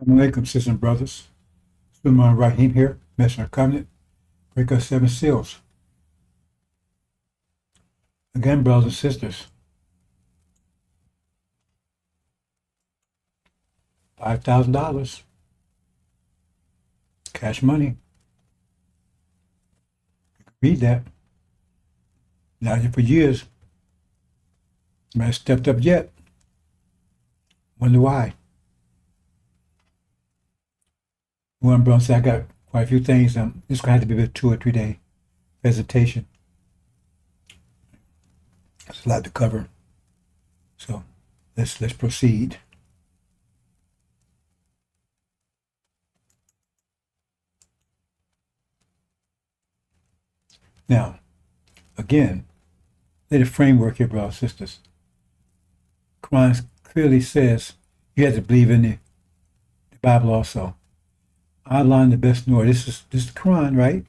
Assalamu sisters and brothers. Sulman Rahim here, Messenger of Covenant, breaker of 7 seals. Again, brothers and sisters, $5,000 cash money. You can read that. Not here for years. You might have stepped up yet. Wonder why. One brother said, I got quite a few things. This is going to have to be a 2 or 3 day presentation. It's a lot to cover. So let's proceed. Now, again, lay the framework here, brothers and sisters. Quran clearly says you have to believe in the Bible also. Allah the best knower. This is the Quran, right?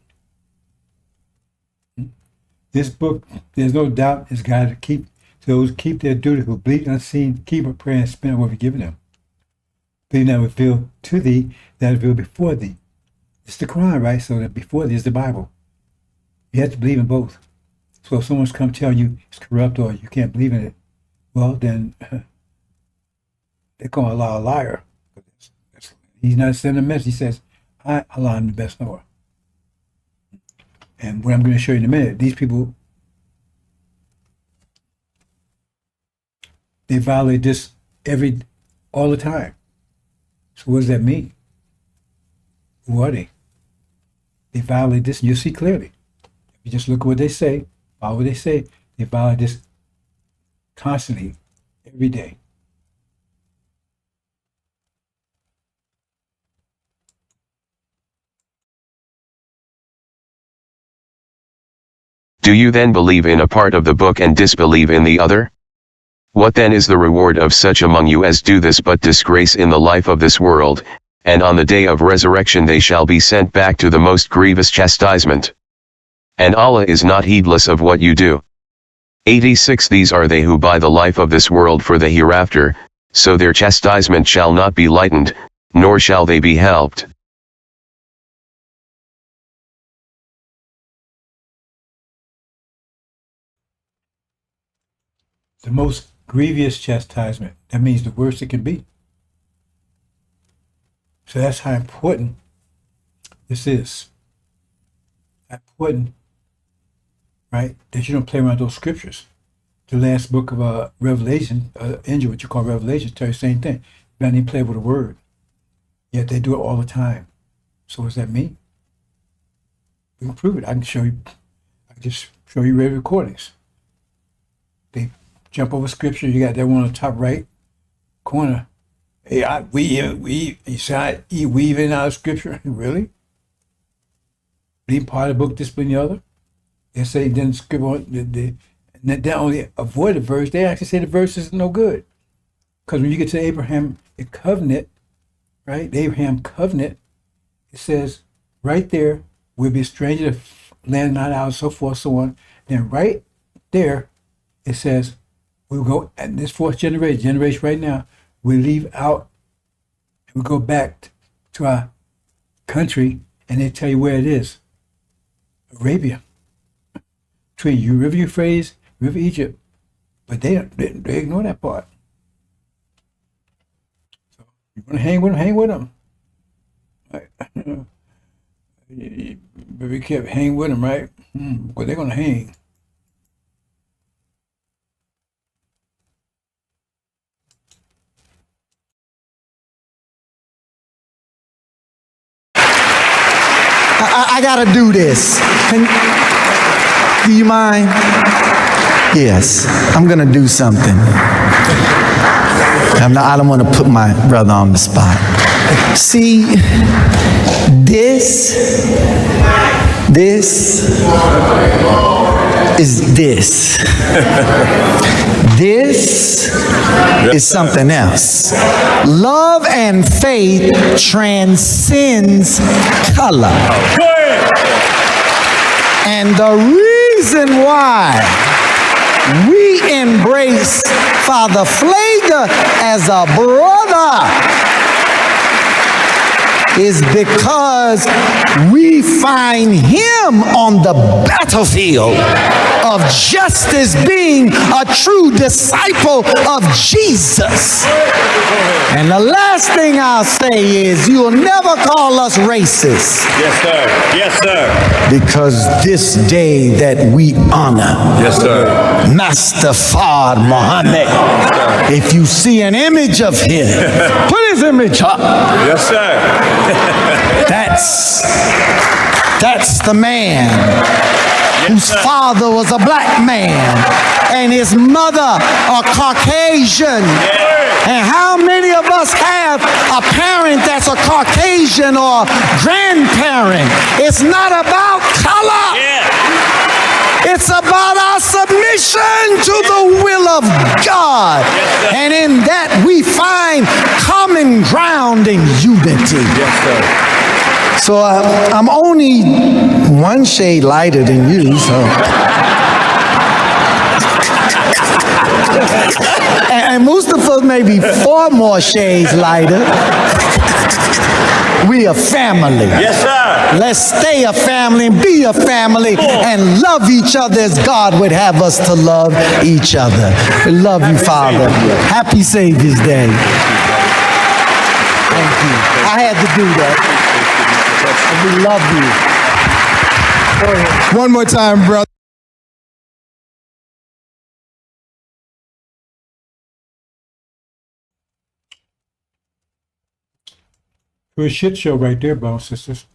This book, there's no doubt, is guided to keep those keep their duty who bleed unseen, keep a prayer and spend what we've given them. Believe that revealed to thee, that revealed before thee. It's the Quran, right? So that before thee is the Bible. You have to believe in both. So if someone's come tell you it's corrupt or you can't believe in it, well then they're calling Allah a liar. He's not sending a message. He says, Allah, I'm the best knower. And what I'm going to show you in a minute, these people, they violate this all the time. So what does that mean? Who are they? They violate this, and you'll see clearly. If you just look at what they say, follow what they say, they violate this constantly, every day. Do you then believe in a part of the book and disbelieve in the other? What then is the reward of such among you as do this but disgrace in the life of this world, and on the day of resurrection they shall be sent back to the most grievous chastisement. And Allah is not heedless of what you do. 86 These are they who buy the life of this world for the hereafter, so their chastisement shall not be lightened, nor shall they be helped. The most grievous chastisement. That means the worst it can be. So that's how important this is. Important, right? That you don't play around with those scriptures. The last book of Revelation, Angel, what you call Revelation, tells you the same thing. You don't even play with a word. Yet they do it all the time. So what does that mean? We can prove it. I can show you. I can just show you read recordings. They jump over scripture. You got that one on the top right corner. Hey, you say I weave in out of scripture. Really? Believe part of the book, discipline the other. They say then script on they only avoid the verse. They actually say the verse is no good. Because when you get to Abraham covenant, right? The Abraham covenant, it says right there, we'll be a stranger to land not out, so forth, so on. Then right there, it says we'll go at this fourth generation right now, we leave out and we go back to our country, and they tell you where it is. Arabia. Between you, River Euphrates, River Egypt. But they ignore that part. So you want to hang with them, Right. But we kept hang with them, right? Well, they're going to hang. I gotta do this. Do you mind? Yes, I'm gonna do something. I don't want to put my brother on the spot. See, this is this. This is something else. Love and faith transcends color. And the reason why we embrace Father Flager as a brother is because we find him on the battlefield of justice, being a true disciple of Jesus. And the last thing I'll say is you'll never call us racist. Yes, sir. Yes, sir. Because this day that we honor Yes, sir. Master Fard Muhammad, if you see an image of him, put his image up. Yes, sir. That's the man whose father was a black man and his mother a Caucasian. And how many of us have a parent that's a Caucasian or grandparent? It's not about color. It's about our submission to the will of God. And in that we find common ground and unity. Yes, sir. So I'm only one shade lighter than you, so. And Mustafa may be 4 more shades lighter. We a family. Yes, sir. Let's stay a family and be a family and love each other as God would have us to love each other. We love you, Father. Happy Savior's Day. Thank you. I had to do that. We love you. Go ahead. One more time, brother. For a shit show right there, brothers and sisters.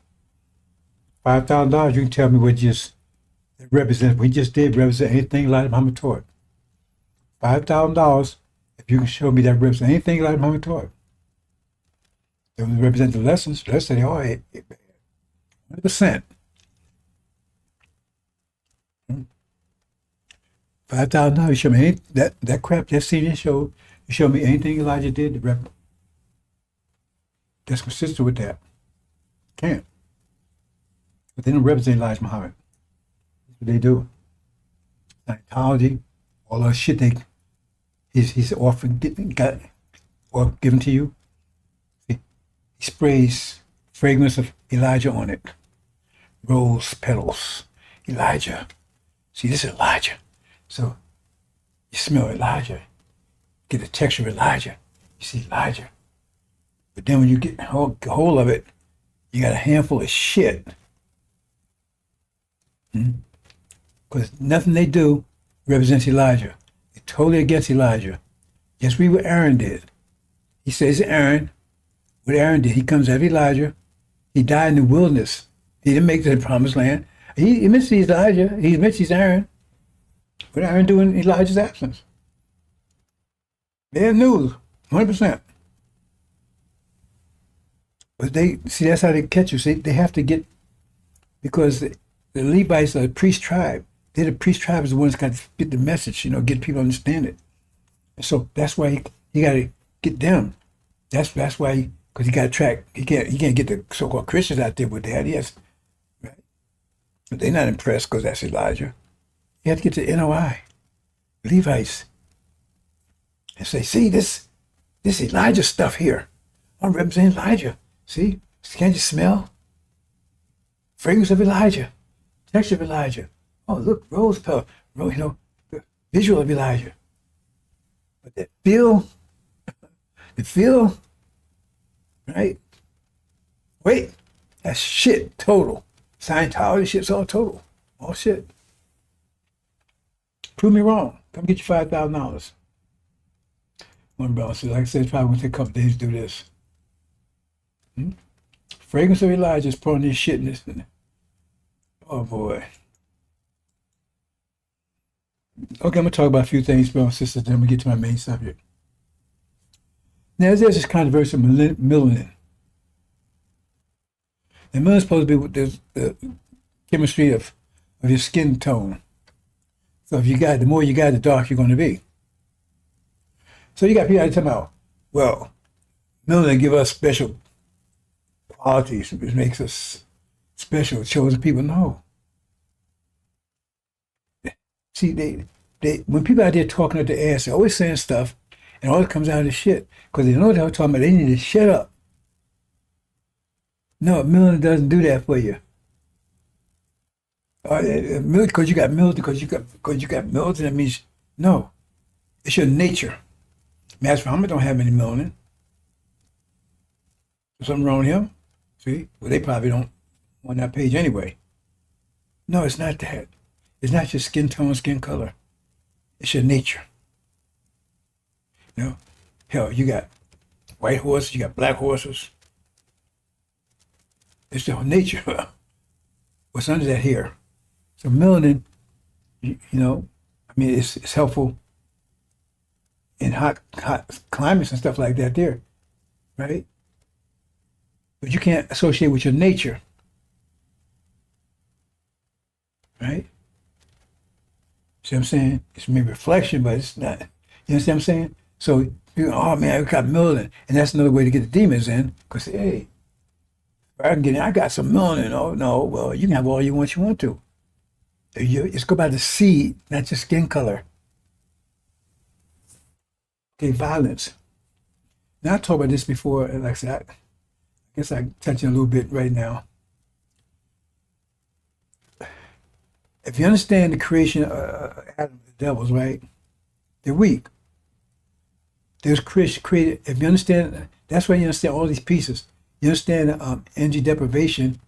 $5,000, you can tell me what just represents, we just did represent anything like Muhammad taught. $5,000, if you can show me that represents anything like Muhammad taught. It would represent the lessons. Let's say they are 100%. $5,000, you show me any, that crap, that CD show, you show me anything Elijah did to represent. That's consistent with that. Can't. But they don't represent Elijah Muhammad. That's what they do. Scientology, all that shit he's often given to you. He sprays fragrance of Elijah on it. Rose petals. Elijah. See, this is Elijah. So you smell Elijah. Get the texture of Elijah. You see Elijah. But then when you get hold of it, you got a handful of shit. Because nothing they do represents Elijah. They're totally against Elijah. Just read what Aaron did. He says Aaron, what Aaron did, he comes after Elijah. He died in the wilderness. He didn't make it to the promised land. He mentions Elijah. He mentions Aaron. What Aaron do in Elijah's absence? Bad news, 100%. But that's how they catch you. See, they have to get, because the Levites are a priest tribe. They're the priest tribe is the ones that got to get the message, get people to understand it. And so that's why you got to get them. That's why, because you got to track. He can't get the so-called Christians out there with that. Yes, right. But they're not impressed because that's Elijah. You have to get the NOI, Levites, and say, see this Elijah stuff here. I'm representing Elijah. See, can't you smell? Fragrance of Elijah, texture of Elijah. Oh, look, rose petal, the visual of Elijah. But that feel, right? Wait, that's shit total. Scientology shit's all total. All shit. Prove me wrong. Come get your $5,000. One brother said, like I said, it's probably going to take a couple days to do this. Fragrance of Elijah is pouring this shit in this. Oh boy. Okay, I'm going to talk about a few things, brothers and sisters, then we get to my main subject. Now, there's this controversy of melanin. And melanin is supposed to be the chemistry of your skin tone. So if the more you got, the darker you're going to be. So you got people out there talking about, well, melanin give us special qualities, which makes us special. It shows that people know. See, they when people out there talking at the ass, they're always saying stuff, and all it comes out of shit because they know what they're talking about. They need to shut up. No, melanin doesn't do that for you. Because you got melanin, because you got melanin, that means no. It's your nature. Master Muhammad don't have any melanin. There's something wrong with him. See? Well, they probably don't on that page anyway. No, it's not that. It's not your skin tone, skin color. It's your nature. You know, hell, you got white horses, you got black horses. It's the whole nature. What's under that hair? So melanin, you know, I mean, it's helpful in hot climates and stuff like that there, right? But you can't associate with your nature, right? See what I'm saying? It's maybe reflection, but it's not. You understand what I'm saying? So, you know, oh man, I got melanin. And that's another way to get the demons in, because, hey, I got some melanin. Oh, no, well, you can have all you want to. It's go by the seed, not your skin color. Okay, violence. Now, I talked about this before, like I said, I guess I touch it a little bit right now. If you understand the creation of Adam, the devils, right? They're weak. There's created, if you understand, that's why you understand all these pieces. You understand energy deprivation,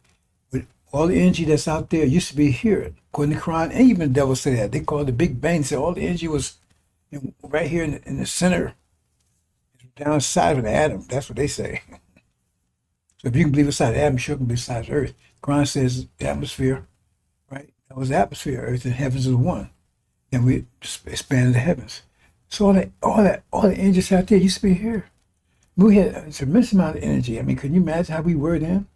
with all the energy that's out there used to be here. According to Quran, and even the devil say that. They call it the Big Bang. Say all the energy was right here in the center, down side of the atom. That's what they say. So if you can believe inside the atom, you sure can believe inside the earth. Quran says the atmosphere, right? That was the atmosphere, earth and heavens is one. And we expanded the heavens. So all the energy out there used to be here. We had a tremendous amount of energy. I mean, can you imagine how we were then?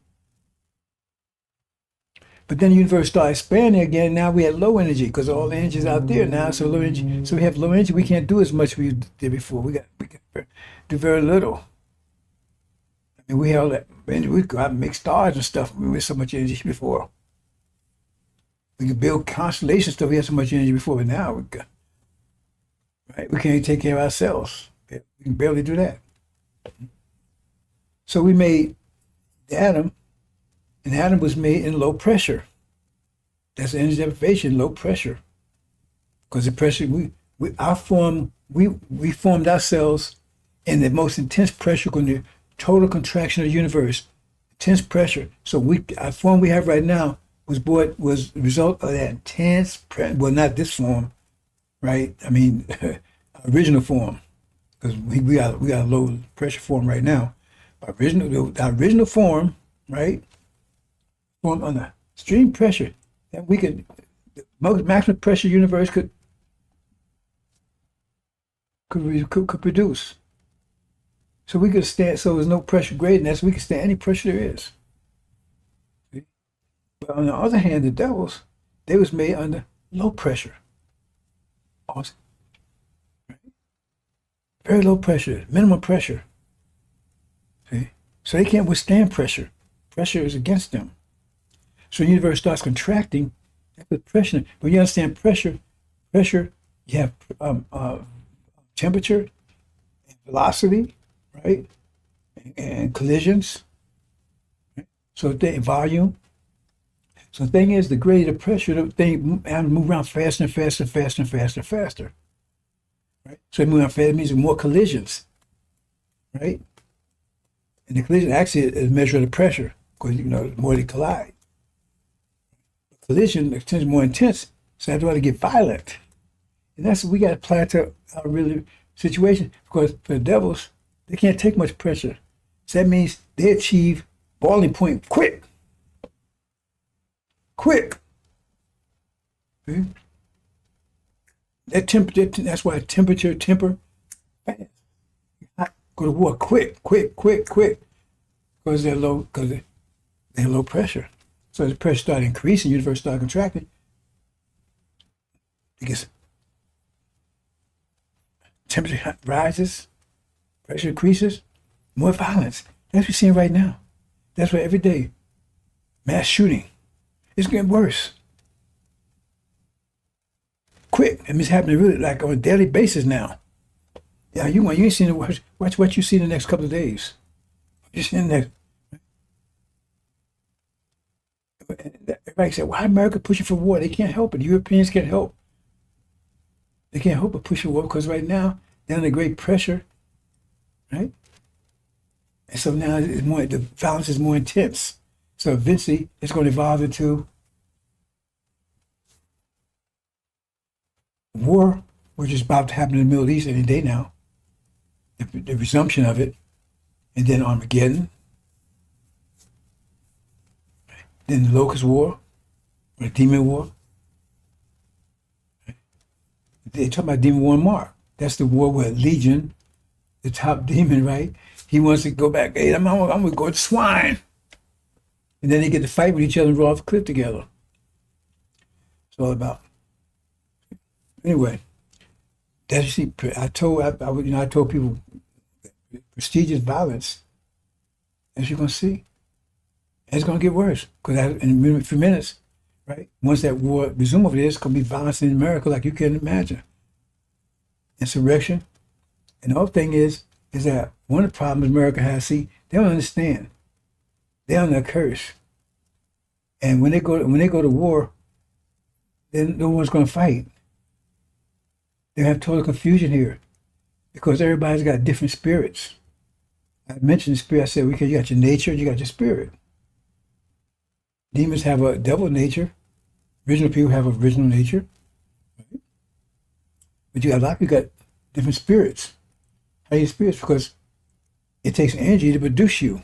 But then the universe started expanding again. Now we had low energy because all the energy is out there now. So low energy. So we have low energy. We can't do as much as we did before. We can do very little. I mean, we had all that energy. We could go out and make stars and stuff. We had so much energy before. We could build constellations stuff. We had so much energy before, but now we got, right? We can't even take care of ourselves. We can barely do that. So we made the atom, and the atom was made in low pressure. That's energy deprivation, low pressure. Because the pressure, we formed ourselves in the most intense pressure, on the total contraction of the universe, intense pressure. So our form we have right now was the result of that intense pressure. Well, not this form, right? I mean, original form, because we got a low pressure form right now. The original form, right? Form on the extreme pressure that we could, the most maximum pressure universe could produce. So we could stand. So there's no pressure greater than that. So we can stand any pressure there is. See? But on the other hand, the devils, they was made under low pressure. Awesome. Right? Very low pressure, minimum pressure. See? So they can't withstand pressure. Pressure is against them. So the universe starts contracting. With pressure. When you understand pressure, you have temperature, and velocity, right, and collisions. Right? So volume. So the thing is, the greater the pressure, the thing move around faster and faster and faster and faster and faster. Right. So it move around faster means more collisions. Right. And the collision actually is a measure of the pressure, because the more they collide. Collision is more intense, so that's why they get violent. And that's what we got to apply to our real situation, because for the devils, they can't take much pressure. So that means they achieve boiling point quick. See? That temperature, that's why temperature, fast. Go to war quick, because they're low pressure. So as the pressure started increasing, the universe started contracting. Because temperature rises, pressure increases, more violence. That's what we're seeing right now. That's why every day, mass shooting. It's getting worse. Quick. I mean, it's happening really like on a daily basis now. Yeah, you ain't seen it. Watch what you see in the next couple of days. You see in the next. Everybody said, why America pushing for war? They can't help it. The Europeans can't help. They can't help but push for war because right now they're under great pressure, right? And so now the violence is more intense. So eventually it's going to evolve into war, which is about to happen in the Middle East any day now. The resumption of it, and then Armageddon, then the Locust War, or the Demon War. They talk about Demon War in Mark. That's the war where Legion, the top demon, right? He wants to go back. Hey, I'm going to go to swine. And then they get to fight with each other and roll off the cliff together. It's all about. Anyway, that's you see. I told people, prestigious violence, as you're gonna see, and it's gonna get worse because in a few minutes, right? Once that war resumes over there, it's gonna be violence in America like you can't imagine. Insurrection, and the other thing is that one of the problems America has. See, they don't understand. They're under a curse, and when they go to war, then no one's gonna fight. They have total confusion here because everybody's got different spirits. I mentioned the spirit. I said, you got your nature, you got your spirit. Demons have a devil nature. Original people have original nature. Right? But you got a lot of people got different spirits. How do you spirits? Because it takes energy to produce you.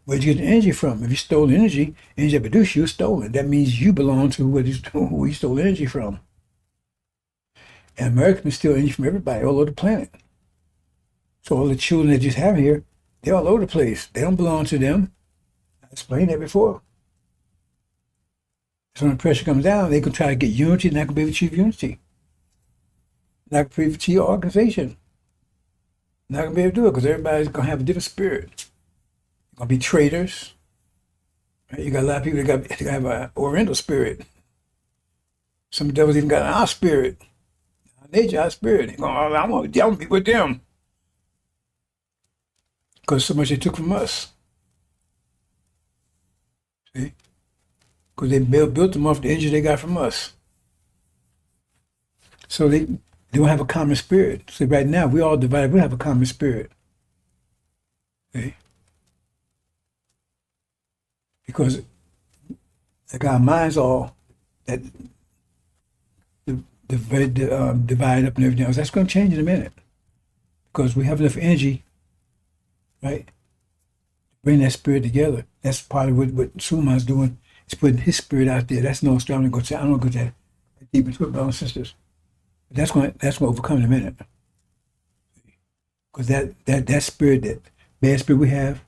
Where'd you get the energy from? If you stole energy that produced you is stolen. That means you belong to who you stole energy from. And Americans steal energy from everybody all over the planet. So all the children that you have here, they're all over the place. They don't belong to them. I explained that before. So when the pressure comes down, they can try to get unity, not going to be able to achieve unity. Not going to be able to achieve your organization. Not going to be able to do it because everybody's going to have a different spirit. They're going to be traitors. Right? You got a lot of people that have an Oriental spirit. Some devils even got our spirit. Nature, our spirit. I want to be with them. Because so much they took from us. See? Because they built them off the energy they got from us. So they don't have a common spirit. See, right now, we all divided. We don't have a common spirit. See? Because like our minds all that divided up and everything else. That's going to change in a minute because we have enough energy, right? Bring that spirit together. That's part of what Suleiman's doing. He's putting his spirit out there. That's no strong to go to. I don't go that deep into it, brothers and sisters. But that's going to overcome in a minute. Because that spirit, that bad spirit we have,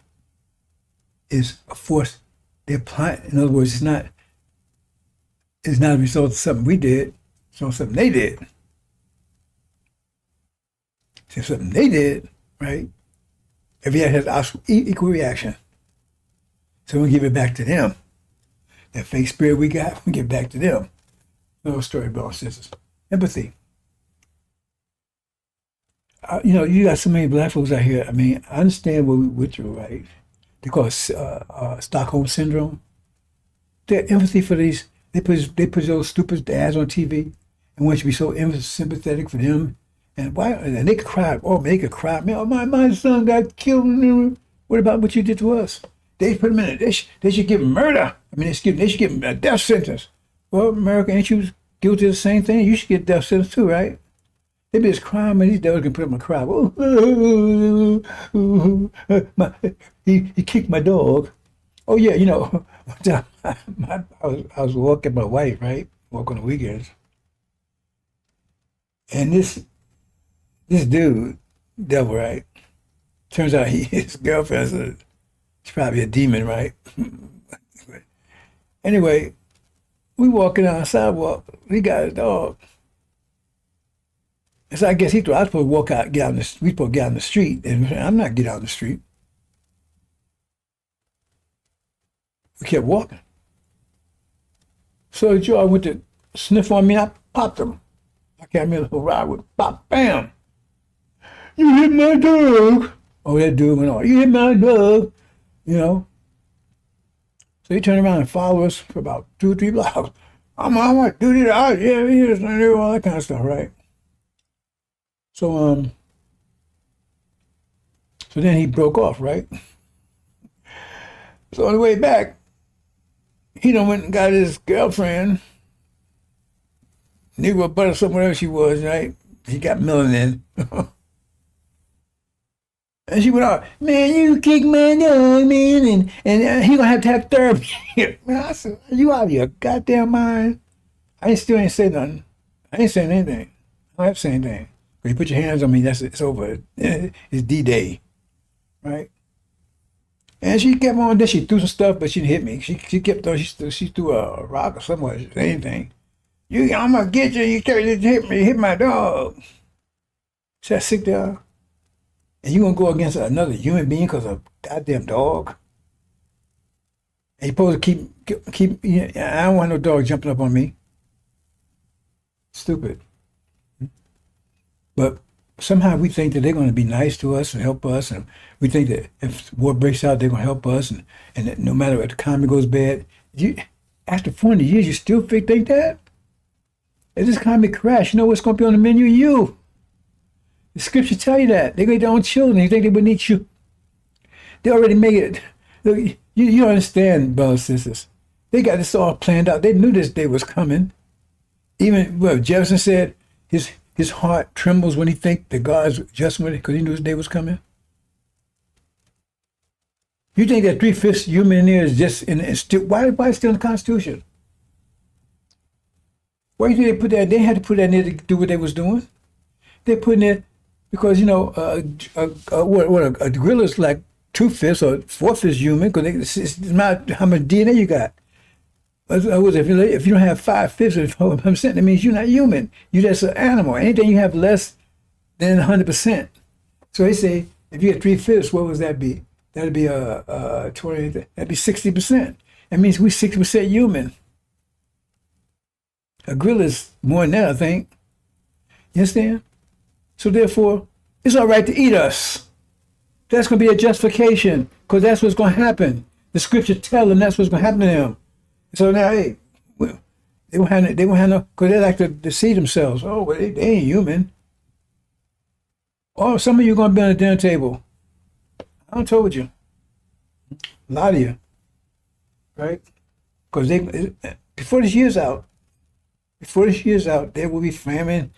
is a force. They're applying. In other words, it's not a result of something we did. So something they did. So something they did, right? Every act has equal reaction. So we give it back to them. That fake spirit we got, we give it back to them. No story, brothers and sisters. Empathy. You got so many black folks out here. I mean, I understand what we went through, right? They call it Stockholm syndrome. Their empathy for these, they put those stupid ads on TV. And want you to be so sympathetic for them. And why? And they could cry. Oh, they could cry. Man, my son got killed. What about what you did to us? They put him in it. They should give him murder. I mean, they should give him a death sentence. Well, America, ain't you guilty of the same thing? You should get a death sentence too, right? They be just crying, man. These devils can put them in a cry. He kicked my dog. Oh yeah, one time I was walking my wife, right? Walk on the weekends. And this dude, devil, right? Turns out his girlfriend, she's probably a demon, right? Anyway, we walking down the sidewalk. We got a dog. And so I guess he thought I was supposed to walk out, we supposed to get out in the street. And I'm not getting out in the street. We kept walking. So Joe went to sniff on me. I popped him. I came in a little ride with pop, bam. You hit my dog. Oh, that dude went on. You hit my dog. So he turned around and followed us for about 2 or 3 blocks. I'm gonna do this, yeah, all that kind of stuff, right? So so then he broke off, right? So on the way back, he done went and got his girlfriend, Negro butter, somewhere else she was, right? She got melanin. And she went out, man, you kick my dog, man, and he gonna have to have therapy. Man, I said, are you out of your goddamn mind? I still ain't say nothing. I ain't saying anything. I don't have to say anything. When you put your hands on me, it's over. It's D-Day, right? And she kept on. Then she threw some stuff, but she didn't hit me. She kept on. She threw a rock or something, anything. I'm gonna get you. You can't hit my dog. See how sick they are? And you gonna go against another human being because of a goddamn dog? And you supposed to keep. I don't want no dog jumping up on me. Stupid. But somehow we think that they're going to be nice to us and help us, and we think that if war breaks out, they're going to help us, and that no matter if the economy goes bad, after 40 years, you still think that? If this economy crash, you know what's going to be on the menu? You. The scripture tell you that. They got their own children. You think they would need you? They already made it. Look, you don't understand, brothers and sisters. They got this all planned out. They knew this day was coming. Even Jefferson said his heart trembles when he thinks that God's just with it because he knew his day was coming. You think that 3/5 human in there is just why is it still in the Constitution? Why do you think they put that? They had to put that in there to do what they was doing. They put in there because a gorilla's like 2/5 or 4/5 human because it's not how much DNA you got. If you don't have 5/5 of 100%, that means you're not human. You're just an animal. Anything you have less than 100%. So they say if you get 3/5, what would that be? That'd be 20. That'd be 60%. That means we're 60% human. A gorilla's more than that, I think. You understand? So therefore, it's all right to eat us. That's going to be a justification because that's what's going to happen. The scripture tell them that's what's going to happen to them. So now, hey, they won't have no, because they like to deceive themselves. Oh, well, they ain't human. Oh, some of you going to be on the dinner table. I told you. A lot of you. Right? Because before this year's out, there will be famine.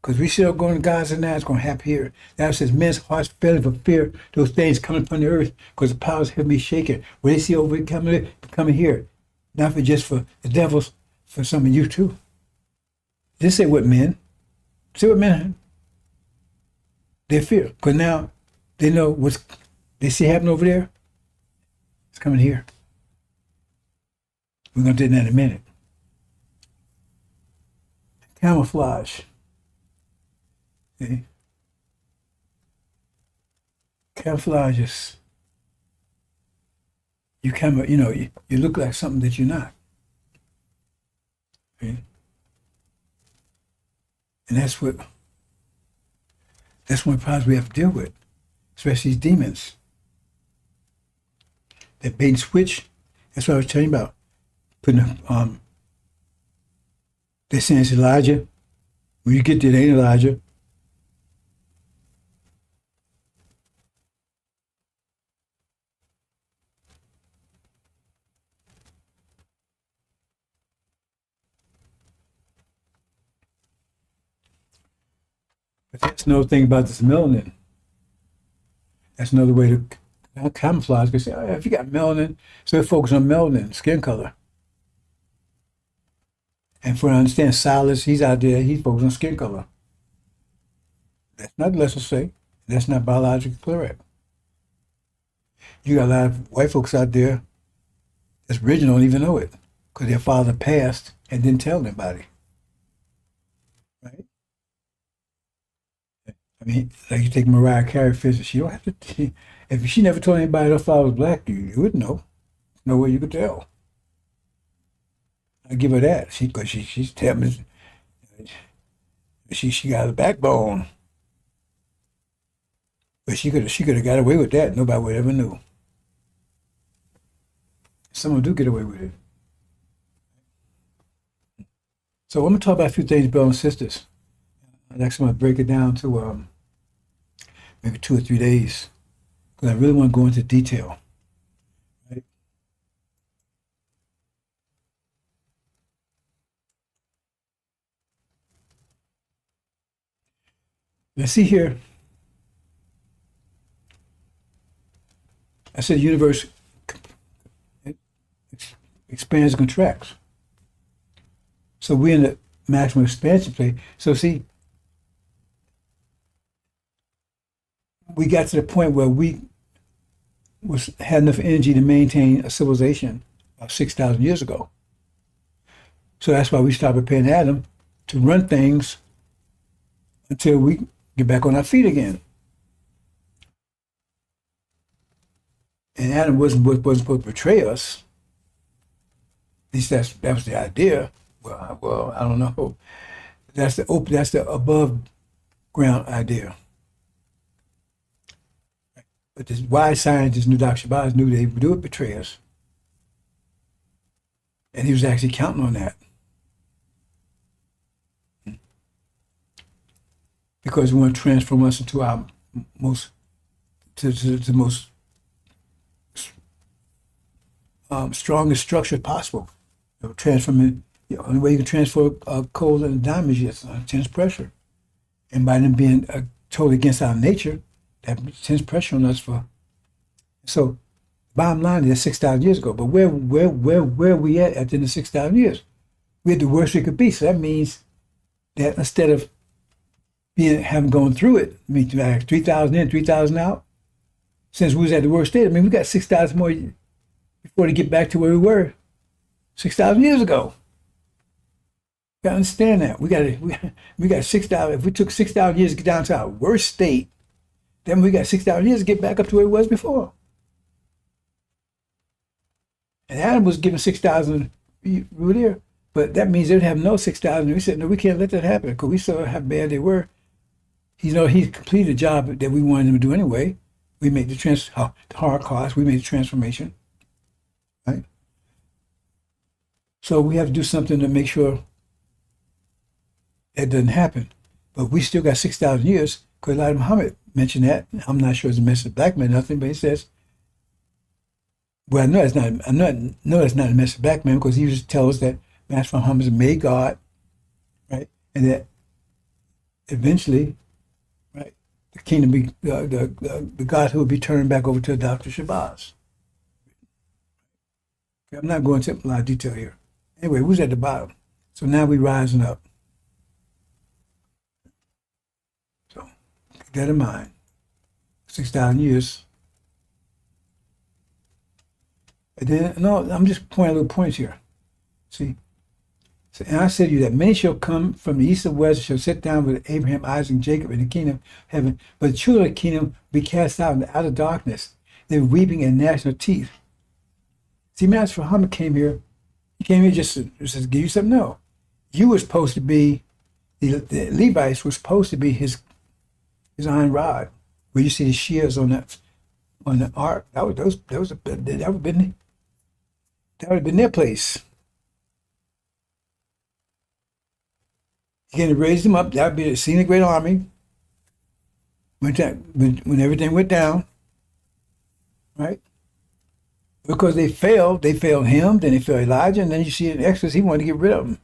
Because we still going to Gaza now, it's going to happen here. That says men's hearts failing for fear, those things coming upon the earth, because the powers have been shaken. When they see over it coming here, not for just for the devils, for some of you too. Just say what men. Say what men. They fear. Because now they know what's they see happening over there. It's coming here. We're going to do that in a minute. Camouflage. Okay. Camouflage is you look like something that you're not. Okay? And that's one of the problems we have to deal with, especially these demons. That bait and switch. That's what I was telling you about. Putting they're saying it's Elijah. When you get there, it ain't Elijah. But that's another thing about this melanin. That's another way to camouflage. Because if you got melanin, so they focus on melanin, skin color. And for I understand, Silas, he's out there, he's focused on skin color. That's not, let's just say, that's not biologically correct. You got a lot of white folks out there that's rich and don't even know it because their father passed and didn't tell anybody. Right? I mean, like you take Mariah Carey, for instance, she don't have to, if she never told anybody her father was black, you wouldn't know. No way you could tell. I give her that. She's telling me she got a backbone. But she could have got away with that. Nobody would ever knew. Some of them do get away with it. So I'm going to talk about a few things, brothers and sisters. I'm actually going to break it down to maybe 2 or 3 days because I really want to go into detail. Right? Let's see here. I said the universe expands and contracts. So we're in the maximum expansion phase. So see, we got to the point where we had enough energy to maintain a civilization about 6,000 years ago. So that's why we stopped preparing Adam to run things until we get back on our feet again. And Adam wasn't supposed to betray us. At least that was the idea. Well, I don't know. That's the above ground idea. But this wise scientist knew Dr. Shabazz knew they would betray us. And he was actually counting on that. Because we want to transform us into our most strongest structure possible. Transforming, the only way you can transfer coal and diamonds is intense pressure. And by them being totally against our nature, that intense pressure on us for. So, bottom line is 6,000 years ago. But where we at the end of 6,000 years? We're the worst we could be. So that means that instead of having gone through it, I mean, 3,000 in, 3,000 out, since we was at the worst state, I mean, we got 6,000 more before to get back to where we were 6,000 years ago. You gotta understand that. We got 6,000. If we took 6,000 years to get down to our worst state, then we got 6,000 years to get back up to where it was before. And Adam was given 6,000 over there, but that means they'd have no 6,000. We said, no, we can't let that happen because we saw how bad they were. He completed the job that we wanted him to do anyway. We made the hard cost. We made the transformation, right? So we have to do something to make sure that doesn't happen. But we still got 6,000 years because Elijah Muhammad mentioned that. I'm not sure it's a message of black man, nothing, but he says, well, I know it's not a message of black man because he just tells us that Master Muhammad is made God, right? And that eventually, right, the kingdom the God who will be turned back over to Dr. Shabazz. Okay, I'm not going into a lot of detail here. Anyway, who's at the bottom? So now we're rising up. So keep that in mind. 6,000 years. And then, no, I'm just pointing little points here. See? So, and I said to you that many shall come from the east and west and shall sit down with Abraham, Isaac, and Jacob in the kingdom of heaven. But the children of the kingdom be cast out into outer darkness. They're weeping and gnashing of teeth. See, Master Muhammad came here. He came here just to give you something. No. You were supposed to be, the Levites were supposed to be his iron rod. Where you see the shears on the ark. That would have been their place. He raised them up. That would be the scene of great army. When everything went down, right? Because they failed him, then they failed Elijah, and then you see in Exodus, he wanted to get rid of them.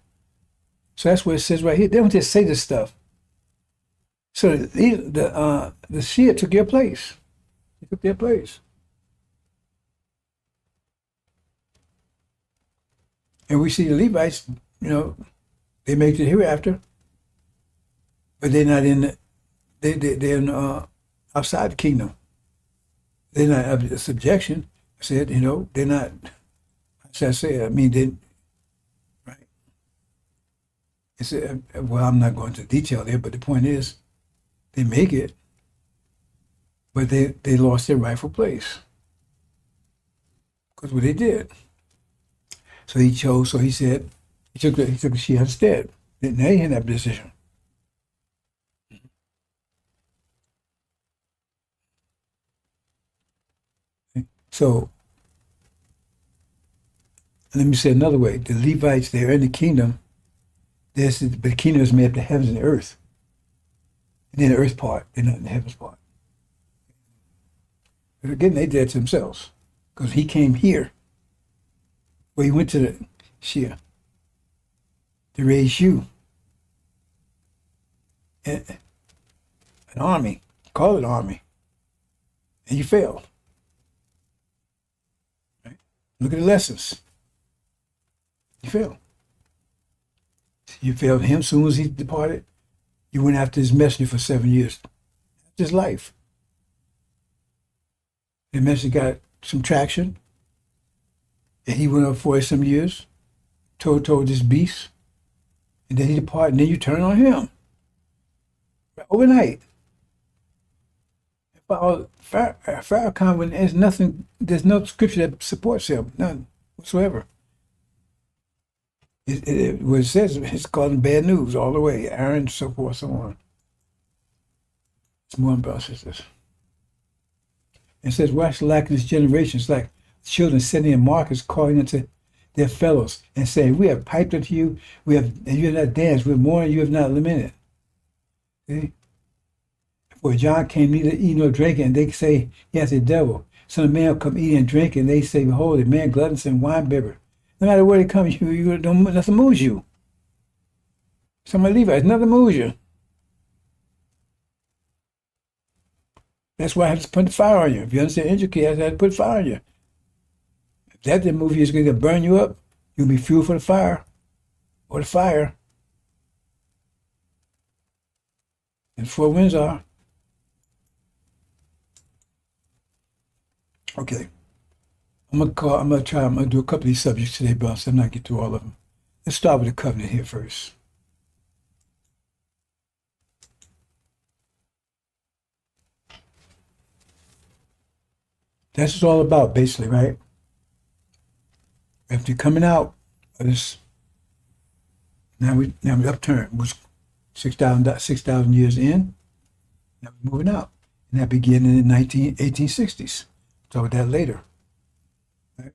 So that's what it says right here. They don't just say this stuff. So the Shia took their place. They took their place. And we see the Levites, they make it hereafter, but they're not in they're outside the kingdom. They're not of subjection. I said, they're not, as I said, right? It's, well, I'm not going into detail there, but the point is, they make it, but they lost their rightful place. Because what they did. So he said, he took a Shia instead. Now he had that decision. So let me say another way. The Levites, they're in the kingdom. But the kingdom is made up of the heavens and the earth. And then the earth part, they're not in the heavens part. But again, they did it to themselves. Because he came here. Well, he went to the Shia to raise you. An army. Call it an army. And you failed. Right? Look at the lessons. You failed. You failed him as soon as he departed. You went after his messenger for 7 years. That's his life. The messenger got some traction. And he went up 40 some years, told this beast. And then he departed, and then you turn on him. Overnight. Farrakhan, when there's nothing, there's no scripture that supports him, none whatsoever. What it says, it's called bad news all the way, Aaron, so forth, so on. It's more about sisters. It says, watch the lack of this generation. It's like children sitting in markets calling unto their fellows and saying, we have piped unto you, and you have not danced, we have mourned, you have not lamented. See? For John came neither eating nor drinking, and they say, he has a devil. Son of man will come eating and drinking, and they say, behold, a man gluttonous and wine-bibber. No matter where they come, you don't, nothing moves you. Somebody leave it, nothing moves you. That's why I have to put the fire on you. If you understand educate, I have to put fire on you. If that didn't move you, it's going to burn you up. You'll be fuel for the fire. Or the fire. And the four winds are. Okay. I'm gonna do a couple of these subjects today, but I'm not get through all of them. Let's start with the covenant here first. That's what it's all about, basically, right? After coming out of this, now we upturned. Was 6,000 years in. Now we're moving out, and that began in the 1860s. Talk about that later. Right?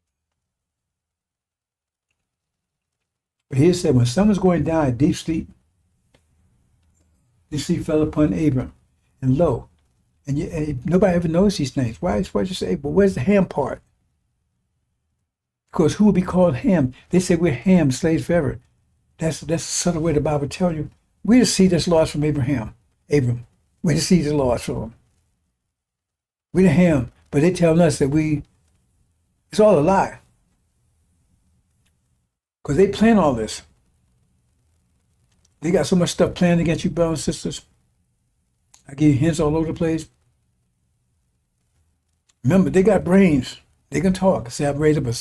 But here it said, when sun was going down, a deep sleep fell upon Abram, and lo, and nobody ever knows these things. Why you say, but where's the Ham part? Because who will be called Ham? They say we're Ham, slaves forever. That's the subtle way the Bible tells you. We're the seed that's lost from Abram. We're the seed that's lost from him. We're the Ham, but they telling us that it's all a lie. Because they plan all this. They got so much stuff planned against you, brothers and sisters. I give you hints all over the place. Remember, they got brains. They can talk. Say, I've raised up a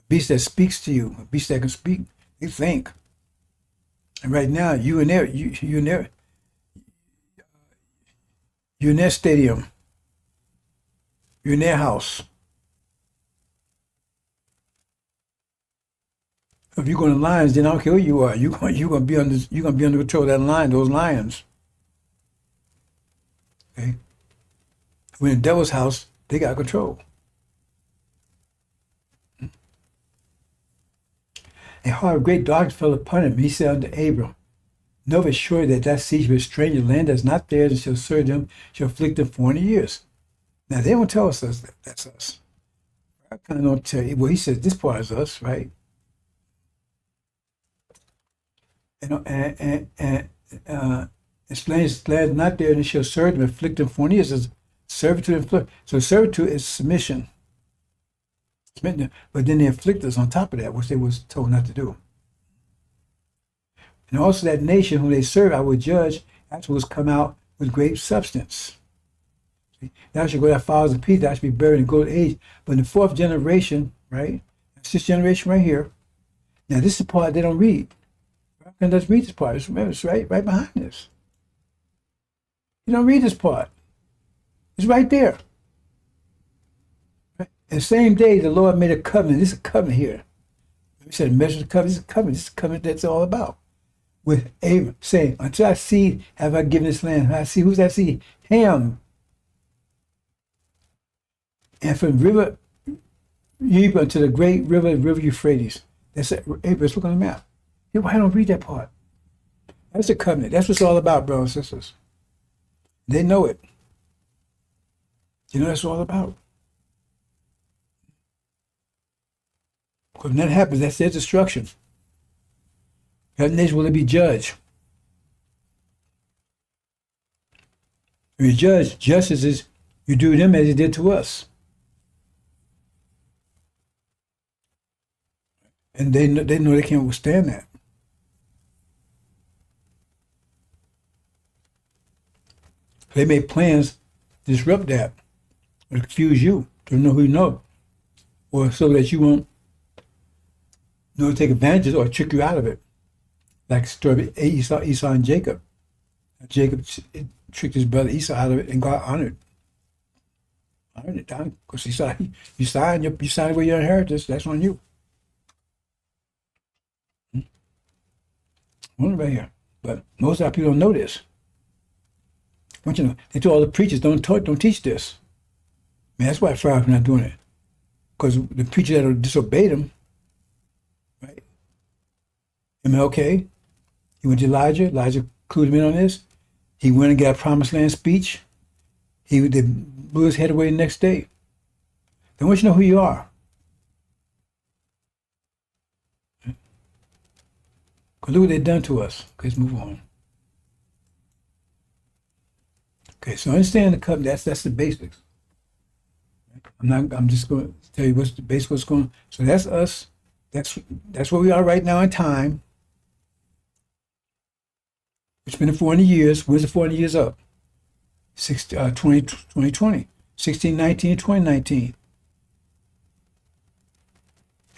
beast that speaks to you, a beast that can speak. They think. And right now, you're in their stadium. You're in their house. If you're going to lions, then I don't care who you are. You're going to be under control of that lion, those lions. Okay. When in the devil's house, they got control. A heart of great darkness fell upon him. He said unto Abram, know of it sure that seed shall be a stranger land that's not theirs, and shall serve them, shall afflict them 400 years. Now they don't tell us that's us. I kind of don't tell you. Well, he says this part is us, right? And explains land not there, and it shall serve them, afflict them 400 years. It's servitude and afflict. So servitude is submission. But then they afflict us on top of that, which they was told not to do. And also that nation whom they serve, I will judge afterwards come out with great substance. Thou shalt go thy fathers in peace, thou shalt be buried in golden age. But in the fourth generation, right? That's this generation right here. Now this is the part they don't read. And let's read this part. Remember, it's right behind this. You don't read this part. It's right there. Right? And the same day, the Lord made a covenant. This is a covenant here. We said measure the covenant. This is a covenant. This is a covenant that's all about. With Abram saying, unto thy seed have I given this land. I see who's that seed? Ham. And from river Euphrates unto the great river Euphrates. That's it. Hey, let's look on the map. Yeah, why don't read that part? That's the covenant. That's what it's all about, brothers and sisters. They know it. You know what it's all about. Because when that happens, that's their destruction. That nation will be judged. When you judge, justice is you do them as he did to us. And they know they can't withstand that. They make plans to disrupt that, or confuse you, to know who you know, or so that you won't take advantage or trick you out of it. Like the story of Esau and Jacob. Jacob tricked his brother Esau out of it, and God honored it down because you signed away your inheritance. That's on you. One right here, but most of our people don't know this. I want you to know, they told all the preachers don't teach this. Man, that's why Farrakhan not doing it, because the preachers that disobeyed him, right? MLK, he went to Elijah. Elijah clued him in on this. He went and got a promised land speech. They blew his head away the next day. They want you to know who you are. Because look what they've done to us. Okay, let's move on. Okay, so understand the covenant. That's the basics. I'm just going to tell you what's the basics, what's going on. So that's us. That's where we are right now in time. It's been 400 years. Where's the 400 years up? 2020, 1619, 2019.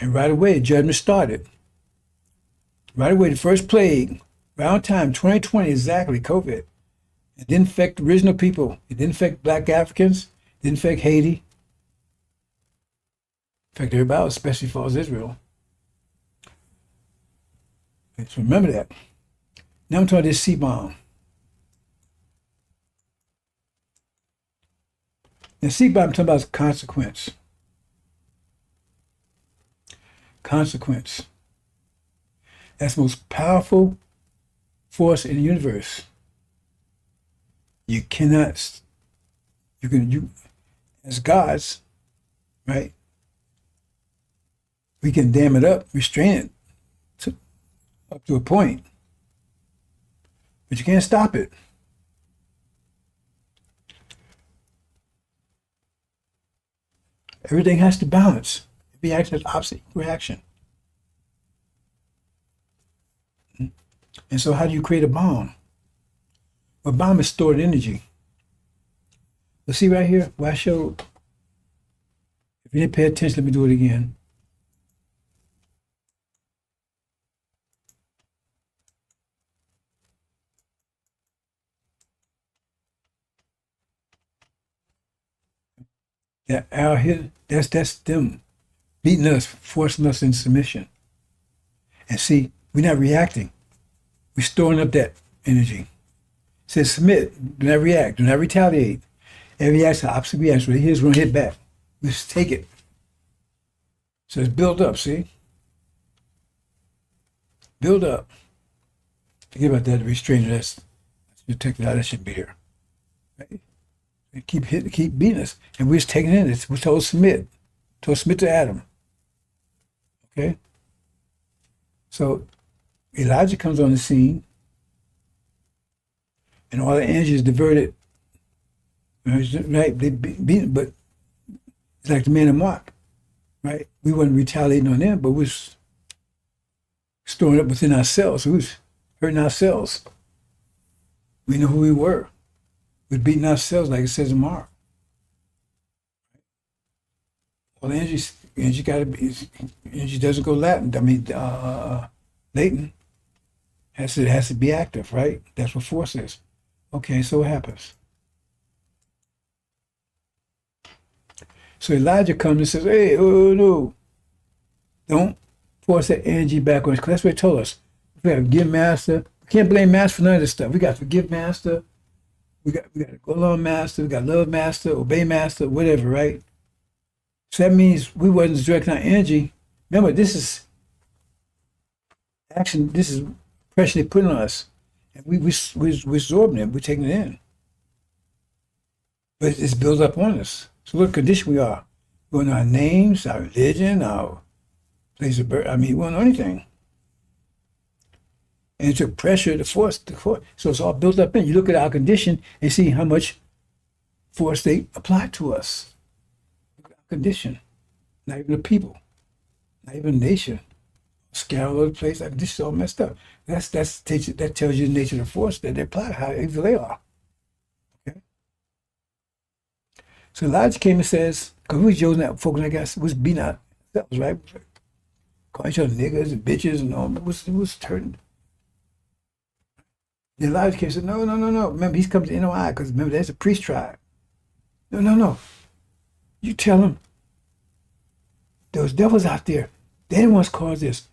And right away, judgment started. Right away, the first plague, around time, 2020 exactly, COVID. It didn't affect original people. It didn't affect black Africans. It didn't affect Haiti. It affected everybody else, especially for Israel. Okay, so remember that. Now I'm talking about this C-bomb. Now C-bomb I'm talking about consequence. Consequence. That's the most powerful force in the universe. You cannot, you as gods, right? We can dam it up, restrain it up to a point, but you can't stop it. Everything has to balance. Every action has opposite reaction. And so how do you create a bomb? A bomb is stored energy. Let's see right here where I showed. If you didn't pay attention, let me do it again. That out here, that's them beating us, forcing us in submission. And see, we're not reacting. We're storing up that energy. It says submit, do not react, do not retaliate. Every action, opposite reaction. Here's going to hit back. Let's take it. So it's built up, see? Build up. Forget about that restrainer. You take that out, that shouldn't be here. Right? They keep hitting, keep beating us. And we're just taking it in. We're told submit. Told submit to Adam. Okay? So Elijah comes on the scene, and all the energy is diverted. Right? They beat, but it's like the man in Mark, right? We wasn't retaliating on them, but we was storing up within ourselves. We was hurting ourselves. We know who we were. We're beating ourselves, like it says in Mark. Well, the energy gotta be. Energy doesn't go latent. I mean, latent. Has to be active, right? That's what force is. Okay, so what happens? So Elijah comes and says, "Hey, oh no, don't force that energy back on us." Because that's what he told us. We got to forgive Master. We can't blame Master for none of this stuff. We got to forgive Master. We got to go along Master. We got to love Master, obey Master, whatever, right? So that means we wasn't directing our energy. Remember, this is action, this is pressure they put on us. And we absorbing it, we're taking it in. But it's built up on us. So what condition we are. We don't know our names, our religion, our place of birth. I mean, we don't know anything. And it took pressure to force. So it's all built up in. You look at our condition and see how much force they apply to us. Look at our condition. Not even the people. Not even the nation. Scale all over the place. Like, this is all messed up. That tells you the nature of the force that they apply, how evil they are. Okay? So Elijah came and says, because we was using that folks like us, was beating out ourselves, right? Calling each other niggas and bitches and all. It was turning. Then Elijah came and said, no. Remember, he's coming to NOI because remember, that's a priest tribe. No. You tell him those devils out there, they the ones caused this.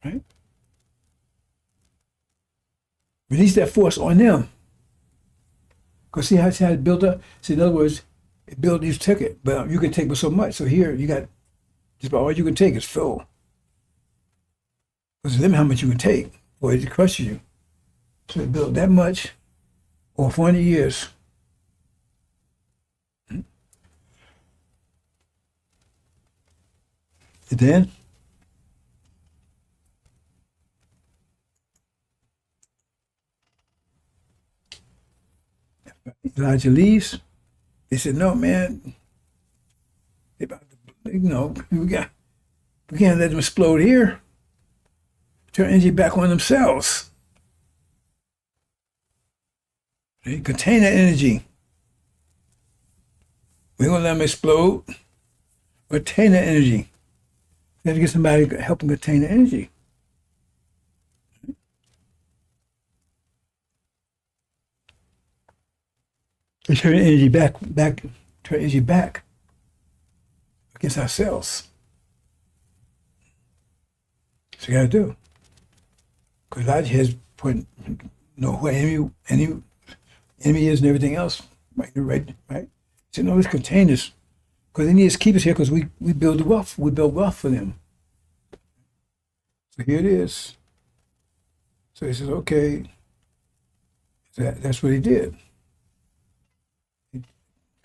Right? Release that force on them. Because see how it built up? See, in other words, you took it, but you can take but so much. So here, you got just about all you can take is full. There's a limit how much you can take, or it crushes you. So it built that much over 400 years. And then Elijah leaves. They said, "No, man. They about to, we can't let them explode here. Turn energy back on themselves. They contain that energy. We're gonna let them explode. Retain that energy. You have to get somebody to help them contain the energy." We turn energy back, turn energy back against ourselves. That's what you gotta do. Because Elijah has put know who enemy is and everything else. Right? He said, no, let's contain this. Because they need us to keep us here because we build wealth. We build wealth for them. So here it is. So he says, okay. That's what he did.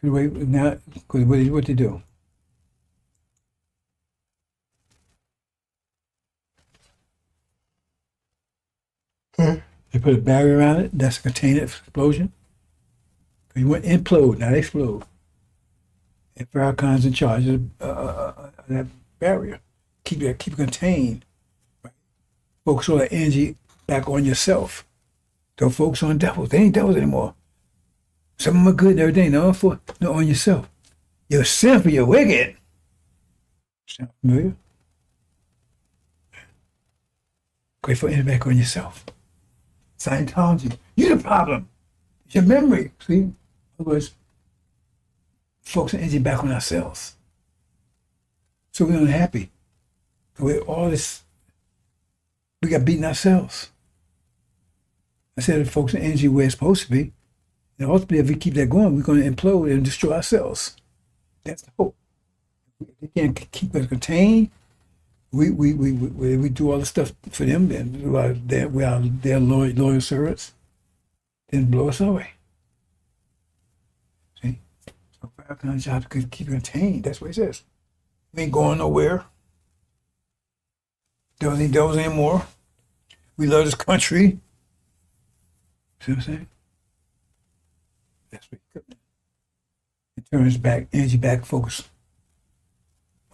Now, because what they do? They put a barrier around it. That's a container explosion. You went implode, not explode. And Farrakhan's in charge of that barrier. Keep it contained. Right? Focus all that energy back on yourself. Don't focus on devils. They ain't devils anymore. Some of them are good and everything. No, on yourself. You're sinful. You're wicked. Sound familiar? Great for energy back on yourself. Scientology. You're the problem. It's your memory. See? In other words, focusing energy back on ourselves. So we're unhappy. We got beaten ourselves. Instead of focusing energy where it's supposed to be. And ultimately, if we keep that going, we're going to implode and destroy ourselves. That's the hope. If they can't keep us contained, we do all the stuff for them, then we are their loyal servants, then blow us away. See? So Farrakhan's job to keep it contained. That's what he says. We ain't going nowhere. Devils ain't devils anymore. We love this country. See what I'm saying? That's what he could. It turns back, energy back, focus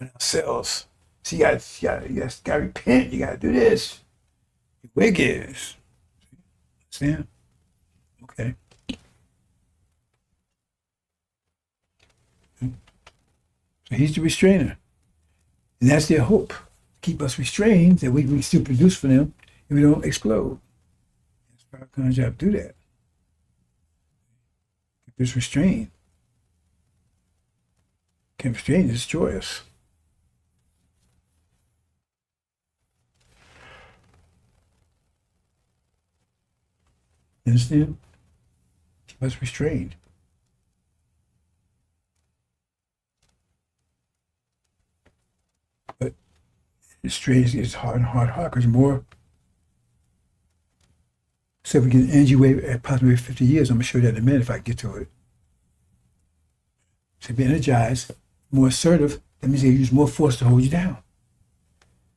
on ourselves. See, you gotta repent. You gotta do this. You're wicked. Understand? Okay. So he's the restrainer. And that's their hope. Keep us restrained, that we can still produce for them and we don't explode. It's Farrakhan's job to do that. Keep us restrained. Can't restrain and destroy us. You understand? Keep us restrained. But it's strange. It's hard and hard, because more. So if we get an energy wave at approximately 50 years, I'm going to show you that in a minute if I get to it. So be energized, more assertive, that means they use more force to hold you down.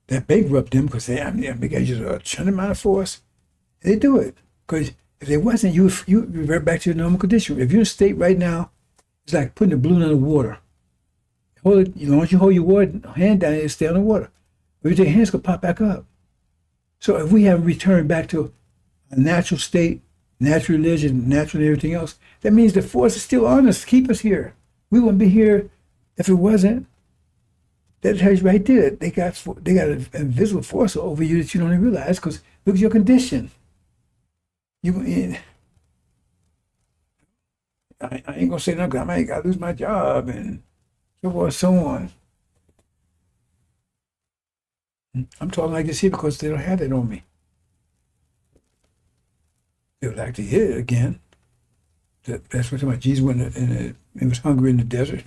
That bankrupt them because they use a ton amount of force. They do it. Because if they wasn't, you revert back to your normal condition. If you're in a state right now, it's like putting a balloon under water. Hold it, as long as you hold your hand down, it'll stay on the water. But if your hand's going to pop back up. So if we haven't returned back to a natural state, natural religion, natural everything else, that means the force is still on us to keep us here. We wouldn't be here if it wasn't. That tells you right there. They got an invisible force over you that you don't even realize, because look at your condition. I ain't gonna say nothing. I ain't gotta lose my job and so forth and so on. I'm talking like this here because they don't have that on me. They would like to hear it again. That's what about Jesus went he was hungry in the desert.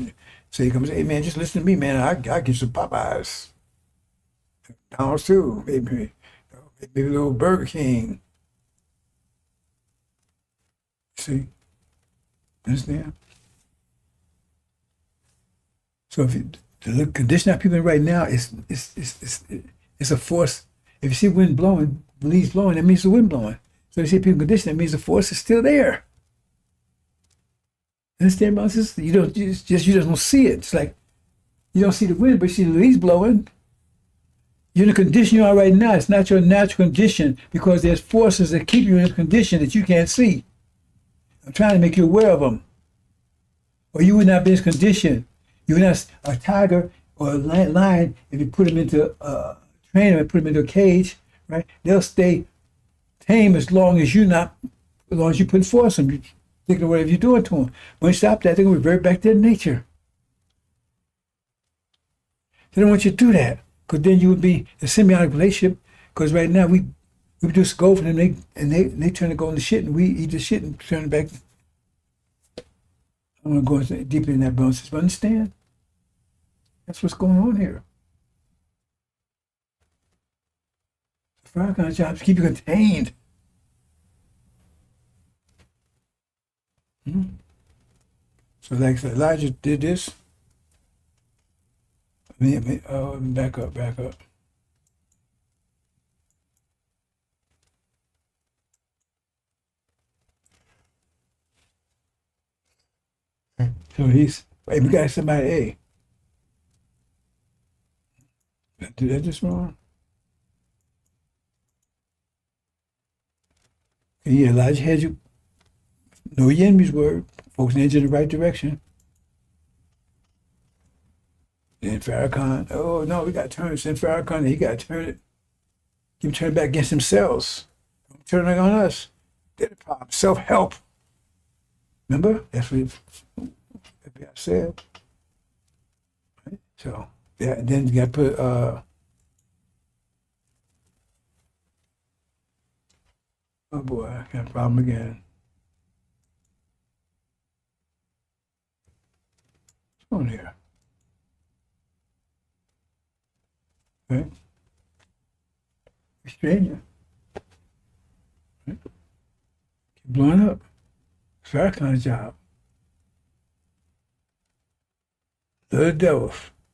So he comes, hey man, just listen to me, man. I get some Popeyes, McDonald's too, maybe a little Burger King. See, understand? So if the condition that people in right now is a force. If you see wind blowing, leaves blowing, that means the wind blowing. So if you see people condition, that means the force is still there. Understand about this? You just don't see it. It's like you don't see the wind, but you see the leaves blowing. You're in the condition you are right now. It's not your natural condition because there's forces that keep you in a condition that you can't see. I'm trying to make you aware of them. Or you would not be in this condition. You would not a tiger or a lion. If you put them into train them and put them into a cage, right? They'll stay tame as long as you put force on them. Thinking of whatever you're doing to them. When you stop that, they're going to revert back to their nature. They don't want you to do that, because then you would be a symbiotic relationship. Because right now we produce gold for them, they turn the gold into shit, and we eat the shit and turn it back. I don't want to go deeper in that process, but understand? That's what's going on here. Farrakhan's job is to keep you contained. So like Elijah did this. Back up. So we got somebody, hey, did I do that just wrong? Yeah, Elijah had you know your enemy's word, focus into the right direction. Then Farrakhan, oh no, we got to turn it. Then Farrakhan, he got to turn it. Keep turning back against themselves. Don't turn it on us. They're the problem. Self-help. Remember? That's what I said. Right? So, yeah, then you got to put, oh boy, I got a problem again. What's on here? Right? Restrain you. Right? Keep blowing up. It's Farrakhan's job. Love the devil.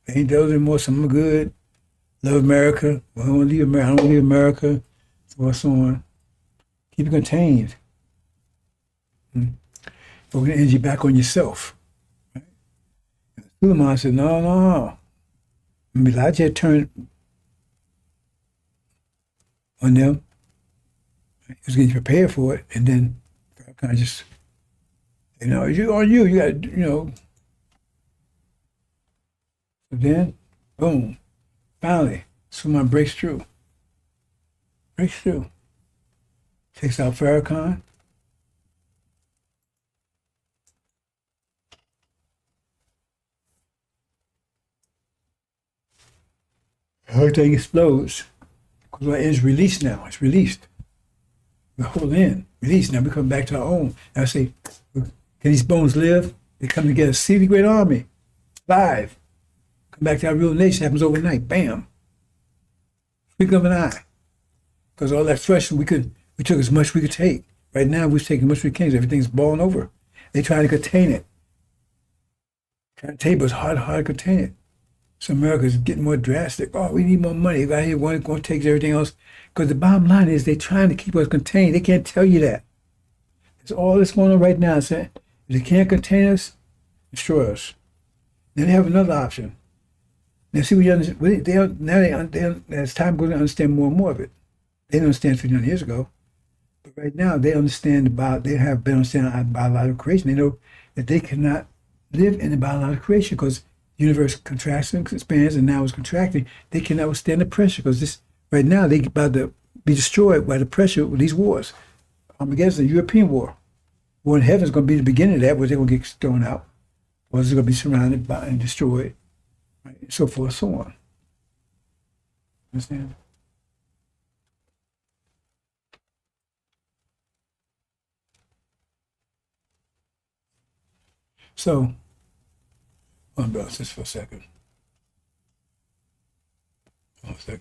Ain't devils anymore, some are good. Love America. We don't want to leave America. I don't want to leave America. So what's on? Keep it contained. Focus the energy back on yourself. Right? Suleiman said, no. Elijah had turned on them. He was getting prepared for it, and then kind of just, you got, So then, boom, finally, Suleiman breaks through. Takes out Farrakhan. Everything explodes. Because our energy is released now. It's released. The whole end, released. Now we come back to our own. Now I say, can these bones live? They come together, see the great army. Live. Come back to our real nation. Happens overnight. Bam. blink of an eye. Because all that fresh, we took as much we could take. Right now, we've taken as much as we can. So everything's balling over. They try to contain it. Trying to contain it, but it's hard to contain it. So America's getting more drastic. Oh, we need more money. Right here, one going to take everything else. Because the bottom line is they're trying to keep us contained. They can't tell you that. It's all that's going on right now. Saying if they can't contain us, destroy us. Then they have another option. Now, see, as time goes on, they understand more and more of it. They didn't understand 300 years ago. But right now, they have been understanding biological creation. They know that they cannot live in the biological creation because the universe contracts and expands, and now it's contracting. They cannot withstand the pressure because right now they're about to be destroyed by the pressure of these wars. Armageddon, the European war. War in heaven is going to be the beginning of that, where they're going to get thrown out, or they're going to be surrounded by and destroyed, right? And so forth, so on. Understand? So, bro, just for a second. 1 second.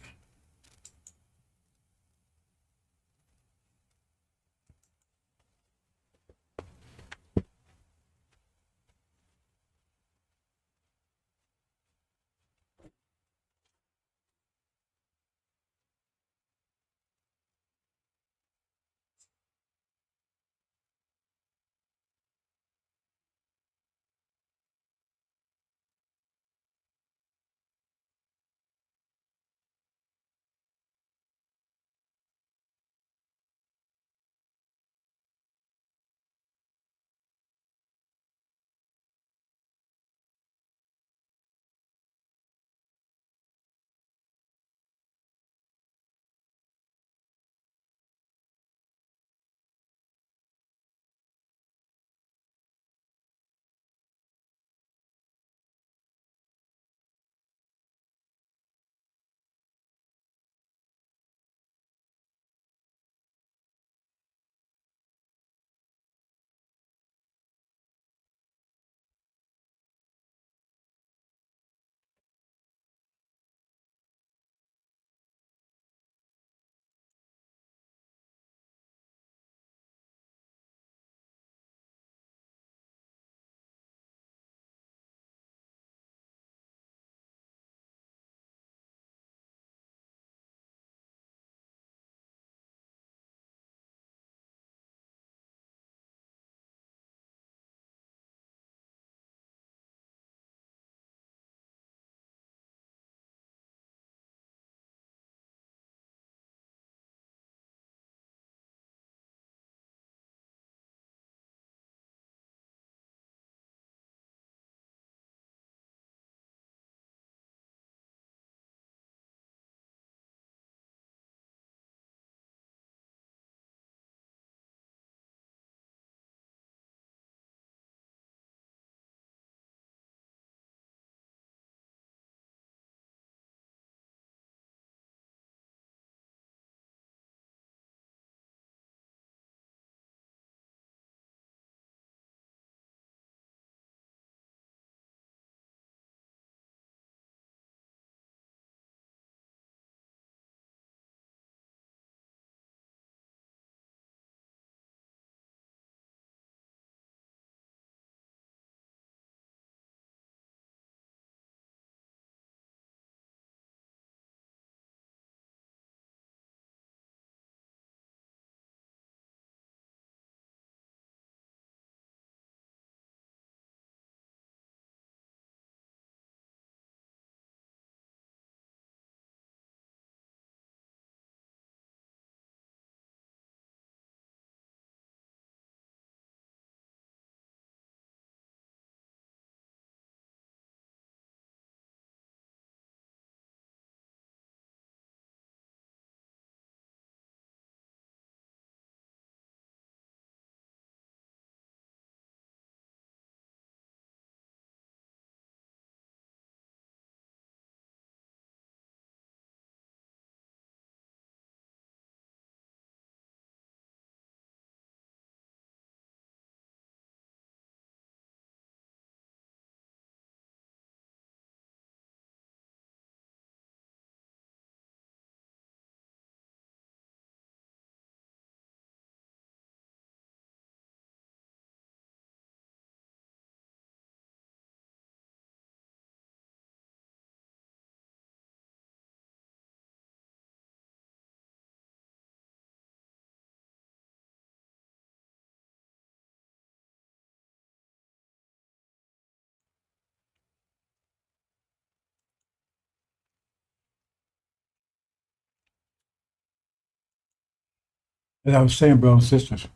As I was saying, brothers and sisters,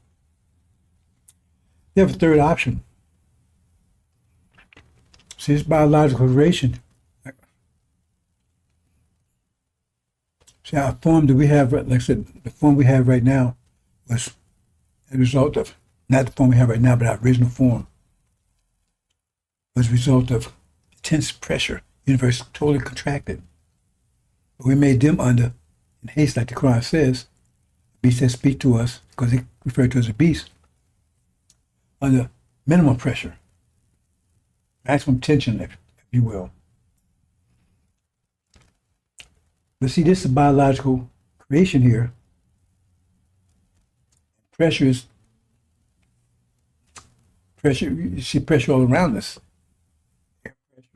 they have a third option. See, this biological creation. See, our form that we have, like I said, the form we have right now was a result of, not the form we have right now, but our original form was a result of intense pressure. The universe totally contracted. But we made them under, in haste, like the Quran says, beasts that speak to us, because they refer to us as a beast, under minimum pressure, maximum tension, if you will. But see, this is biological creation here. Pressure is pressure. You see pressure all around us. Air pressure,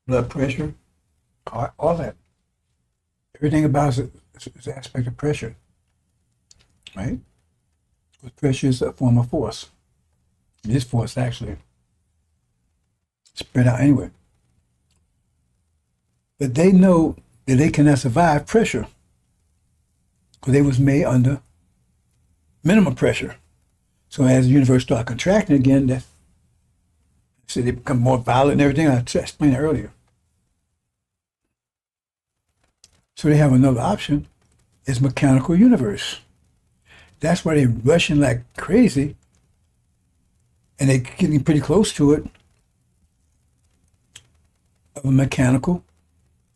blood pressure, all that. Everything about us is an aspect of pressure, right? Because pressure is a form of force. It is force, actually. Spread out anyway. But they know that they cannot survive pressure because they was made under minimum pressure. So as the universe starts contracting again, so they become more violent and everything. I explained it earlier. So they have another option. It's mechanical universe. That's why they're rushing like crazy, and they're getting pretty close to it, of a mechanical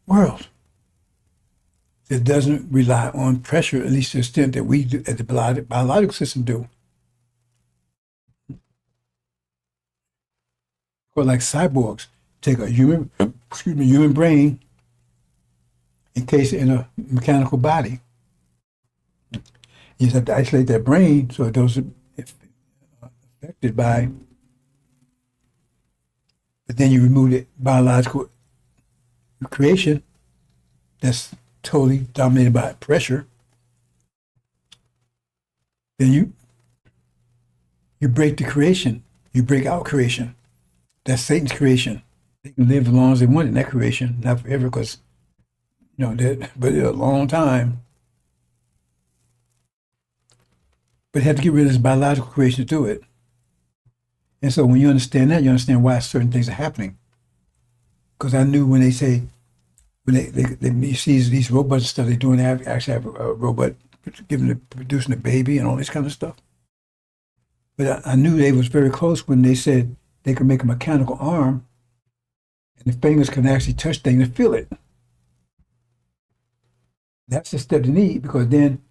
world that doesn't rely on pressure, at least to the extent that we do, at the biological system do. Or like cyborgs, take a human brain, encase it in a mechanical body. You just have to isolate that brain so it doesn't affected by. But then you remove the biological creation that's totally dominated by pressure. Then you break the creation. You break out creation. That's Satan's creation. They can live as long as they want in that creation, not forever, because but a long time. But you have to get rid of this biological creation to do it. And so when you understand that, you understand why certain things are happening. Because I knew when they say, when you see these robots and stuff they're doing, they actually have a robot producing a baby and all this kind of stuff. But I knew they was very close when they said they could make a mechanical arm and the fingers can actually touch things and feel it. That's the step they need, because then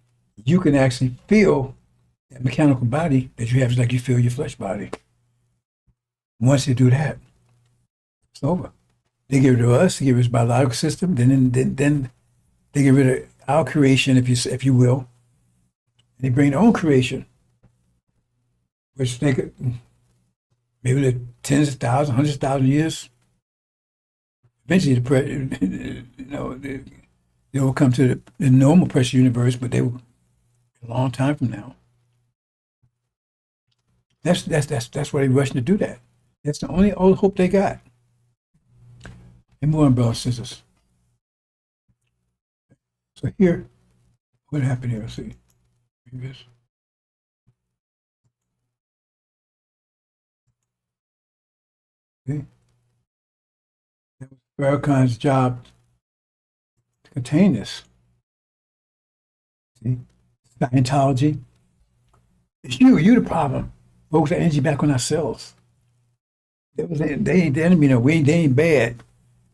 you can actually feel that mechanical body that you have, just like you feel your flesh body. Once they do that, it's over. They get rid of us, they get rid of the biological system, then they get rid of our creation, if you will. And they bring their own creation, which they could, maybe the tens of thousands, hundreds of thousands of years. Eventually, they will come to the normal pressure universe, but they will a long time from now. That's why they're rushing to do that. That's the only old hope they got. And more on, brothers and sisters. So here, what happened here? Let's see. Previous. Okay. That was Farrakhan's job to contain this. See? Scientology. It's you the problem. Focus the energy back on ourselves. They ain't the enemy, no. They ain't bad.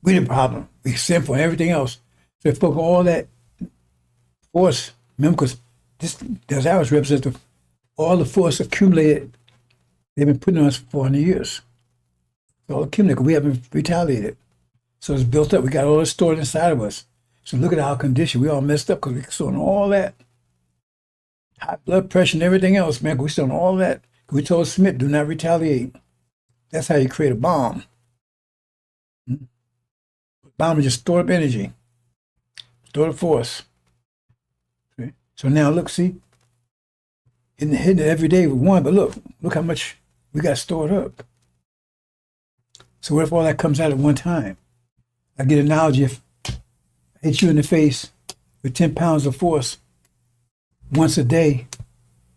We the problem. We sinful and everything else. So focus all that force. Remember, because this ours represents all the force accumulated. They've been putting on us for 400 years. It's all accumulated. We haven't retaliated. So it's built up. We got all this stored inside of us. So look at our condition. We all messed up because we're still on all that. High blood pressure and everything else, man. We're still on all that. We told Smith, do not retaliate. That's how you create a bomb. Bomb is just stored up energy, stored up force. Okay? So now look, see, hitting it every day with one, but look how much we got stored up. So what if all that comes out at one time? I get an analogy: if I hit you in the face with 10 pounds of force, once a day,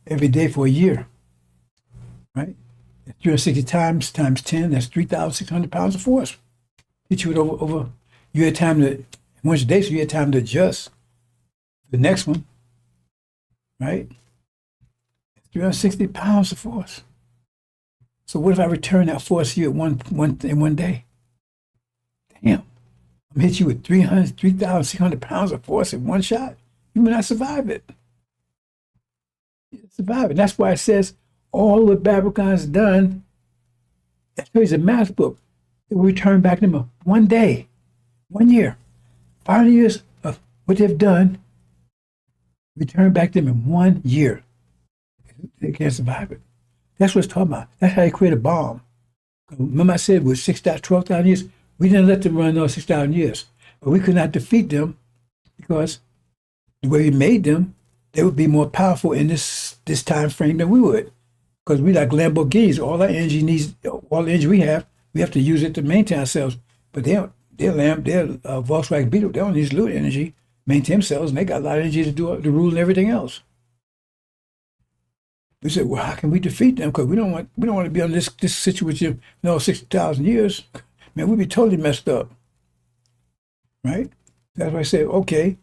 every day for a year, right? 360 times 10, that's 3,600 pounds of force. Hit you with over. You had time to, once a day, so you had time to adjust. The next one, right? 360 pounds of force. So what if I return that force to you in one day? Damn. I'm hit you with 3,600 pounds of force in one shot. You may not survive it. You survive it. That's why it says all what Farrakhan's done, it's a math book. It will return back to them one day, 1 year. 5 years of what they've done, return back to them in 1 year. They can't survive it. That's what it's talking about. That's how they create a bomb. Remember I said with 12,000 years, we didn't let them run those 6,000 years. But we could not defeat them because the way we made them, they would be more powerful in this time frame than we would. Because we like Lamborghinis, all our energy needs, all the energy we have to use it to maintain ourselves. But they're Volkswagen Beetle, they don't use little energy, maintain themselves, and they got a lot of energy to do the rule and everything else. We said, well, how can we defeat them? Because we don't want to be on this situation, 6,000 years. Man, we'd be totally messed up. Right? That's why I said, okay.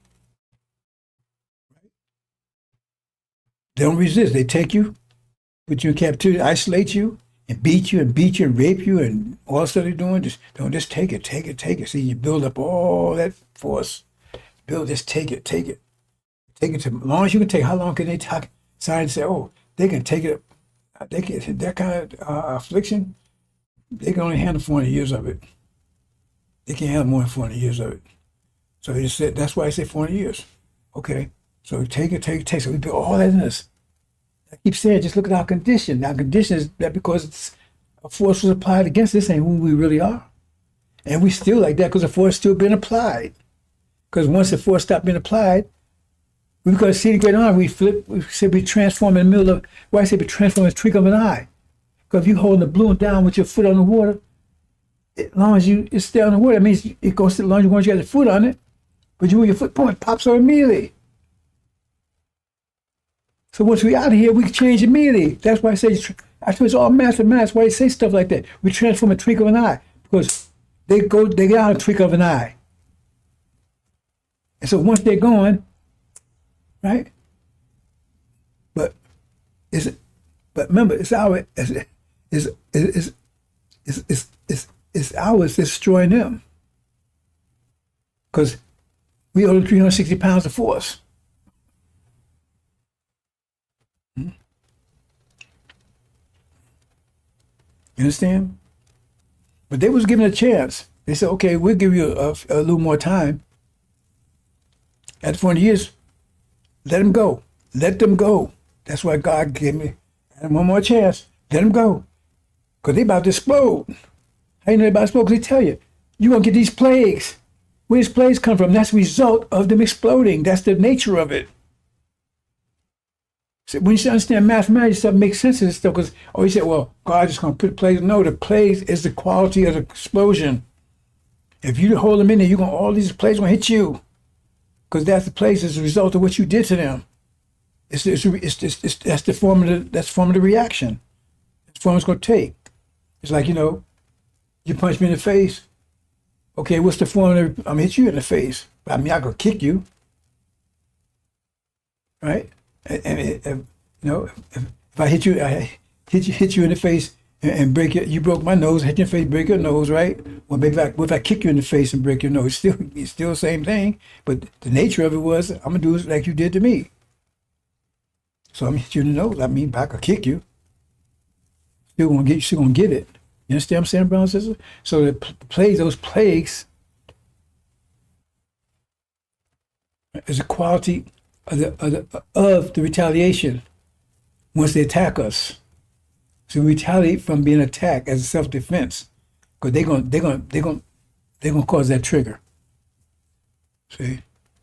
They don't resist. They take you, put you in captivity, isolate you, and beat you and rape you and all the stuff they're doing. Just take it. See, you build up all that force. Just take it. Take it to as long as you can take. How long can they talk? Science say, oh, they can take it. They can that kind of affliction. They can only handle 400 years of it. They can't handle more than 400 years of it. So he just said, that's why I say 400 years. Okay. So take it. So we put all that in us. I keep saying, just look at our condition. Our condition is that because a force was applied against us, ain't who we really are. And we still like that because the force still been applied. Because once the force stopped being applied, we got to see the great arm. We said we transform in the middle of, why I say we transform in the twinkle of an eye. Because if you're holding the balloon down with your foot on the water, as long as it's still on the water, it means it goes as long as you got your foot on it. But you move your foot point, it pops out immediately. So once we out of here, we can change immediately. That's why I say, it's all math and math. That's why they say stuff like that. We transform a twinkle of an eye. Because they get out of a twinkle of an eye. And so once they're gone, right? But remember, it's ours destroying them. Because we owe them 360 pounds of force. You understand? But they was given a chance. They said, okay, we'll give you a little more time. After 400 years, let them go. Let them go. That's why God gave me one more chance. Let them go. Because they about to explode. How you know they about to explode? Because they tell you, you're going to get these plagues. Where these plagues come from? That's the result of them exploding. That's the nature of it. So when you understand mathematics, stuff makes sense of this stuff. Because, you say, well, God just going to put plagues. No, the plagues is the quality of the explosion. If you hold them in there, all these plagues going to hit you. Because that's the place as a result of what you did to them. That's the form of the reaction. That's the form it's going to take. It's like, you punch me in the face. Okay, what's the form of I'm gonna hit you in the face. I mean, I could kick you, right? And if I hit you in the face and break it, you broke my nose, hit your face, break your nose, right? Well, maybe if I kick you in the face and break your nose, it's still the same thing. But the nature of it was, I'm gonna do it like you did to me. So I'm gonna hit you in the nose. I mean, I could kick you. Still gonna get it. You understand what I'm saying, brothers and sisters? So those plagues is a quality of the retaliation once they attack us. So we retaliate from being attacked as a self-defense, because they're gonna cause that trigger. See,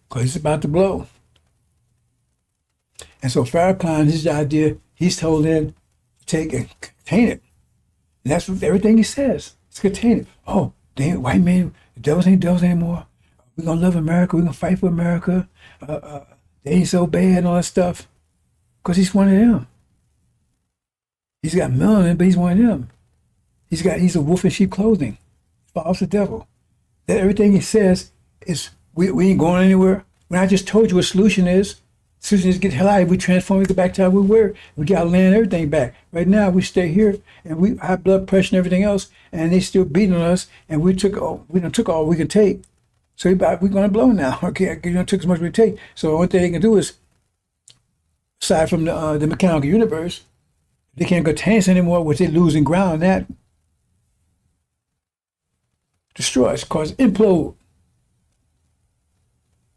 because it's about to blow. And so Farrakhan, his idea, he's told them to take and contain it. And that's what everything he says. It's contain it. Oh, they ain't white men, the devils ain't devils anymore. We're gonna love America. We're gonna fight for America. They ain't so bad and all that stuff. Because he's one of them. He's got melanin, but he's one of them. He's a wolf in sheep clothing. He follows the devil. That everything he says is we ain't going anywhere. When I just told you what solution is, solution is get the hell out of here. We transform, we go back to how we were. We got land, everything back. Right now we stay here and we high blood pressure and everything else, and they still beating on us, and we took all we could take. So we're gonna blow now. Okay, took as much as we take. So the only thing they can do is, aside from the mechanical universe, they can't contain us anymore, which they're losing ground. That destroys, cause implode.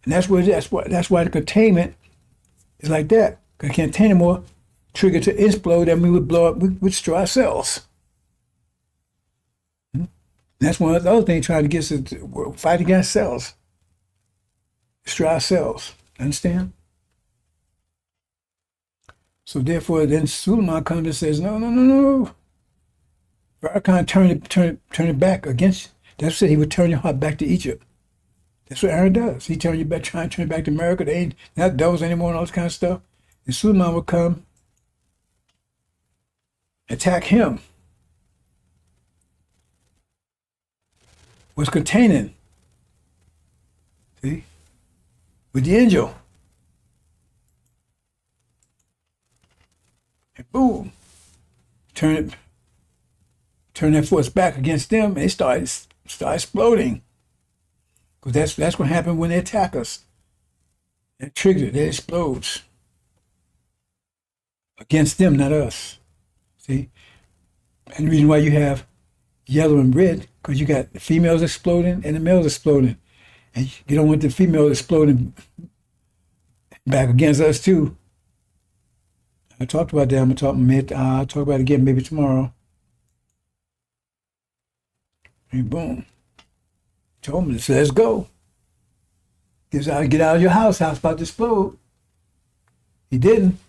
And that's why the containment is like that. Because it can't contain anymore, trigger to explode, and we would blow up, we would destroy ourselves. And that's one of the other things trying to get us to fight against cells. Destroy ourselves. Understand? So therefore, then Suleiman comes and says, no. Farrakhan turn it back against you. That's what he would turn your heart back to Egypt. That's what Aaron does. He turn you back, trying to turn you back to America. They ain't not devils anymore and all this kind of stuff. And Suleiman would come, attack him. Was containing. See? With the angel. And boom. Turn that force back against them, and they start exploding. Because that's what happens when they attack us. It triggers it, it explodes. Against them, not us. See? And the reason why you have yellow and red, because you got the females exploding and the males exploding. And you don't want the females exploding back against us too. I talked about that. I'll talk about it again maybe tomorrow. And boom. Told him, so let's go. Get out of your house about to explode. He didn't.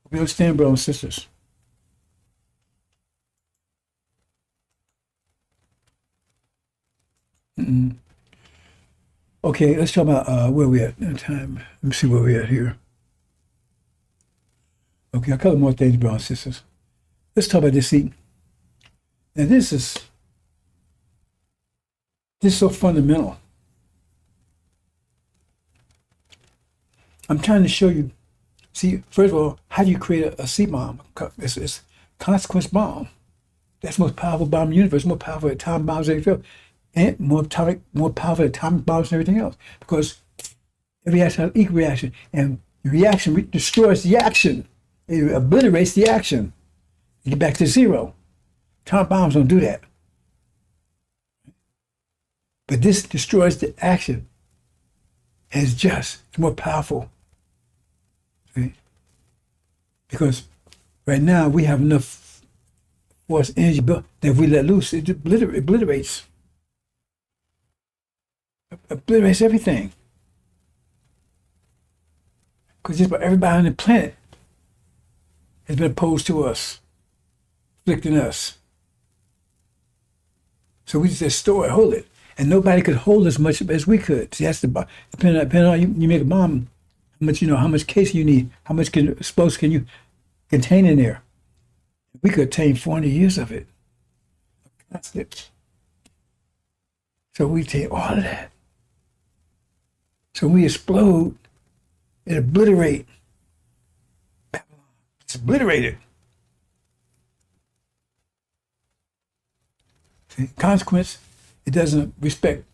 We understand, brothers and sisters. Okay, let's talk about where we at in time. Let me see where we at here. Okay, a couple more things, brothers and sisters. Let's talk about this seat. Now this is so fundamental. I'm trying to show you. See, first of all, how do you create a seed bomb? It's consequence bomb. That's the most powerful bomb in the universe, more powerful than atomic bombs and everything else. And more powerful than atomic bombs and everything else. Because every action has an equal reaction. And the reaction destroys the action. It obliterates the action. You get back to zero. Atomic bombs don't do that. But this destroys the action. And it's more powerful. See? Because right now we have enough force energy built that if we let loose, it obliterates. Obliterates everything. Because just about everybody on the planet has been opposed to us, afflicting us. So we just store it, hold it. And nobody could hold as much as we could. See, that's depending on how you make a bomb, how much case you need, how much explosive can you contain in there. We could attain 400 years of it. That's it. So we take all of that. So when we explode, it obliterate Babylon. It's obliterated. See, consequence, it doesn't respect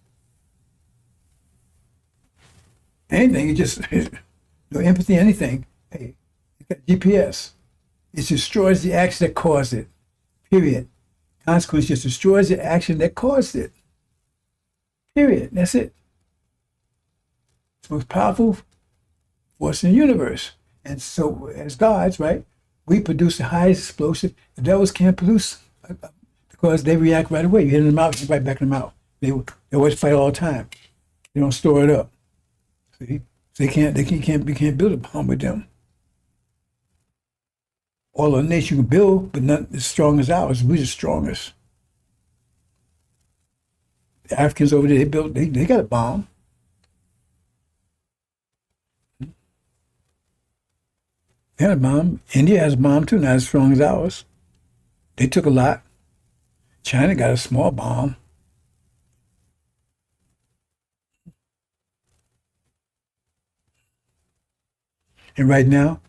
anything. It just no empathy, anything. Hey, you got GPS. It destroys the action that caused it. Period. Consequence just destroys the action that caused it. Period. That's it. It's the most powerful force in the universe. And so, as gods, right, we produce the highest explosive. The devils can't produce because they react right away. You hit them out, right back in the mouth. They always fight all the time. They don't store it up. See, so we can't build a bomb with them. All the nation can build, but not as strong as ours. We're the strongest. The Africans over there, they got a bomb. They had a bomb. India has a bomb too, not as strong as ours. They took a lot. China got a small bomb. And right now,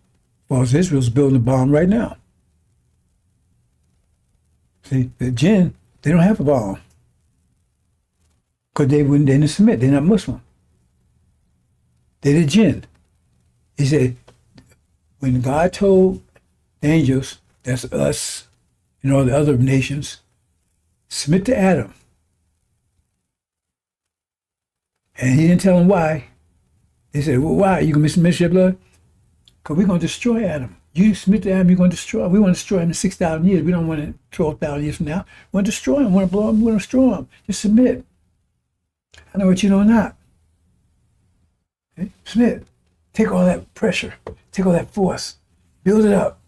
well, Israel's building a bomb right now. See, the jinn, they don't have a bomb. Because they didn't submit. They're not Muslim. They're the jinn. He said, when God told the angels, that's us and all the other nations, submit to Adam. And he didn't tell them why. They said, well, why? You going to miss your blood? Because we're going to destroy Adam. You submit to Adam, you're going to destroy him. We want to destroy him in 6,000 years. We don't want it 12,000 years from now. We want to destroy him. We want to blow him. We want to destroy him. Just submit. I know what you know not. Okay? Submit. Take all that pressure. Take all that force. Build it up.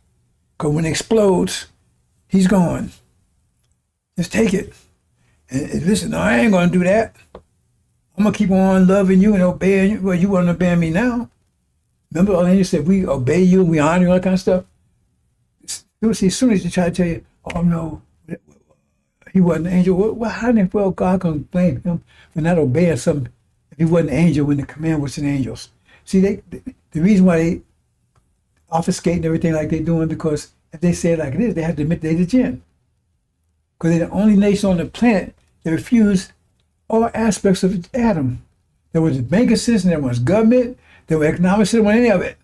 Because when it explodes, he's gone. Just take it. And listen, no, I ain't going to do that. I'm going to keep on loving you and obeying you. Well, you want to obey me now. Remember, all you said, we obey you, we honor you, all that kind of stuff. See, as soon as you try to tell you, oh no, he wasn't an angel, well, how in the world God can blame him for not obeying something if he wasn't an angel when the command was to the angels? See, the reason why they obfuscate and everything like they're doing, because if they say it like it is, they have to admit they're the jinn. Because they're the only nation on the planet that refused all aspects of Adam. There was a banking system, there was government, there was economic system, any of it.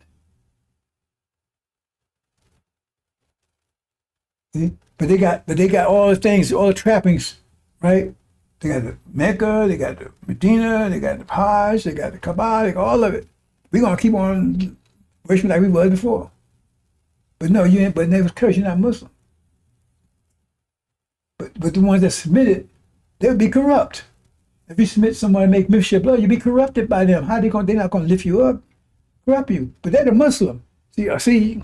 See? But they got all the things, all the trappings, right? They got the Mecca, they got the Medina, they got the Hajj, they got the Kaaba, they got all of it. We're gonna keep on worshiping like we was before. But no, you ain't. But they was cursed. You're not Muslim. But the ones that submitted, they would be corrupt. If you submit somebody to make mixture blood, you'll be corrupted by them. How they going? They're not going to lift you up, corrupt you. But they're the Muslim. See,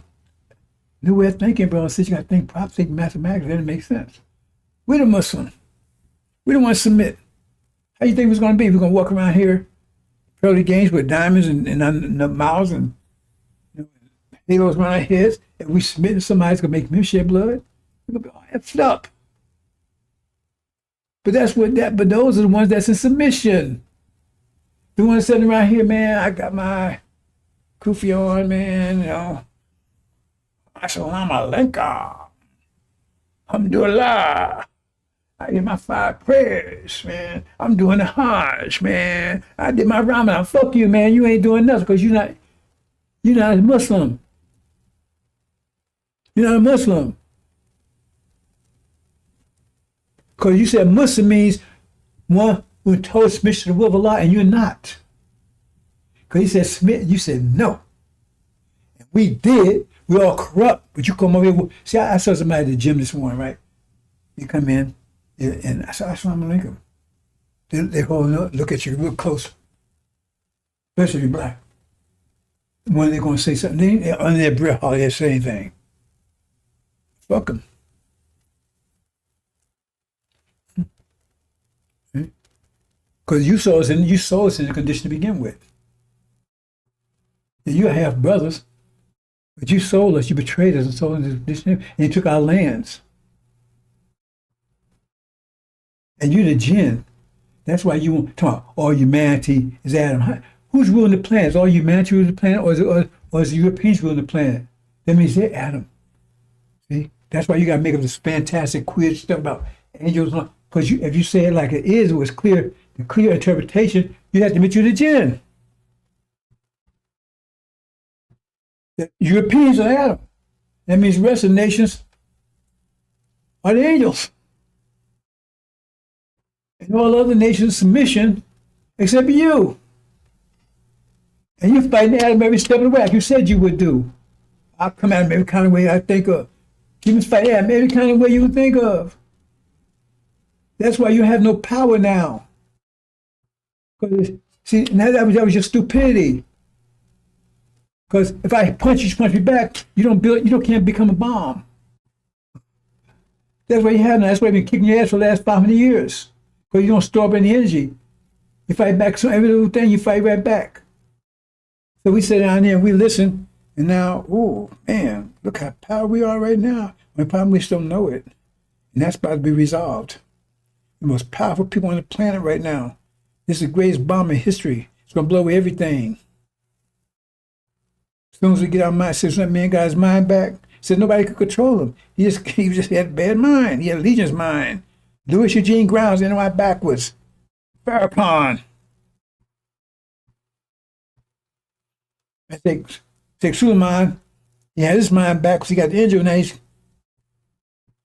new way of thinking, bro. Since you got to think proper, think mathematics, that doesn't make sense. We're the Muslim. We don't want to submit. How you think it's going to be? We're going to walk around here, early games with diamonds and the mouths and halos around our heads. If we submit to somebody that's going to make me shed blood, we're going to be all effed up. But but those are the ones that's in submission. The ones sitting around here, man, I got my kufi on, man, you know. Assalamu alaikum. Alhamdulillah. I did my 5 prayers, man. I'm doing the Hajj, man. I did my Ramadan. Fuck you, man. You ain't doing nothing because you're not a Muslim. You're not a Muslim. Because you said Muslim means one who told submission to the will of Allah, and you're not. Because he said submit, and you said no. And we did. We all corrupt, but you come over here. See, I saw somebody at the gym this morning, right? You come in, and I said, Assalamu alaikum. They hold up, look at you real close, especially if you're black. When they're going to say something, they under their breath, hardly they say anything. Fuck them. Because you saw us in the condition to begin with. And you're half brothers, but you sold us, you betrayed us and sold us in this condition, and you took our lands. And you're the jinn. That's why you want to talk about all humanity is Adam. Who's ruling the planet? Is all humanity ruling the planet, or is the Europeans ruling the planet? That means they're Adam. See? That's why you got to make up this fantastic, queer stuff about angels. Because if you say it like it is, it was clear. The clear interpretation, you have to admit you're the jinn. The Europeans are Adam. That means the rest of the nations are the angels. And all other nations submission except you. And you're fighting Adam every step of the way, like you said you would do. I'll come at him every kind of way I think of. You can fight Adam every kind of way you would think of. That's why you have no power now. See, now that was your stupidity. Because if I punch you back, you can't become a bomb. That's why you have now. That's why you've been kicking your ass for the last 500 years. Because you don't store up any energy. You fight back, so every little thing you fight right back. So we sit down there and we listen, And now, oh man, look how powerful we are right now. The problem we still know it. And that's about to be resolved. The most powerful people on the planet right now. This is the greatest bomb in history. It's gonna blow away everything. As soon as we get our mind, since that man got his mind back, said nobody could control him. He just had a bad mind. He had Legion's mind. Louis Eugene Grounds, NY backwards. Farrakhan. I think Suleiman, he had his mind back because he got the injury. Now he's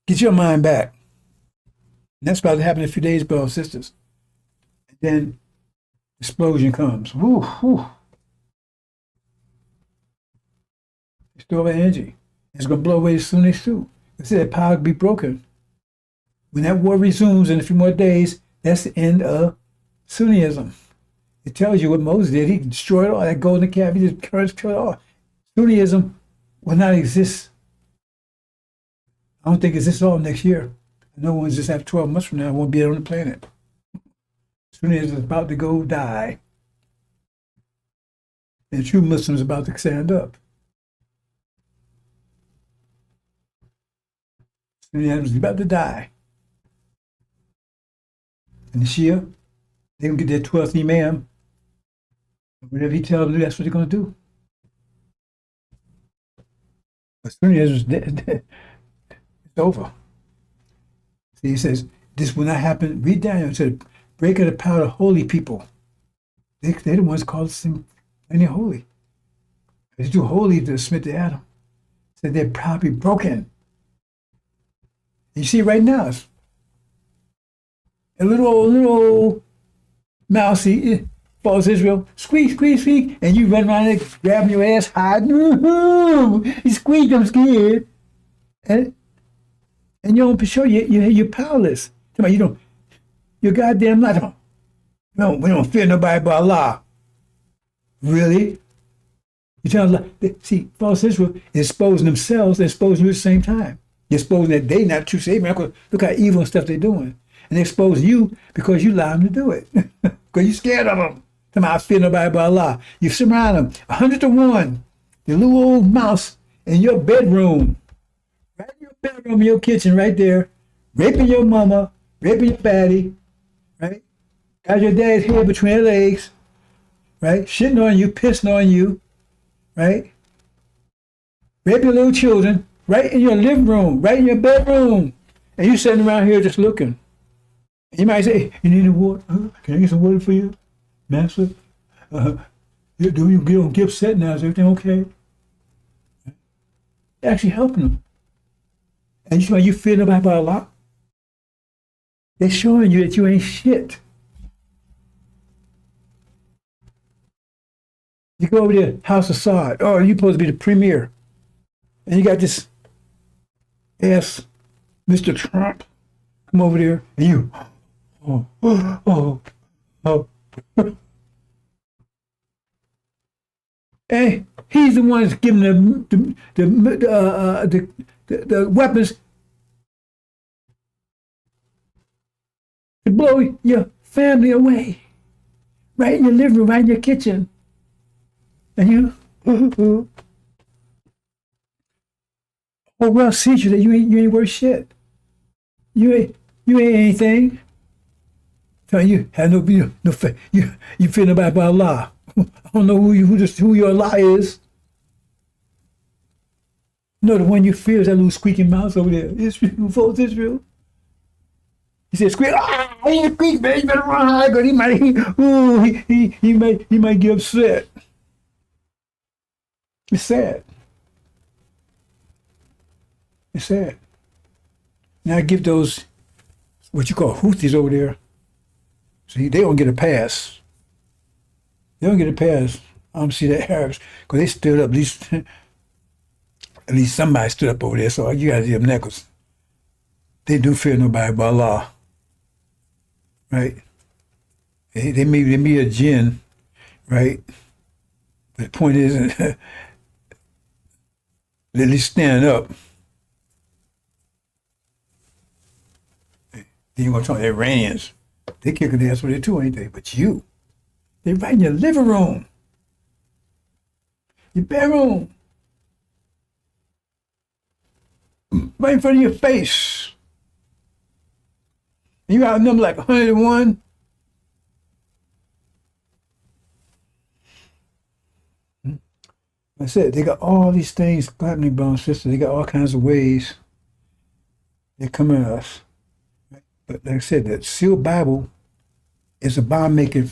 get your mind back. And that's about to happen in a few days, brothers and sisters. And then explosion comes. Woo, woo. Store of energy. It's going to blow away as soon as soon. They said that power could be broken. When that war resumes in a few more days, that's the end of Sunnism. It tells you what Moses did. He destroyed all that golden calf. He just destroyed all. Sunnism will not exist. I don't think it exists all next year. No one's just after 12 months from now won't be on the planet. Sunnism is about to go die. And true Muslims are about to stand up. Sunnism is about to die. And the Shia, they're going to get their 12th Imam. Whatever he tells them to do, that's what they're going to do. But Sunnism is dead. It's over. See, he says, this will not happen. Read Daniel. It said, break of the power of holy people. They're the ones called and they're holy. They're too holy to submit to Adam. Said they're probably broken. You see right now, a little old mousey falls Israel, squeak, squeak, squeak, and you run around there grabbing your ass, hiding. You squeak, I'm scared. And you don't show you're powerless. You don't, you're goddamn not. We don't fear nobody but Allah. Really? You tell them, see, false Israel is exposing themselves, they're exposing you at the same time. They're exposing that they not true savior. Look how evil and stuff they're doing. And they expose you because you allow them to do it. Because you're scared of them. Tell them, I fear nobody but Allah. You surround them, 100 to 1. The little old mouse in your bedroom. Right in your bedroom, in your kitchen, right there. Raping your mama, raping your daddy, right? Got your dad's head between her legs, right? Shitting on you, pissing on you, right? Raping your little children, right in your living room, right in your bedroom. And you sitting around here just looking. And you might say, you need any water? Can I get some water for you, master? You don't get upset now. Is everything okay? You're actually helping them. And you feel nobody but Allah. They're showing you that you ain't shit. You go over to House of Saud. Oh, you're supposed to be the premier. And you got this ass, Mr. Trump, come over there, and you, oh. Hey, he's the one that's giving the weapons to blow your family away, right in your living room, right in your kitchen, and you, whole world sees you that you ain't worth shit. You ain't anything. So you have no faith. You feel nobody but Allah. I don't know who your Allah is. No, the one you fear is that little squeaking mouse over there. Israel, false Israel. He said, "Squeak! Ah, he squeak, man! You better run!" Because he might get upset. It's sad. It's sad. Now I give those what you call Houthis over there. See, they don't get a pass. They don't get a pass. I don't see the Arabs because they stood up. At least somebody stood up over there. So you got to give them necklace. They do fear nobody but Allah, right? They may be a jinn, right? But the point is, at least stand up. Then you're gonna talk to Iranians. They kicking their ass with it too, ain't they? But they're right in your living room, your bedroom. right in front of your face. And you got a number like 101. I said, they got all these things happening, brothers and sisters. They got all kinds of ways they come at us. But like I said, the sealed Bible is a bomb-making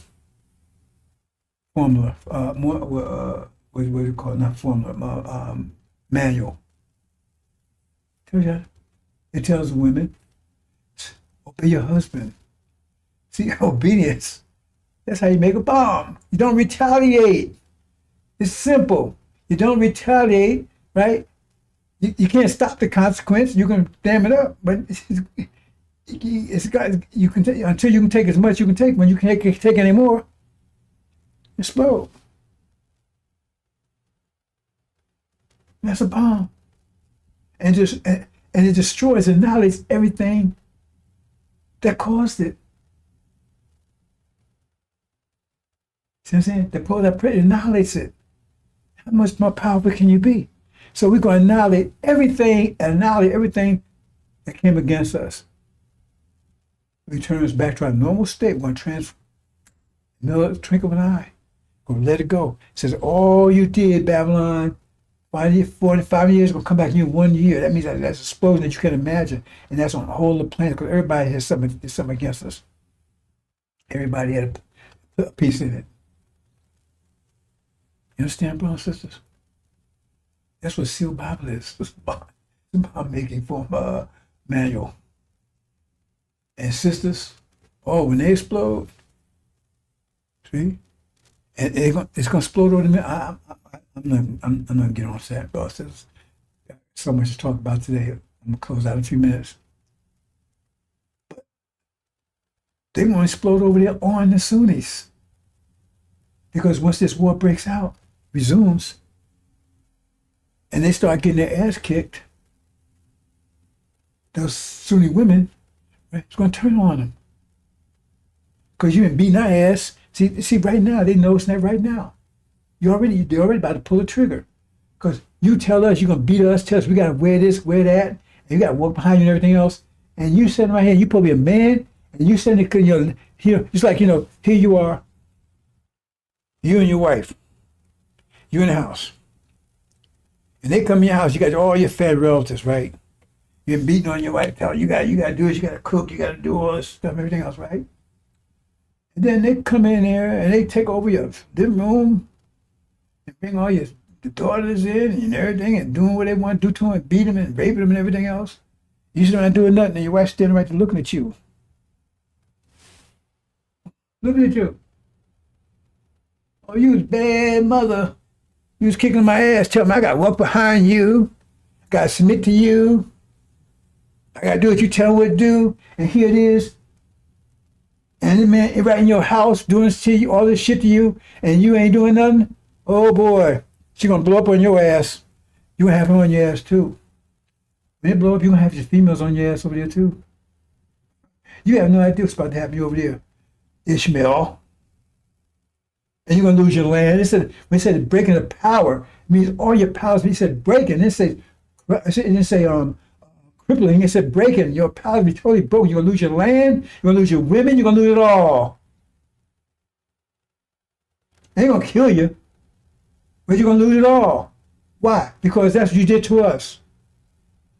formula. What do you call it? Not formula, manual. It tells women, obey your husband. See, obedience. That's how you make a bomb. You don't retaliate. It's simple. You don't retaliate, right? You can't stop the consequence. You can dam it up, but it's got, you can take, until you can take as much you can take. When you can't take any more, explode. That's a bomb, and it destroys and annihilates everything that caused it. See what I'm saying? That annihilates it. How much more powerful can you be? So we're going to annihilate everything that came against us. Return us back to our normal state. We're going to transfer the twinkle of an eye. We're going to let it go. It says, all you did, Babylon, 45 years, will come back to you in 1 year. That means that's an explosion that you can't imagine. And that's on the whole of the planet, because everybody has something against us. Everybody had a piece in it. You understand, brothers and sisters? That's what sealed Bible is. It's about making form manual. And sisters, when they explode, see, and it's going to explode over the minute. I'm not going to get on to that, brothers and sisters. So much to talk about today. I'm going to close out in a few minutes. But they're going to explode over there on the Sunnis. Because once this war breaks out, resumes, and they start getting their ass kicked, those Sunni women, right, it's going to turn on them. Because you been beating our ass. See, right now, they noticing that right now. They're already about to pull the trigger. Because you tell us you're going to beat us, tell us we got to wear this, wear that, and you got to walk behind you and everything else. And you sitting right here, you probably a man, and you sitting there, here, just like, here you are, you and your wife, you in the house. And they come in your house, you got all your fat relatives, right? You're beating on your wife, tell you got to do this, you got to cook, you got to do all this stuff, everything else, right? And then they come in there and they take over your living room and bring all the daughters in and everything and doing what they want to do to them and beat them and rape them and everything else. You still not doing nothing and your wife's standing right there looking at you. Looking at you. Oh, you was bad mother. You was kicking my ass. Tell me I got to walk behind you. I got to submit to you. I got to do what you tell me what to do. And here it is. And the man right in your house doing this to you, all this shit to you, and you ain't doing nothing. Oh boy, she gonna blow up on your ass. You gonna have her on your ass too. When it blow up, you gonna have your females on your ass over there too. You have no idea what's about to happen to you over there, Ishmael. And you're gonna lose your land. When it said breaking the power, it means all your powers. He said breaking. It didn't say crippling. It said breaking. Your powers be totally broken. You're gonna lose your land. You're gonna lose your women. You're gonna lose it all. They ain't gonna kill you, but you're gonna lose it all. Why? Because that's what you did to us.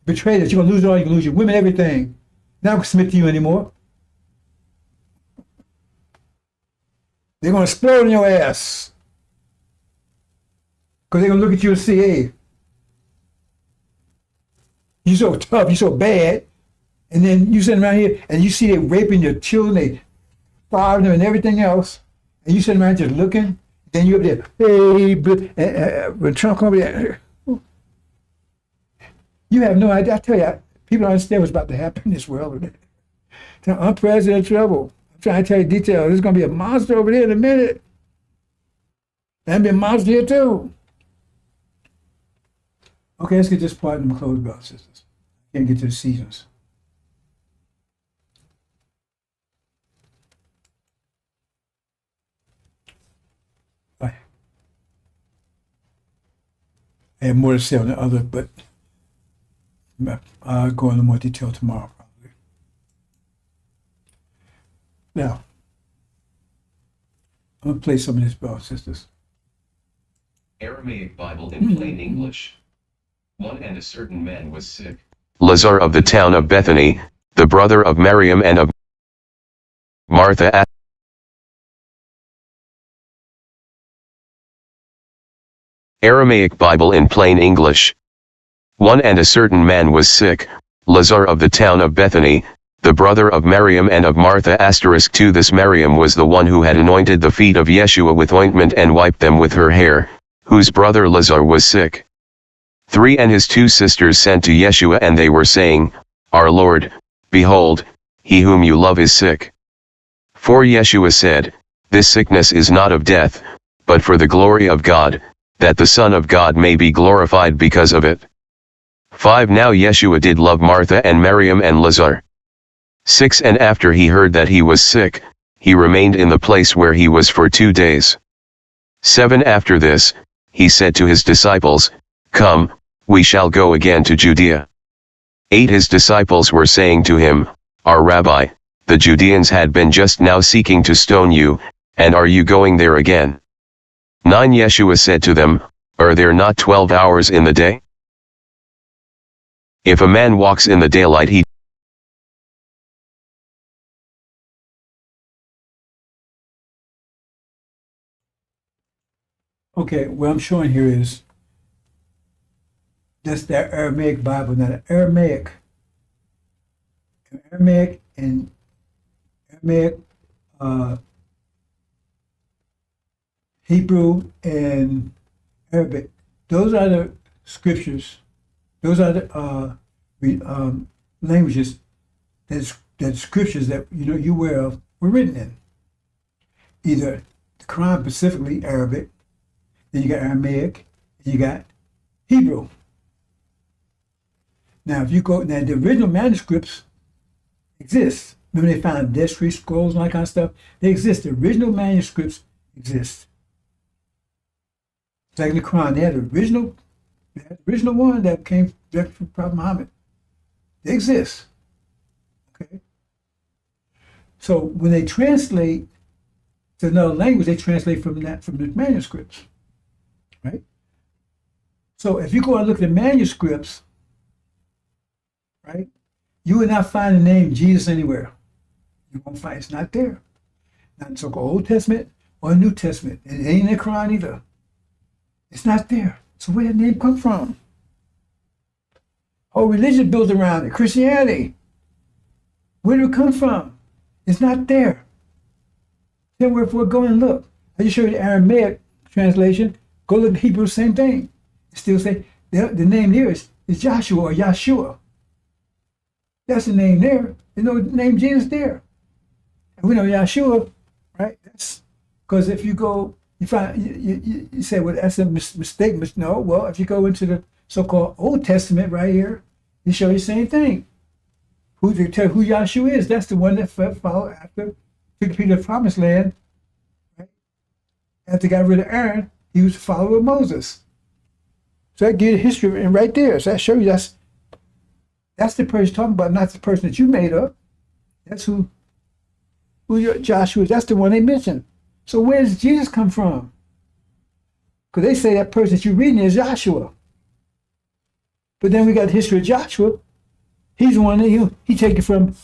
Betrayed us. You're gonna lose it all. You're gonna lose your women, everything. Not gonna submit to you anymore. They're going to explode in your ass. Because they're going to look at you and see, hey, you're so tough, you're so bad. And then you sitting around here and you see they raping your children, they firing them and everything else. And you sitting around just looking. Then you up there, hey, when Trump come over there, you have no idea. I tell you, people don't understand what's about to happen in this world. Unprecedented trouble. Trying to tell you details. There's going to be a monster over there in a minute. There'll be a monster here too. Okay, let's get this part and close, brothers and sisters. Can't get to the seasons. Right. I have more to say on the other, but I'll go into more detail tomorrow, probably. Now, I'm going to play some of this, brothers and sisters. Aramaic Bible in plain English. One and a certain man was sick. Lazar of the town of Bethany, the brother of Miriam and of Martha. Aramaic Bible in plain English. One and a certain man was sick, Lazar of the town of Bethany, the brother of Miriam and of Martha. *2 This Miriam was the one who had anointed the feet of Yeshua with ointment and wiped them with her hair, whose brother Lazar was sick. 3 And his 2 sisters sent to Yeshua, and they were saying, Our Lord, behold, he whom you love is sick. 4 Yeshua said, This sickness is not of death, but for the glory of God, that the Son of God may be glorified because of it. 5 Now Yeshua did love Martha and Miriam and Lazar. 6 And after he heard that he was sick, he remained in the place where he was for 2 days. 7 After this, he said to his disciples, Come, we shall go again to Judea. 8 His disciples were saying to him, Our Rabbi, the Judeans had been just now seeking to stone you, and are you going there again? 9 Yeshua said to them, Are there not 12 hours in the day? If a man walks in the daylight, he Okay, what I'm showing here is that's the Aramaic Bible. Now, the Aramaic and Aramaic, Hebrew, and Arabic. Those are the scriptures. Those are the languages that scriptures that you're aware of were written in. Either the Quran, specifically Arabic, then you got Aramaic, and you got Hebrew. Now, if you go, now the original manuscripts exist. Remember they found Dead Sea Scrolls and all that kind of stuff? They exist. The original manuscripts exist. It's like the Quran. They had the original one that came directly from Prophet Muhammad. They exist. Okay? So when they translate to another language, they translate from the manuscripts. Right? So if you go and look at the manuscripts, right, you will not find the name Jesus anywhere. You won't find it's not there. Not in the so-called Old Testament or New Testament. It ain't in the Quran either. It's not there. So where did the name come from? Oh, religion built around it. Christianity. Where did it come from? It's not there. Then we're going and look. I just showed you the Aramaic translation. Go look at Hebrew, same thing. It still say the name there is Joshua or Yahshua. That's the name there. There's no name Jesus there. And we know Yahshua, right? That's because if you go, you find you say, well, that's a mistake. No, well, if you go into the so-called Old Testament right here, it shows you the same thing. Who they tell who Yahshua is? That's the one that followed after took people to the Promised Land. Right? After they got rid of Aaron, he was the follower of Moses. So that gives you history and right there. So that shows you that's the person talking about, not the person that you made up. That's who Joshua is. That's the one they mentioned. So where does Jesus come from? Because they say that person that you're reading is Joshua. But then we got the history of Joshua. He's the one that he take it from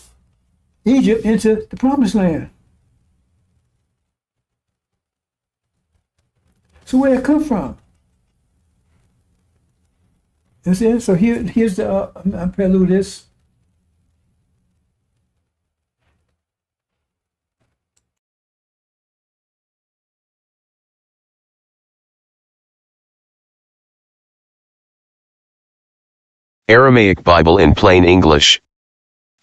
Egypt into the Promised Land. So where did it come from? You see? So here's the I'm prelude this. Aramaic Bible in plain English.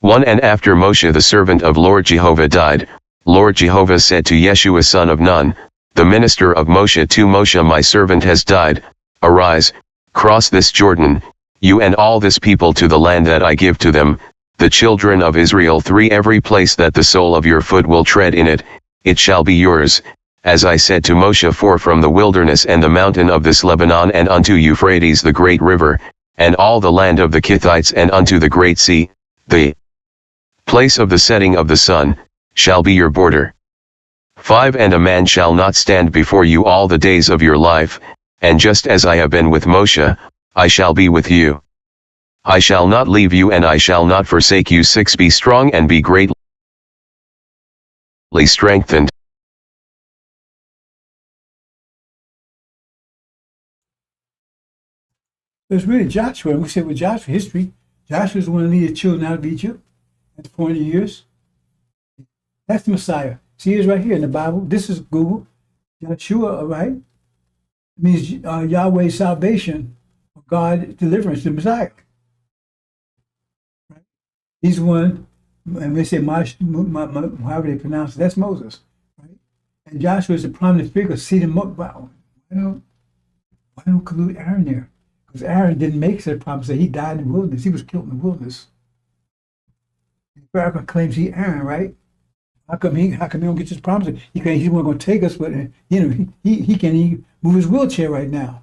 1 And after Moshe the servant of Lord Jehovah died, Lord Jehovah said to Yeshua son of Nun, the minister of Moshe, to Moshe my servant has died, arise, cross this Jordan, you and all this people to the land that I give to them, the children of Israel. 3 Every place that the sole of your foot will tread in it, it shall be yours, as I said to Moshe. 4 From the wilderness and the mountain of this Lebanon and unto Euphrates the great river, and all the land of the Kithites and unto the great sea, the place of the setting of the sun, shall be your border. 5 And a man shall not stand before you all the days of your life, and just as I have been with Moshe, I shall be with you. I shall not leave you and I shall not forsake you. 6 Be strong and be greatly strengthened. It's really Joshua. And we say with Joshua history, Joshua is the one who leaded the children out of Egypt at the 40 years. That's the Messiah. See, it's right here in the Bible. This is Google. Joshua, right? It means Yahweh's salvation, God deliverance, the Messiah. Right? He's one, and they say, however they pronounce it, that's Moses. Right? And Joshua is the prominent figure. See them up. Wow. Why don't include Aaron there? Because Aaron didn't make such a promise that he died in the wilderness. He was killed in the wilderness. Farrakhan claims he Aaron, right? How come he don't get his promise? He's not going to take us, but he can't even move his wheelchair right now.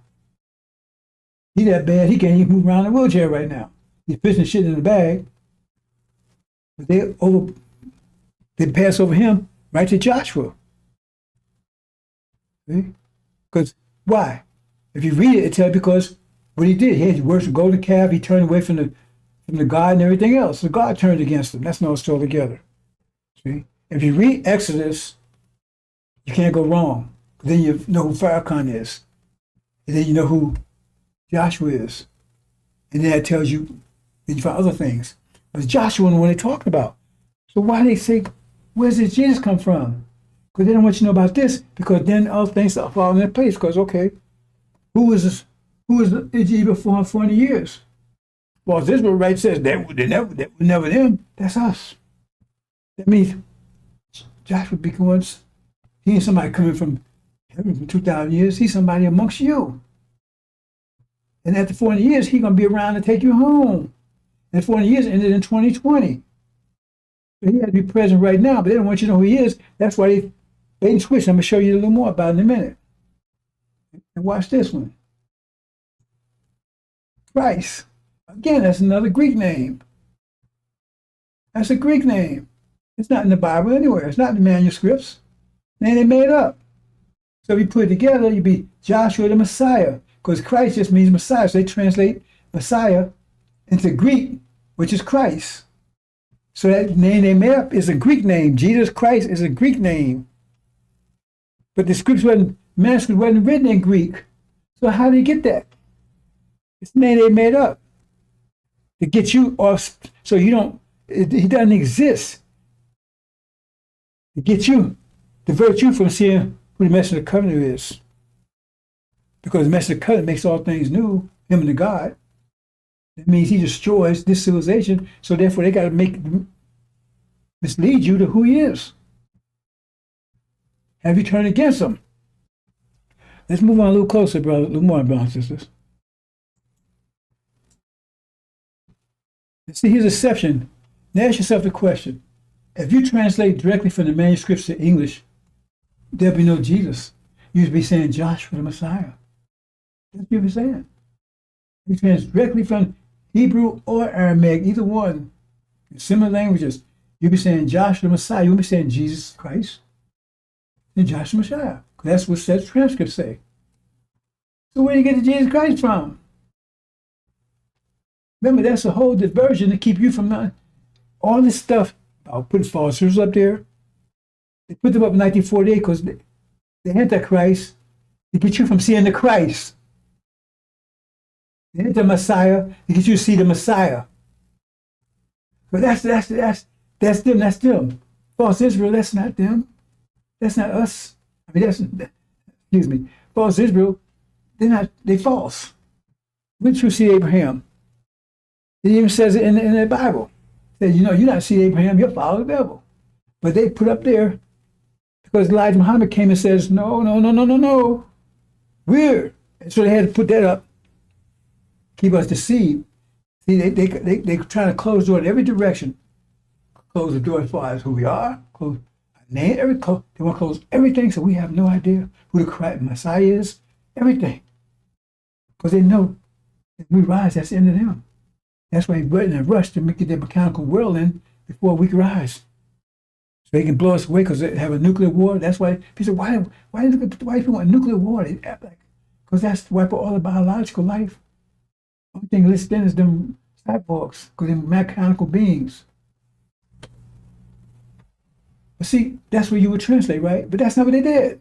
He that bad, he can't even move around in a wheelchair right now. He's fishing shit in the bag. But they pass over him right to Joshua. See? Because why? If you read it, it tells you because what he did. He had worshiped the golden calf. He turned away from the God and everything else. So God turned against him. That's not still together. See? If you read Exodus, you can't go wrong. Then you know who Farrakhan is. And then you know who Joshua is. And then that tells you, then you find other things. But Joshua the one they talked about. So why they say, where's this Jesus come from? Because they don't want you to know about this, because then all things start falling in place. Because, okay, who was this? Who was Egypt for 40 years? Well, this what right says that were never them. That's us. That means Joshua becomes, he ain't somebody coming from heaven from 2,000 years. He's somebody amongst you. And after 40 years, he's going to be around to take you home. And 40 years ended in 2020. So he had to be present right now, but they don't want you to know who he is. That's why they bait and switch. I'm going to show you a little more about it in a minute. And watch this one. Christ. Again, that's another Greek name. That's a Greek name. It's not in the Bible anywhere. It's not in the manuscripts. And they made up. So if you put it together, you'd be Joshua the Messiah, because Christ just means Messiah. So they translate Messiah into Greek, which is Christ. So that name they made up is a Greek name. Jesus Christ is a Greek name. But the manuscript wasn't written in Greek. So how did they get that? It's the name they made up to get you off, so you don't, he doesn't exist. To get you, divert you from seeing who the Messenger of the Covenant is. Because the Messenger of the Covenant makes all things new, him and the God. That means he destroys this civilization, so therefore they got to mislead you to who he is. Have you turned against him? Let's move on a little closer, brother, a little more, brothers and sisters. See, here's a exception. Now ask yourself the question. If you translate directly from the manuscripts to English, there'll be no Jesus. You'd be saying Joshua the Messiah. That's what you'd be saying. You translate directly from Hebrew or Aramaic, either one, in similar languages, you'd be saying Joshua the Messiah. You won't be saying Jesus Christ and Joshua the Messiah. That's what said transcripts say. So where do you get the Jesus Christ from? Remember, that's a whole diversion to keep you from all this stuff. I'll put falsehoods up there. They put them up in 1948 because the Antichrist, to get you from seeing the Christ. The Anti-Messiah, to get you to see the Messiah. But that's them, that's them. False Israel, that's not them. That's not us. I mean, excuse me. False Israel, they false. We true see Abraham. It even says it in the Bible. It says, you're not seed Abraham, you're follow the devil. But they put up there, because Elijah Muhammad came and says, no. We're. And so they had to put that up, keep us deceived. See, they trying to close the door in every direction. Close the door as far as who we are, close our name, they want to close everything, so we have no idea who the Christ Messiah is, everything. Because they know We rise, that's the end of them. That's why we're in a rush to get their mechanical world in before we can rise. So they can blow us away because they have a nuclear war. That's why people say, why people want a nuclear war? Because that's to wipe out all the biological life. Only thing listed in is them cyborgs, because they're mechanical beings. But see, that's what you would translate, right? But that's not what they did.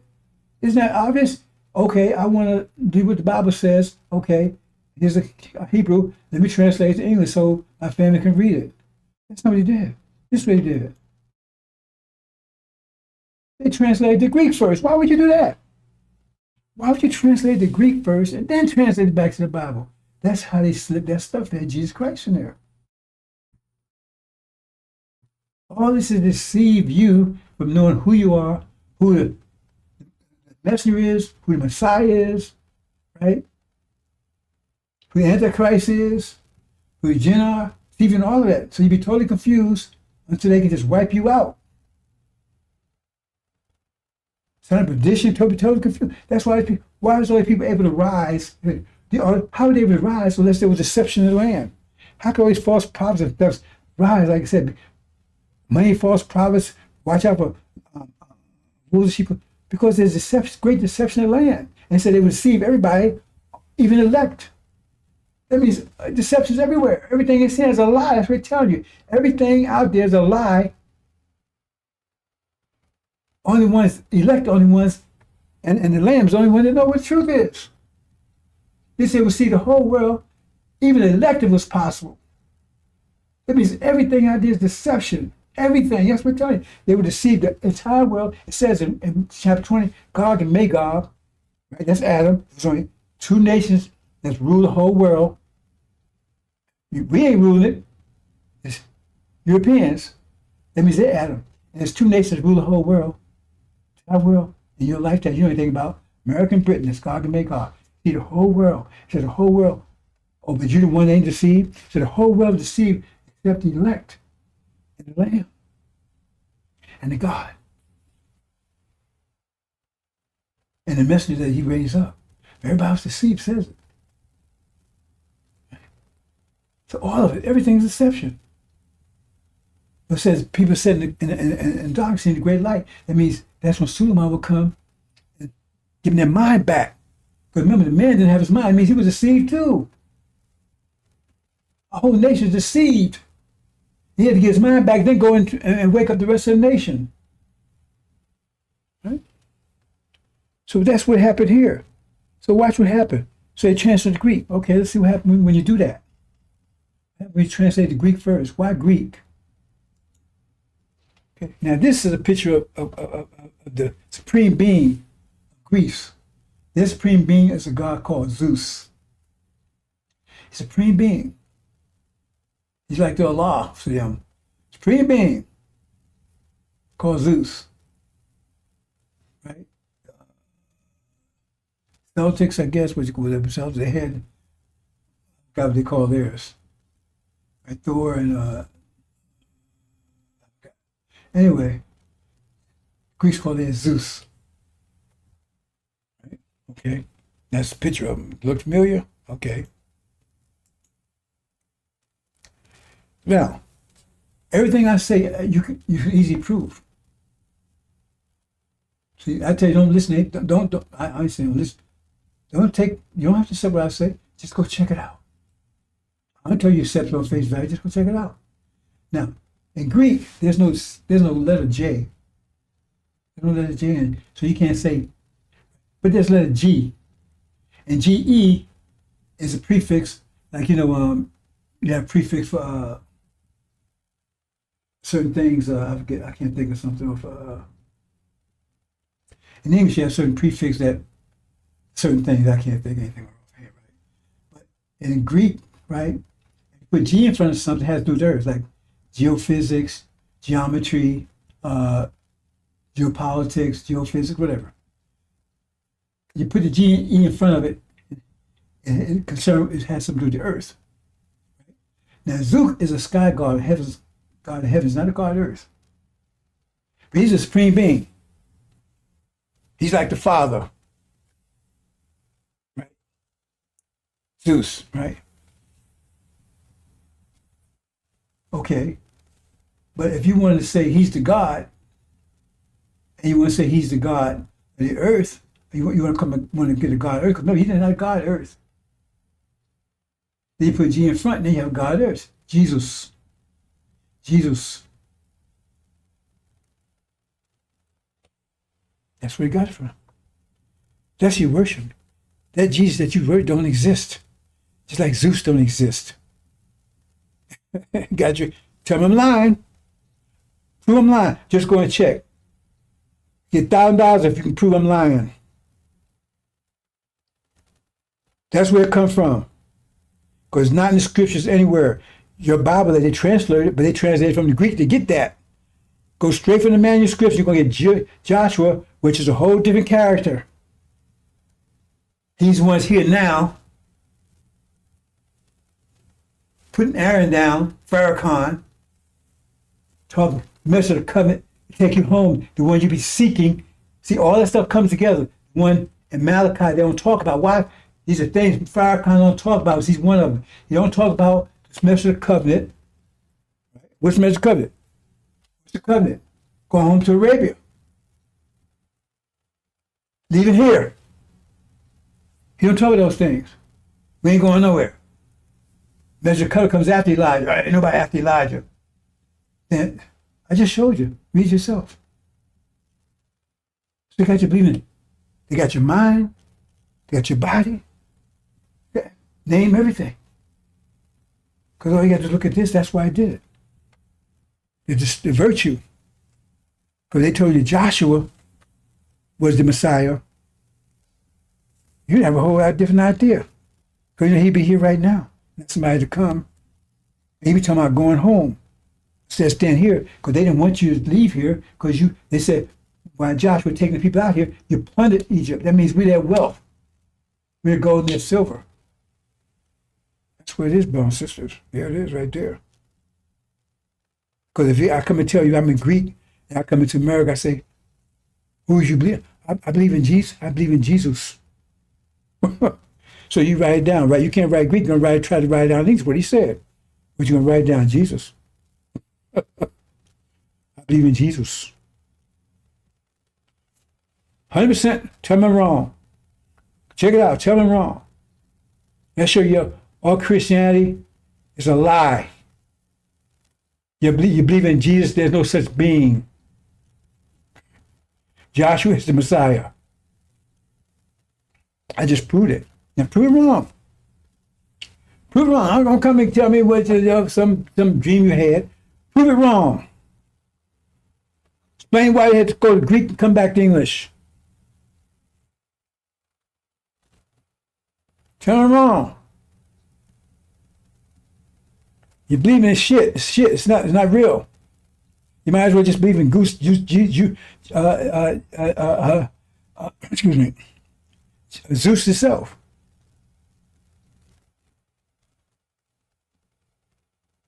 Isn't that obvious? Okay, I want to do what the Bible says. Okay, here's a Hebrew. Let me translate it to English so my family can read it. That's not what he did. This is what he did. They translated the Greek first. Why would you do that? Why would you translate the Greek first and then translate it back to the Bible? That's how they slipped that stuff. They had Jesus Christ in there. All this is to deceive you from knowing who you are, who the messenger is, who the Messiah is, right? Who the Antichrist is, who the jinn are, even all of that. So you'd be totally confused until they can just wipe you out. Son of perdition, totally confused. That's why is all people able to rise? How were they able to rise unless there was deception in the land? How could all these false prophets and stuff rise? Like I said, many false prophets, watch out for foolish people, because there's deception, great deception in the land. And so they would deceive everybody, even elect. That means deception's everywhere. Everything is seen as a lie. That's what I tell you. Everything out there is a lie. Only ones elect, only ones, and the Lamb's the only one that know what the truth is. They say we'll see the whole world, even the elected was possible. That means everything out there is deception. Everything. That's what I'm telling you. They would deceive the entire world. It says in chapter 20, Gog and Magog, right? That's Adam. There's only two nations that rule the whole world. We ain't ruling it. It's Europeans. That means they're Adam. And there's two nations that rule the whole world. Our world in your lifetime, you know anything about American Britain, it's Gog and Magog. See the whole world. It says the whole world. Oh, but you're the one that ain't deceived. So the whole world is deceived except the elect and the Lamb and the God and the messenger that he raised up. Everybody else deceived, says it. So all of it, everything's deception. It says people said in darkness, in the great light. That means that's when Suleiman will come and give them their mind back. Because remember, the man didn't have his mind. It means he was deceived too. A whole nation is deceived. He had to get his mind back, then go and wake up the rest of the nation. Right? So that's what happened here. So watch what happened. So they translated the Greek. Okay, let's see what happened when you do that. We translate the Greek first. Why Greek? Okay. Now this is a picture of the supreme being of Greece. This supreme being is a god called Zeus. Supreme being. He's like the Allah for them. Supreme being called Zeus. Right? Celtics, I guess, which call themselves, they had what they call theirs. Right? Thor and anyway, Greeks call it Zeus. Right? Okay. That's a picture of him. Look familiar? Okay. Now, everything I say, you can easily prove. See, I tell you, don't listen. I say, don't listen. You don't have to accept what I say. Just go check it out. I don't tell you accept it on face value. Just go check it out. Now, in Greek, there's no letter J. There's no letter J in it, so you can't say. But there's letter G, and GE is a prefix. Like you have prefix for certain things. I forget. I can't think of something. In English, you have certain prefix that certain things. I can't think of anything off here, right? But in Greek, right, you put G in front of something that has to do with Earth, like geophysics, geometry, geopolitics, geophysics, whatever. You put the G and E in front of it, and it has something to do with the Earth. Right? Now, Zeus is a sky god of heavens, not a god of Earth. But he's a supreme being. He's like the Father. Right? Zeus, right? Okay. But if you wanted to say he's the God, and you want to say he's the God of the earth, you want to come and want to get a God of earth. No, he's not God of earth. Then you put G in front, and then you have God of earth. Jesus. Jesus. That's where he got it from. That's your worship. That Jesus that you worship don't exist. Just like Zeus don't exist. Got you. Tell me I'm lying. Prove I'm lying. Just go and check. Get $1,000 if you can prove I'm lying. That's where it comes from. Because it's not in the scriptures anywhere. Your Bible that they translated, but they translated from the Greek to get that. Go straight from the manuscripts. You're going to get Joshua, which is a whole different character. He's the one that's here now. Putting Aaron down, Farrakhan, talking, message of the covenant, take you home, the one you be seeking. See, all that stuff comes together. One in Malachi, they don't talk about why. These are things Farrakhan don't talk about. He's one of them. He don't talk about this message of the covenant. What's the message of the covenant? What's the covenant? Go home to Arabia. Leave it here. He don't talk about those things. We ain't going nowhere. Message of the covenant comes after Elijah. Ain't nobody after Elijah. Then I just showed you. Read yourself. So they got you believing. They got your mind. They got your body. Name everything. Because all you got to look at this, that's why I did it. It's just the virtue. Because they told you Joshua was the Messiah. You'd have a whole lot different idea. Because you know, he'd be here right now. Not somebody to come. He'd be talking about going home. Said stand here, because they didn't want you to leave here, because they said, while Joshua taking the people out here, you plundered Egypt. That means we're their wealth. We're gold and their silver. That's where it is, brothers and sisters. There it is, right there. Because if I come and tell you I'm in Greek, and I come into America, I say, who you believe? I believe in Jesus. I believe in Jesus. So you write it down, right? You can't write Greek. You're going to try to write it down in English, what he said. But you're going to write it down, Jesus. I believe in Jesus. 100%. Tell me I'm wrong. Check it out. Tell me I'm wrong. Let's show you all Christianity is a lie. You believe in Jesus, there's no such being. Joshua is the Messiah. I just proved it. Now prove it wrong. Prove it wrong. Don't come and tell me what some dream you had. Prove it wrong. Explain why you had to go to Greek and come back to English. Tell them wrong. You believe in shit. It's shit. It's not real. You might as well just believe in excuse me, Zeus itself.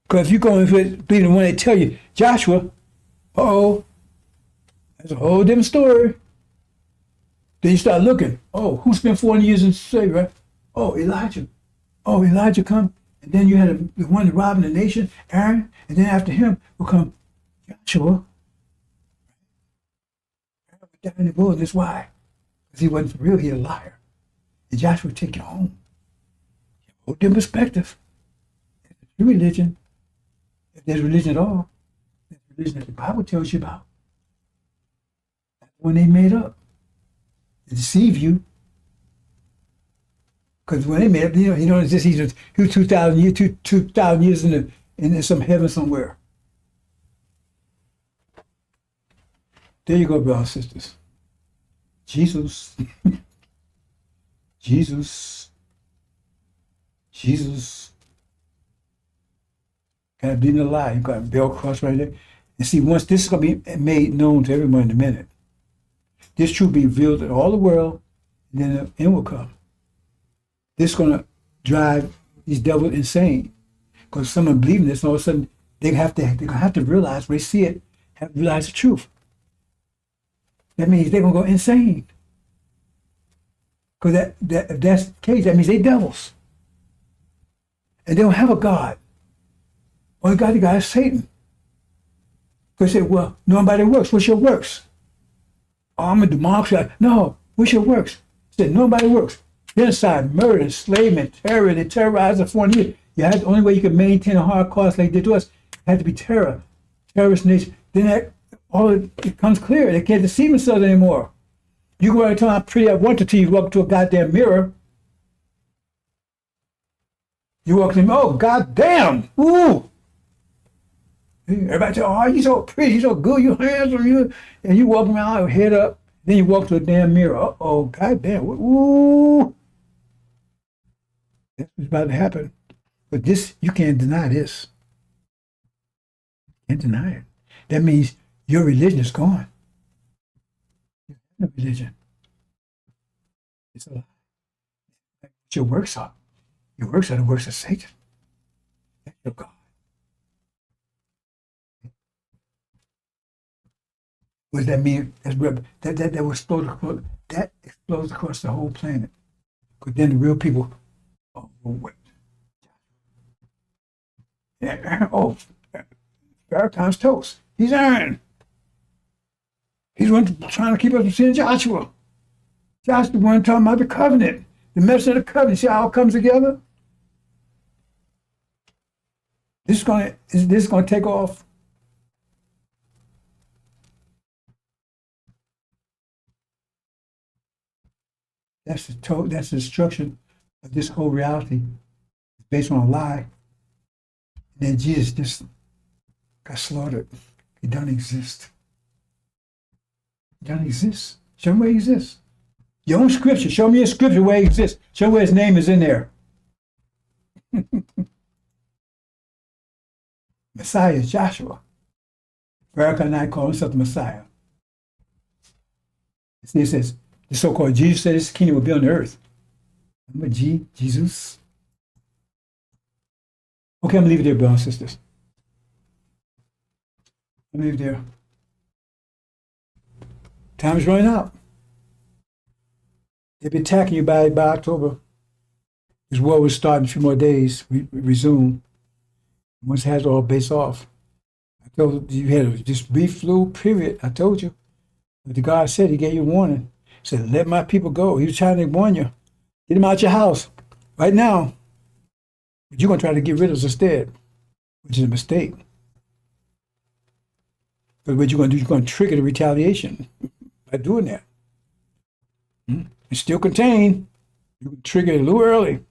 Because if you go and believe in when they tell you, Joshua, that's a whole different story. Then you start looking, who spent 400 years in slavery, right? Elijah. Elijah come. And then you had the one robbing the nation, Aaron. And then after him will come Joshua. Aaron went down in the wilderness. Why? Because he wasn't for real. He a liar. And Joshua would take you home. Whole different perspective. It's a true religion. If there's religion at all, there's religion that the Bible tells you about. That's the one they made up to deceive you. Because when they made up, he don't exist. He's 2,000 years in some heaven somewhere. There you go, brothers and sisters. Jesus. Jesus. Jesus. Gotta believe in a lie. You got a bell cross right there. And see, once this is gonna be made known to everyone in a minute, this truth will be revealed to all the world, and then the end will come. This is going to drive these devils insane, because someone believing this, and all of a sudden they're going to have to realize when they see it, have to realize the truth. That means they're going to go insane. Because if that's the case, that means they devils, and they don't have a God. Only God, the guy is Satan. Because they say, well, nobody works. What's your works? Oh, I'm a democracy. No, what's your works? He said, nobody works. Genocide, murder, enslavement, terror. They terrorized us for 4 years. The only way you can maintain a Holocaust like they did to us had to be terror. Terrorist nation. Then it becomes clear. They can't deceive themselves anymore. You can already tell how pretty I want to you walk to a goddamn mirror. You walk in, oh, goddamn. Ooh. Everybody tell, oh, you're so pretty, you're so good, you're handsome, and you walk around, head up, then you walk to a damn mirror. Uh-oh, goddamn. Ooh. That's what's about to happen. But this, you can't deny this. You can't deny it. That means your religion is gone. You have no religion. It's a lie. Your works are. Your works are the works of Satan. That's your God. What does that mean? That will explode. That explodes across the whole planet. Because then the real people, oh, what? Oh, Farrakhan's toast. He's iron. He's one trying to keep us from seeing Joshua. Joshua the one talking about the covenant, the message of the covenant. See how it comes together? This is going to take off. That's the destruction of this whole reality. It's based on a lie. And then Jesus just got slaughtered. He doesn't exist. He doesn't exist. Show me where he exists. Your own scripture. Show me a scripture where he exists. Show where his name is in there. Messiah is Joshua. Farrakhan and I call himself the Messiah. It says, the so-called Jesus said his kingdom will be on the earth. Remember Jesus? Okay, I'm going to leave it there, brothers and sisters. I'm going to leave it there. Time is running out. They'll be attacking you by October. This war will start in a few more days, resume. Once it has all base off. I told you had this brief little period. I told you. But the God said, he gave you a warning. He said, let my people go. He was trying to warn you. Get them out your house right now. But you're going to try to get rid of us instead, which is a mistake. But what you're going to do, you're going to trigger the retaliation by doing that. It's still contained. You can trigger it a little early.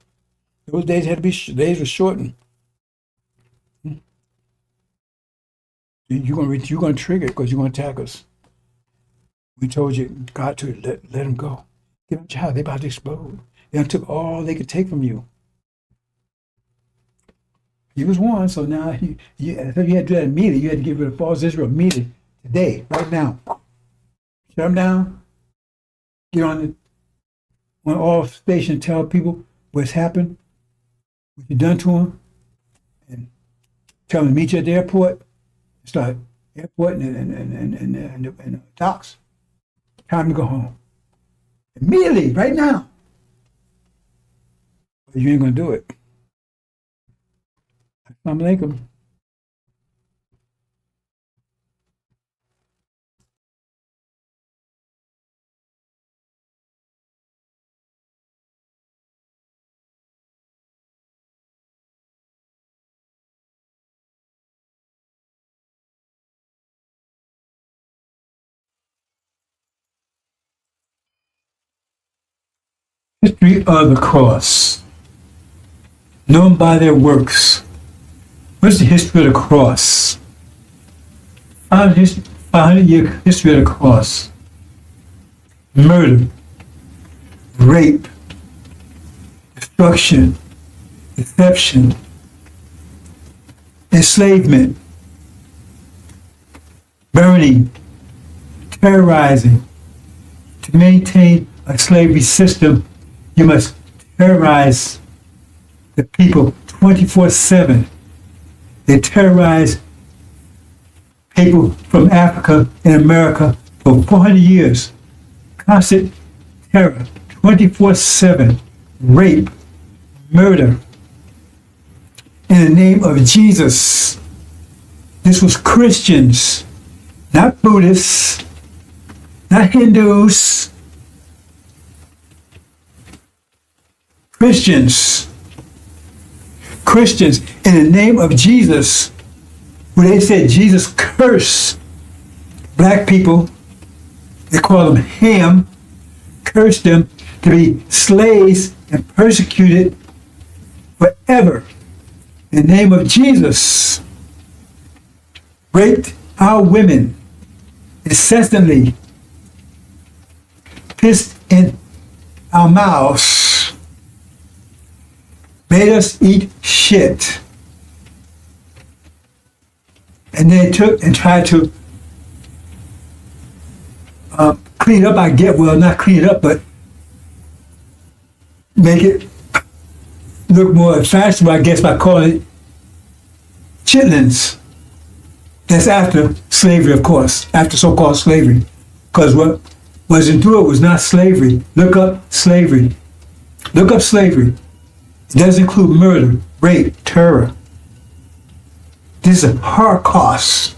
Those days had to be, days were shortened. You're going to trigger it because you're going to attack us. We told you, God, to let them go. Get out your house. They're about to explode. They took all they could take from you. You was one, so now you had to do that immediately. You had to get rid of false Israel immediately, today, right now. Shut them down. Get on all station, tell people what's happened, what you done to them, and tell them to meet you at the airport. Start airport and docks. Time to go home. Immediately, right now. But you ain't gonna do it. Assalamu alaikum. History of the cross, known by their works. What's the history of the cross? 500-year history of the cross. Murder, rape, destruction, deception, enslavement, burning, terrorizing. To maintain a slavery system, you must terrorize the people 24/7. They terrorize people from Africa and America for 400 years. Constant terror, 24/7, rape, murder. In the name of Jesus, This was Christians, not Buddhists, not Hindus. Christians in the name of Jesus, where they said Jesus cursed black people, they call them Ham, cursed them to be slaves and persecuted forever. In the name of Jesus, raped our women incessantly, pissed in our mouths, made us eat shit. And they took and tried to clean up, not clean it up, but make it look more fashionable, I guess, by calling it chitlins. That's after slavery, of course, after so-called slavery. Because what was endured was not slavery. Look up slavery. Look up slavery. It does include murder, rape, terror. This is a Holocaust.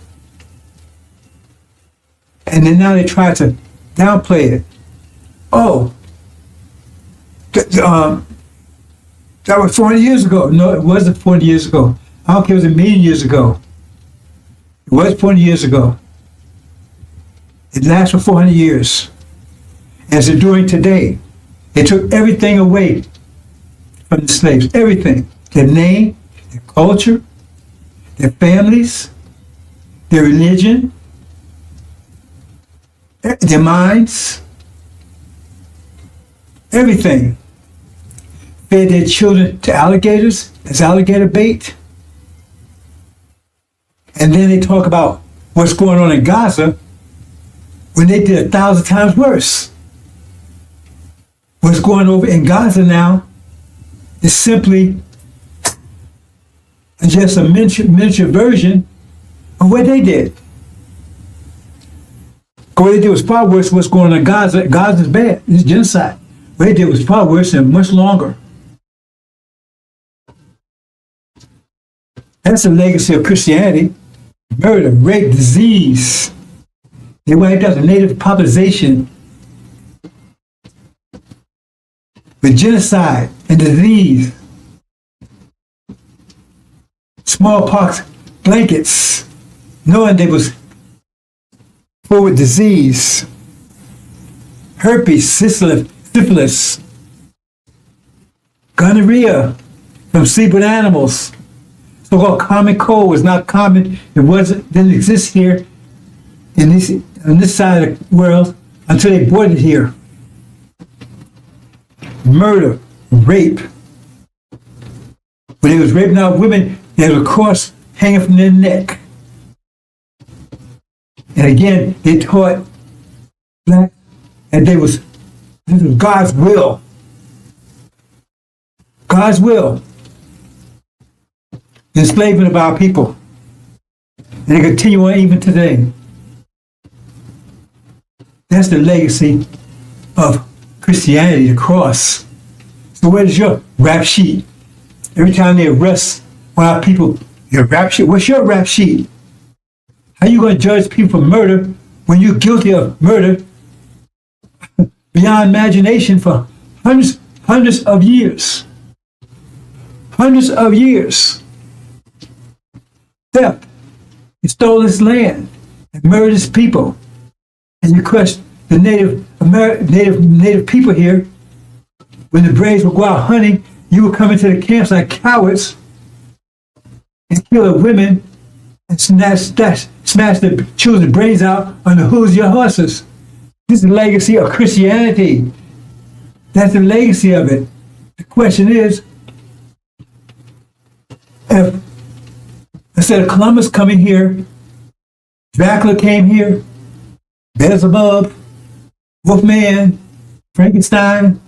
And then now they try to downplay it. Oh, that was 40 years ago. No, it wasn't 40 years ago. I don't care if it was a million years ago. It was 40 years ago. It lasts for 400 years. As it's doing today. They took everything away from the slaves. Everything. Their name, their culture, their families, their religion, their minds, everything. Fed their children to alligators as alligator bait. And then they talk about what's going on in Gaza when they did 1,000 times worse. What's going over in Gaza now is simply just a miniature version of what they did. What they did was far worse than what's going on in Gaza. Gaza's bad. It's genocide. What they did was far worse and much longer. That's the legacy of Christianity. Murder, rape, disease. They wiped out the native population with genocide and disease. Smallpox blankets, knowing they was full with disease. Herpes, syphilis, gonorrhea from sleep with animals. So-called common cold was not common. Didn't exist here on this side of the world until they brought it here. Murder, rape. When they was raping out women, they had a cross hanging from their neck. And again, they taught black and this was God's will. God's will. The enslavement of our people. And they continue on even today. That's the legacy of Christianity, the cross. So where's your rap sheet? Every time they arrest one of our people, your rap sheet, what's your rap sheet? How are you going to judge people for murder when you're guilty of murder beyond imagination for hundreds of years? Hundreds of years. Theft. You stole this land and murdered its people. And you crushed the native people here. When the braves would go out hunting, you would come into the camps like cowards and kill the women and smash the children's brains out on the hooves of your horses. This is the legacy of Christianity. That's the legacy of it. The question is, if instead of Columbus coming here, Dracula came here, Beelzebub, Wolfman, Frankenstein,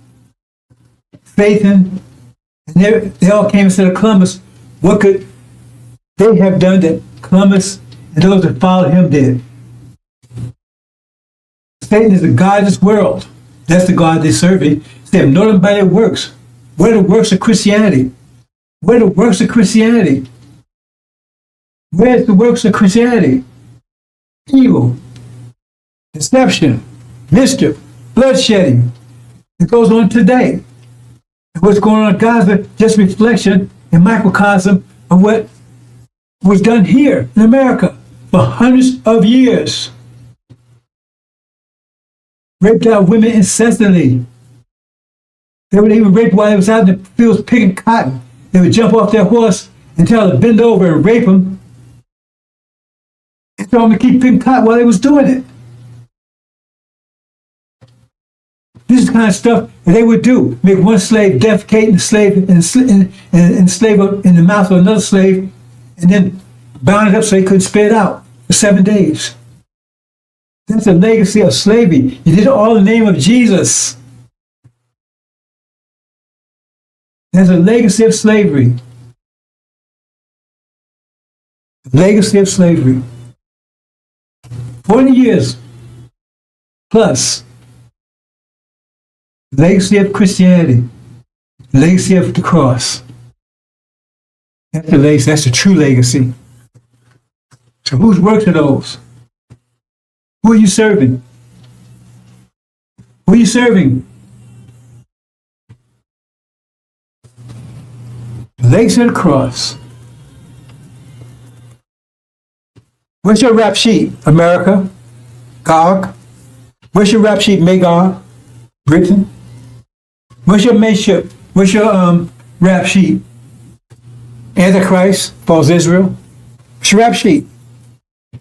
Satan, and they all came instead of Columbus. What could they have done that Columbus and those that followed him did? Satan is the God of this world. That's the God they're serving. They have known him by their works. What are the works of Christianity? What are the works of Christianity? Where's the works of Christianity? Evil, deception, mischief, bloodshedding. It goes on today. And what's going on in Gaza, just reflection and microcosm of what was done here in America for hundreds of years. Raped out women incessantly. They would even rape while they was out in the fields picking cotton. They would jump off their horse and tell them to bend over and rape them. And tell them to keep picking cotton while they was doing it. This is the kind of stuff that they would do. Make one slave defecate in the slave and slave in the mouth of another slave, and then bound it up so he couldn't spit it out for 7 days. That's a legacy of slavery. You did it all in the name of Jesus. There's a legacy of slavery. Legacy of slavery. 40 years plus. Legacy of Christianity. Legacy of the cross. That's the legacy. That's the true legacy. So whose works are those? Who are you serving? Who are you serving? The legacy of the cross. Where's your rap sheet, America? Gog? Where's your rap sheet, Magog? Britain? Where's your mateship? Where's your rap sheet? Antichrist, false Israel? Where's your rap sheet?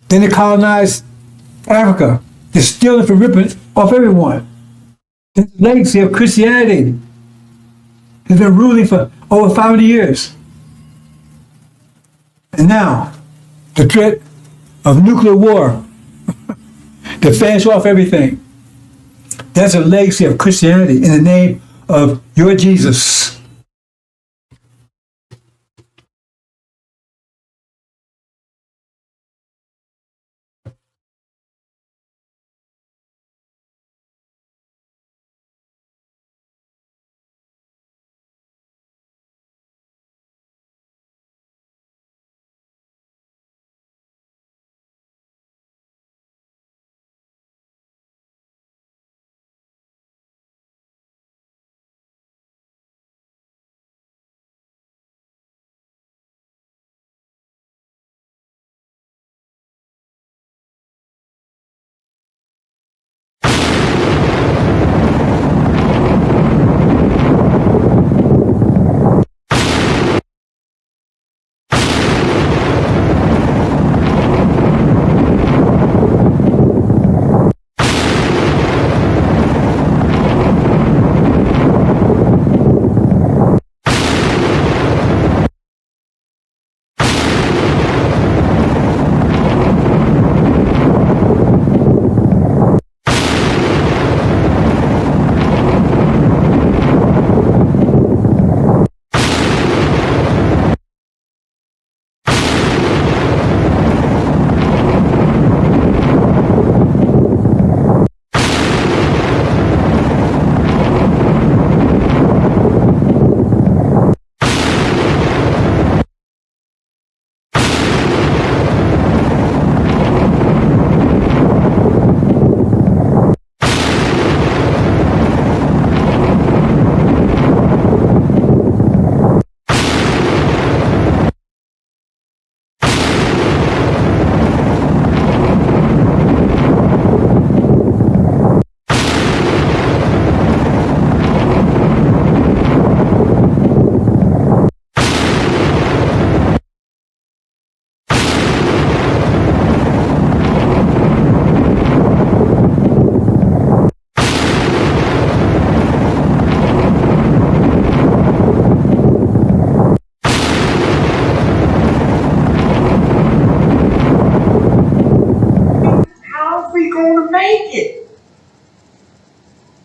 Then they colonized Africa. They're stealing for ripping off everyone. That's the legacy of Christianity. They've been ruling for over 500 years. And now, the threat of nuclear war to finish off everything. That's a legacy of Christianity in the name of your Jesus.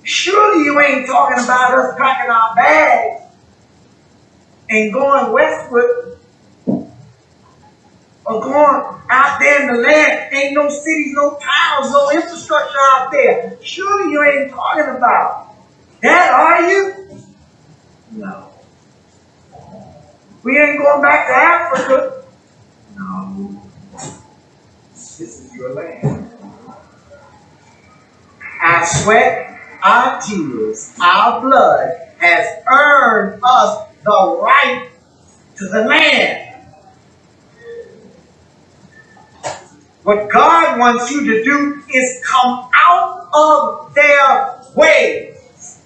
Surely you ain't talking about us packing our bags and going westward or going out there in the land. Ain't no cities, no towns, no infrastructure out there. Surely you ain't talking about that, are you? No. We ain't going back to Africa. No. This is your land. Our sweat, our tears, our blood has earned us the right to the land. What God wants you to do is come out of their ways.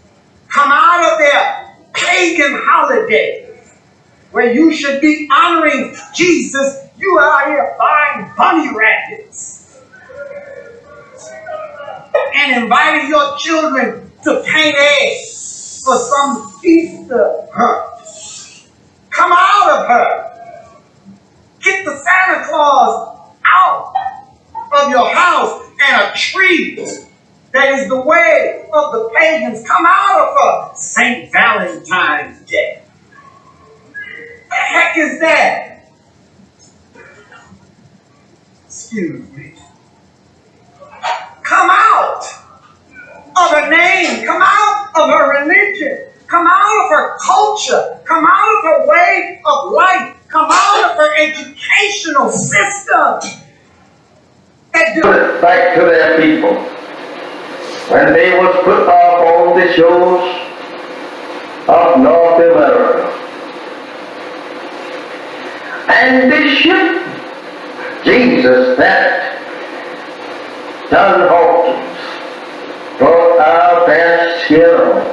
Come out of their pagan holidays where you should be honoring Jesus. You are out here buying bunny rabbits and inviting your children to paint eggs for some Easter hunt. Come out of her. Get the Santa Claus out of your house and a tree that is the way of the pagans. Come out of her. St. Valentine's Day. The heck is that? Excuse me. Come out of her name. Come out of her religion. Come out of her culture. Come out of her way of life. Come out of her educational system. Back to their people. When they was put off on the shores of North America. And this ship, Jesus, that John Hawkins brought our past here.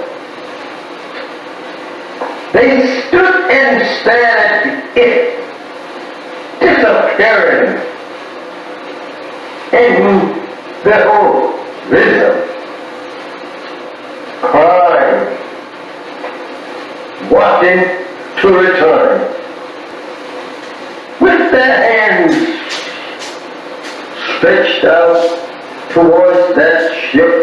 They stood and stared at it disappearing in the horizon, crying, wanting to return, with their hands stretched out towards that ship,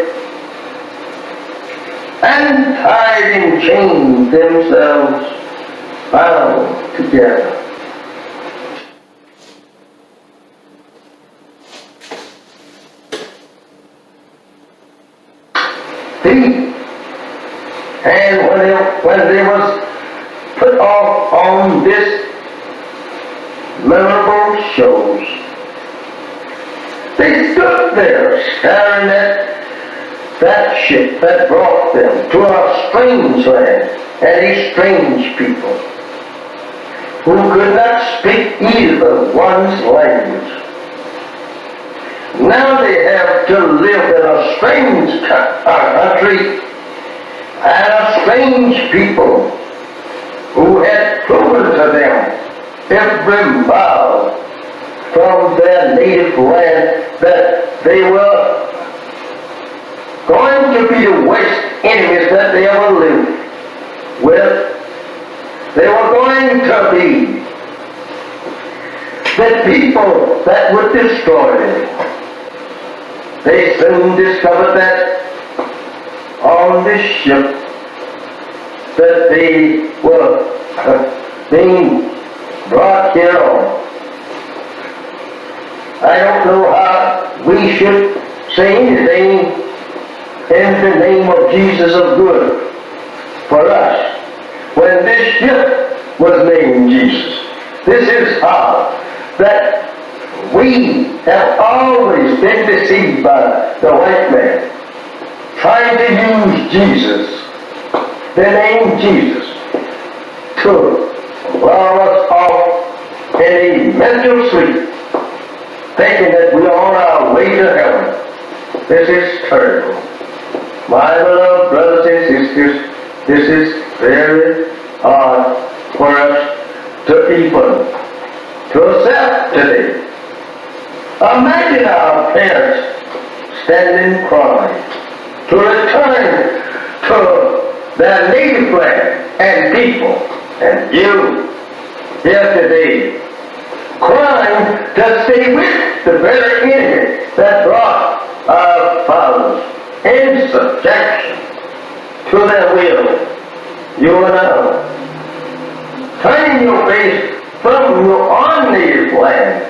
and tied in chains themselves bound together. And when they was put off on this memorable shows, they stood there staring at that ship that brought them to a strange land and a strange people who could not speak either one's language. Now they have to live in a strange country and a strange people who had proven to them every mile from their native land that they were going to be the worst enemies that they ever lived with. They were going to be the people that would destroy them. They soon discovered that on this ship that they were being brought here on. I don't know how we should say anything in the name of Jesus of good for us when this ship was named Jesus. This is how that we have always been deceived by the white man, trying to use Jesus, the name Jesus, to lull us off in a mental sleep, thinking that we are on our way to heaven. This is terrible. My beloved brothers and sisters, this is very hard for us to even to accept today. Imagine our parents standing crying to return to their native land and people, and you here today crying to stay with the very enemy that brought our fathers in subjection to their will. You and I, turning your face from your own native land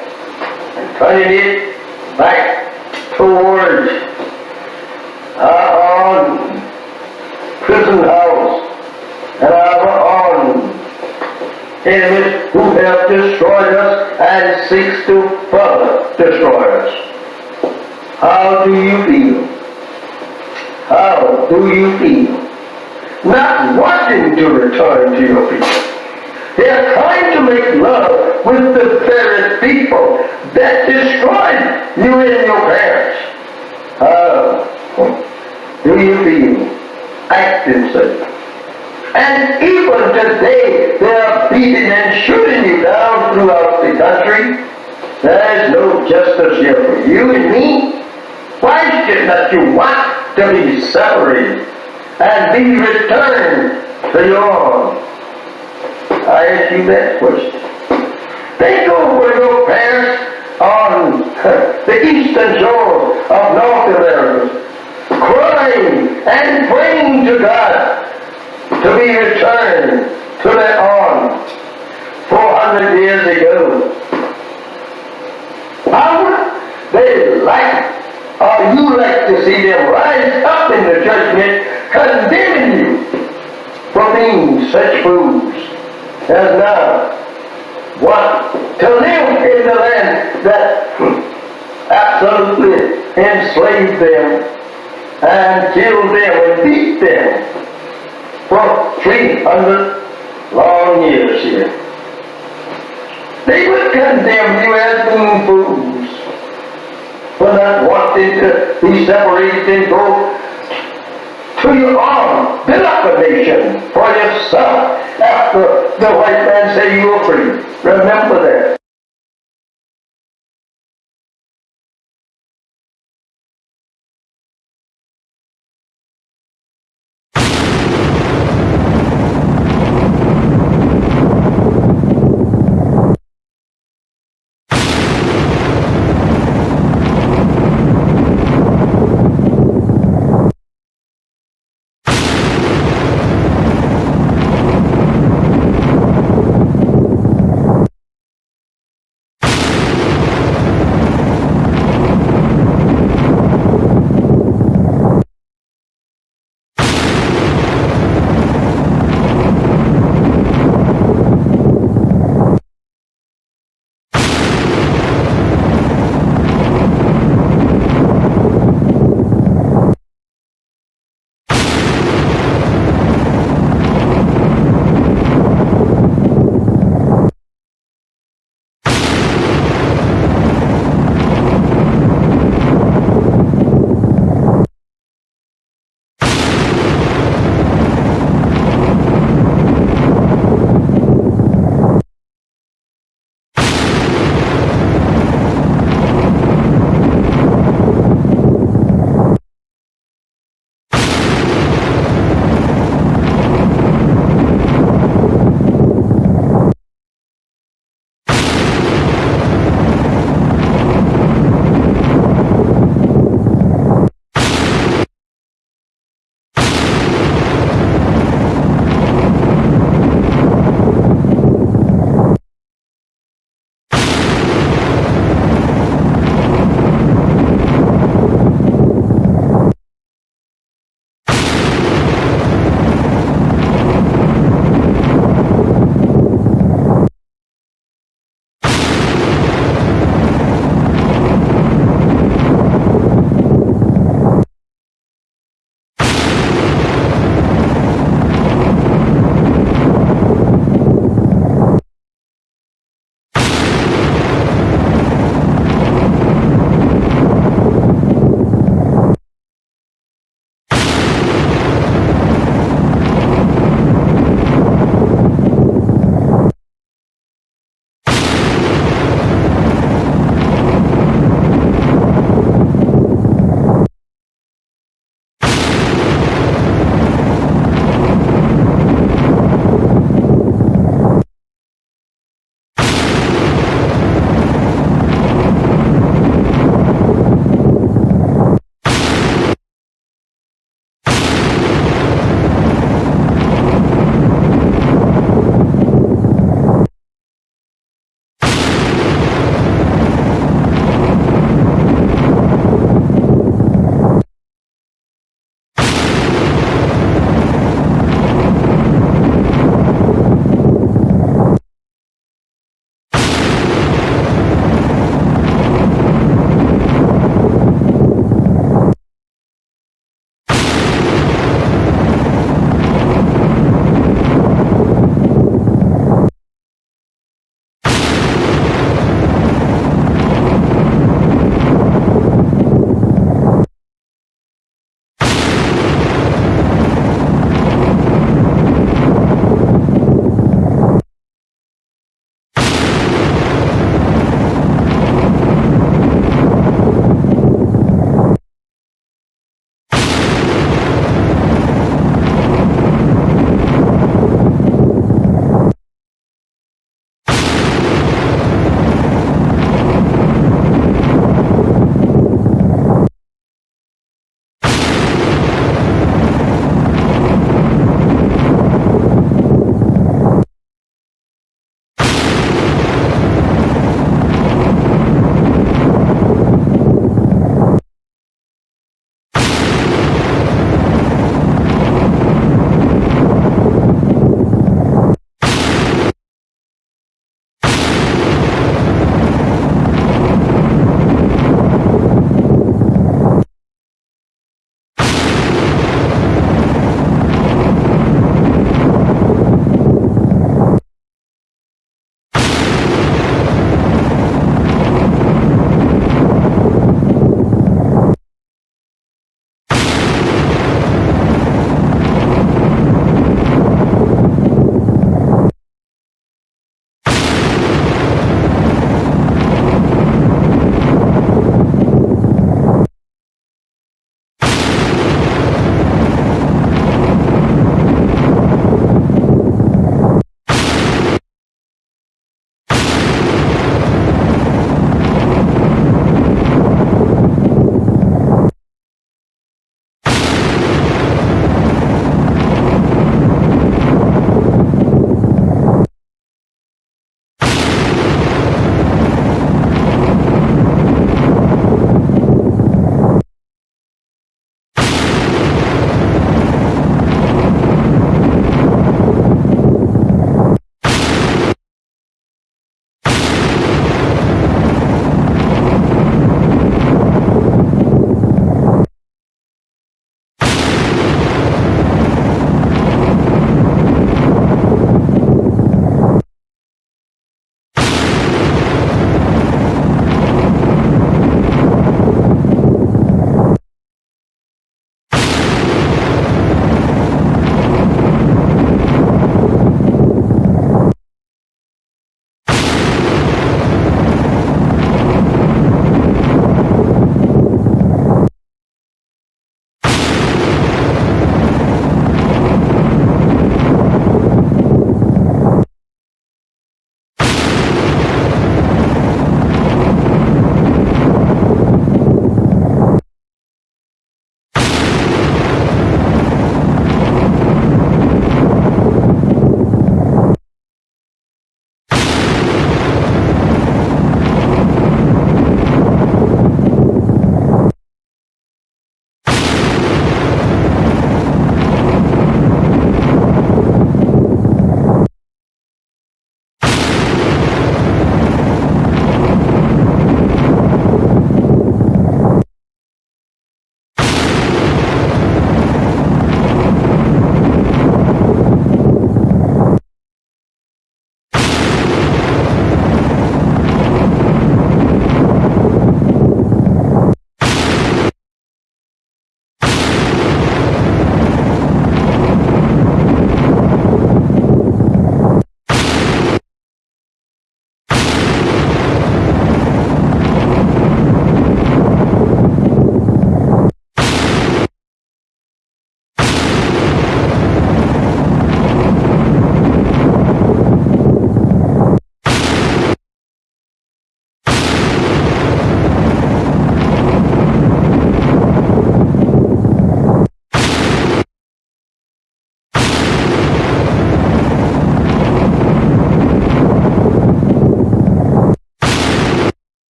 and turning it back towards our own prison house and our own enemies who have destroyed us and seeks to further destroy us. How do you feel? How do you feel? Not wanting to return to your people. They are trying to make love with the very people that destroyed you and your parents. How do you feel? Acting such. And even today, they are beating and shooting you down throughout the country. There is no justice here for you and me. Why should not you want to be separated and be returned to your home? I ask you that question. Think over your parents on the eastern shore of North America, crying and praying to God to be returned to their arms 400 years ago. How would they like, or you like to see them rise up in the judgment condemning you for being such fools as now want to live in the land that absolutely enslaved them and killed them and beat them for 300 long years here. They would condemn you as being fools for not wanting to be separated and go to your own, build up a nation for yourself after the white man say you were free. Remember that.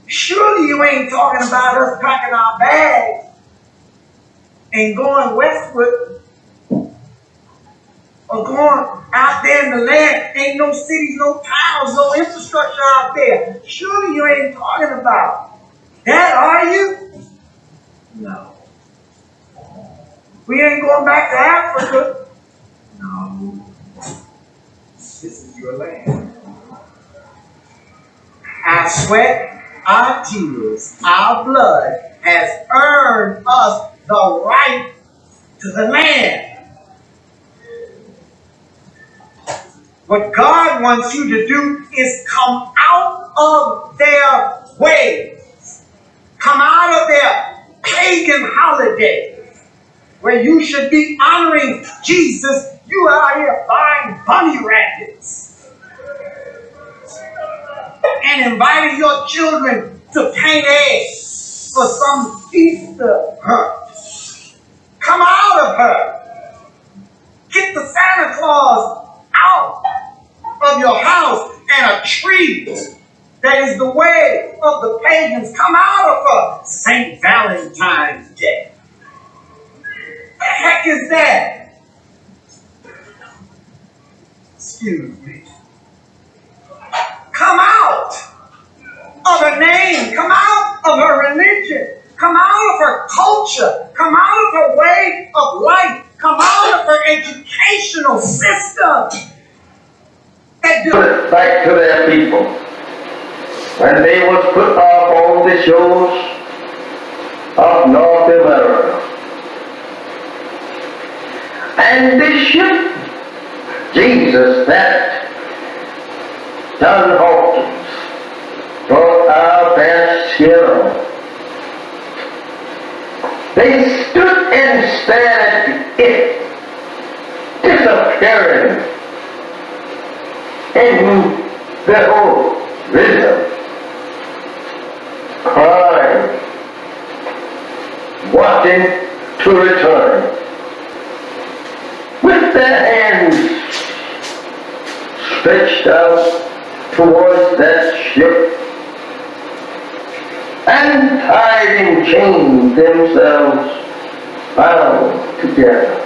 Surely you ain't talking about us packing our bags and going westward or going out there in the land. Ain't no cities, no towns, no infrastructure out there. Surely you ain't talking about that, are you? No. We ain't going back to Africa. No. This is your land. Our sweat, our tears, our blood has earned us the right to the land. What God wants you to do is come out of their ways. Come out of their pagan holidays where you should be honoring Jesus. You are out here buying bunny rabbits and inviting your children to paint eggs for some Easter hunt. Come out of her. Get the Santa Claus out of your house and a tree that is the way of the pagans. Come out of her. St. Valentine's Day. What the heck is that? Excuse me. Come out of her name. Come out of her religion. Come out of her culture. Come out of her way of life. Come out of her educational system. Put it back to their people. When they was put off on the shores of North America. And this ship, Jesus, that John Hawkins brought our best hero. They stood and stared at it disappearing in the horizon, crying, wanting to return. With their hands stretched out towards that ship and tied in chains themselves bound together.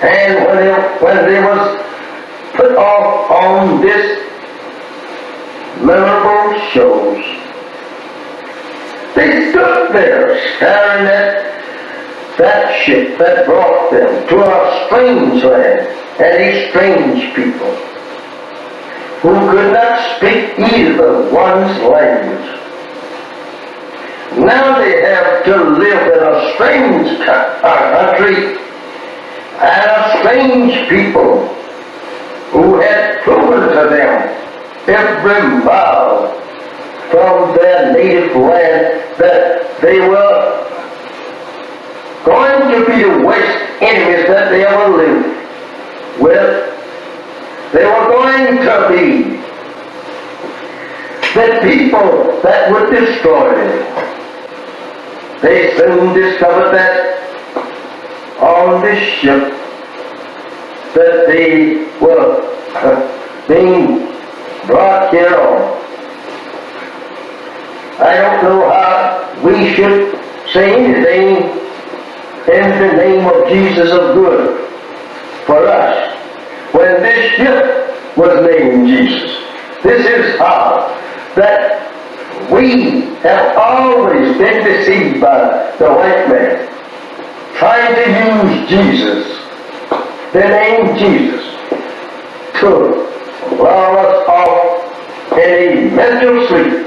And when they was put off on this memorable shows, they stood there staring at that ship that brought them to a strange land and a strange people who could not speak either one's language. Now they have to live in a strange country and a strange people who had proven to them every mile from their native land that they were going to be the worst enemies that they ever lived with. They were going to be the people that would destroy them. They soon discovered that on this ship that they were being brought here on. I don't know how we should say anything in the name of Jesus of good for us when this ship was named Jesus. This is how that we have always been deceived by the white man, trying to use Jesus, the name Jesus, to lull us off in a mental sleep,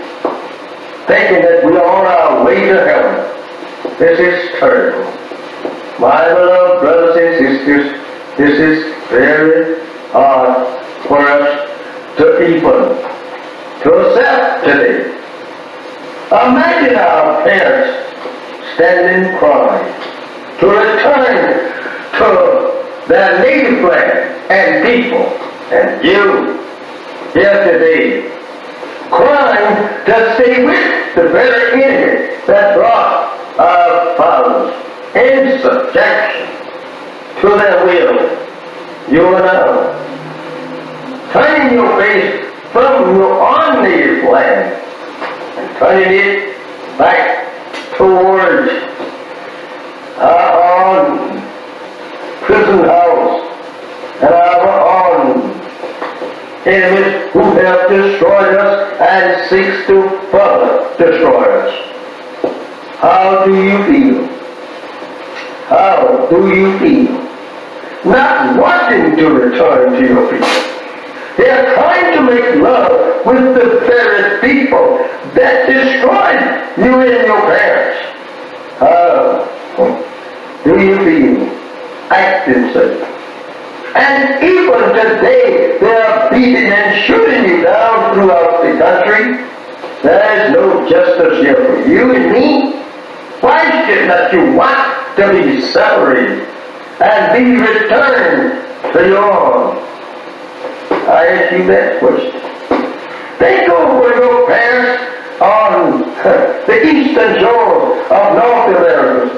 thinking that we are on our way to heaven. This is terrible. My beloved brothers and sisters, this is very hard for us to even to accept today. Imagine our parents standing crying to return to their native land and people, and you here today crying to stay with the very enemy that brought our fathers in subjection to their will. You are now turning your face from your own native land and turning it back towards our own prison house and our own enemies who have destroyed us and seeks to further destroy us. How do you feel? How do you feel? Not wanting to return to your people. They are trying to make love with the very people that destroyed you and your parents. How do you feel acting such? And even today, they are beating and shooting you down throughout the country. There is no justice here for you and me. Why should not you want to be separated and be returned to your home? I ask you that question. Think over your parents on the eastern shore of North America,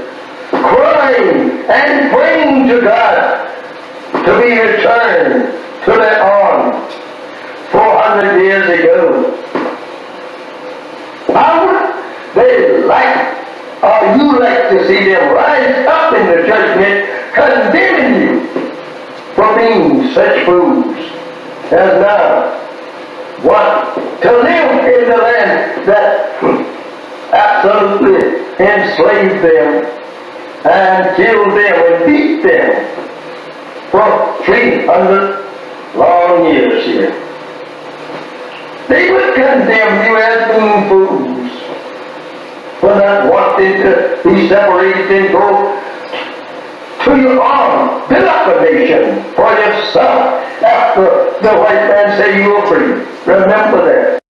crying and praying to God to be returned to their home 400 years ago. How would they like, or you like to see them rise up in the judgment condemning you for being such fools as now want to live in the land that absolutely enslaved them and killed them and beat them for 300 long years here. They would condemn you as being fools for not wanting to be separated and go to your own, build up a nation for yourself after the white man say you are free. Remember that.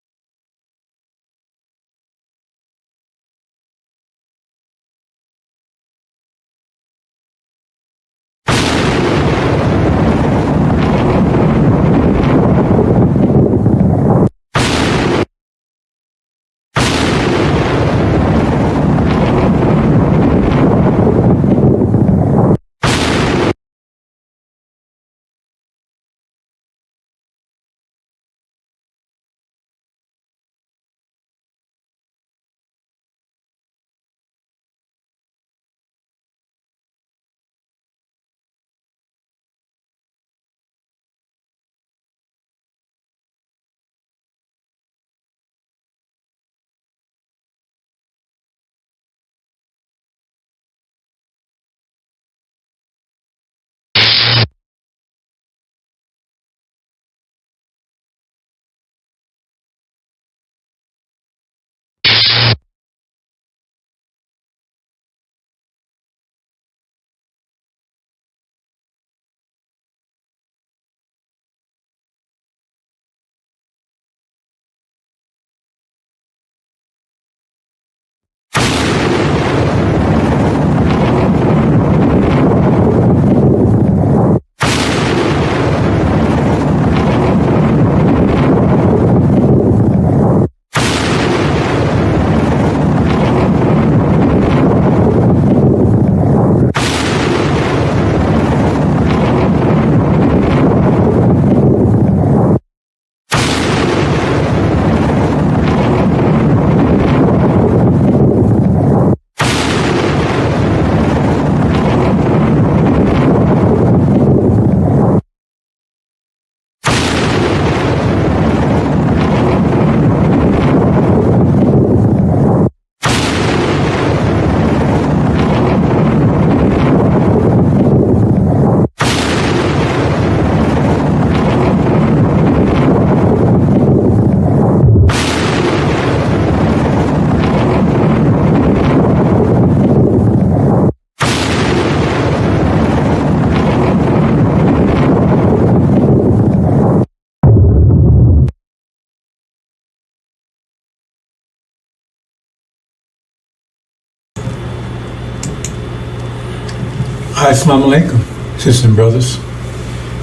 Assalamu alaikum, sisters and brothers.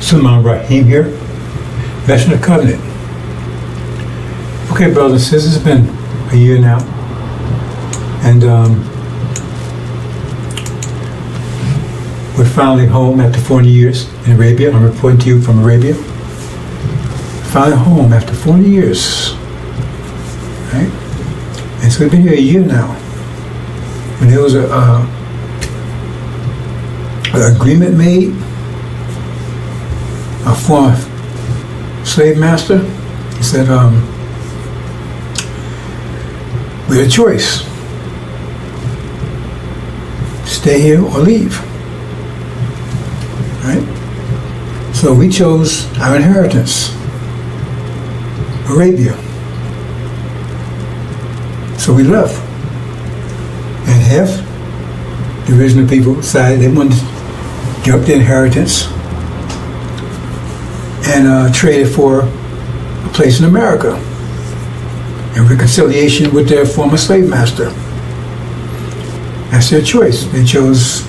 Sulman Rahim here, Veteran of Covenant. Okay, brothers and sisters, it's been a year now, and We're finally home after 40 years in Arabia. I'm reporting to you from Arabia. Finally home after 40 years. Right? And so we've been here a year now. When there was an agreement made, a former slave master, he said, we had a choice. Stay here or leave. Right? So we chose our inheritance, Arabia. So we left. And half the original people decided they wanted to give up their inheritance and trade it for a place in America in reconciliation with their former slave master. That's their choice. They chose,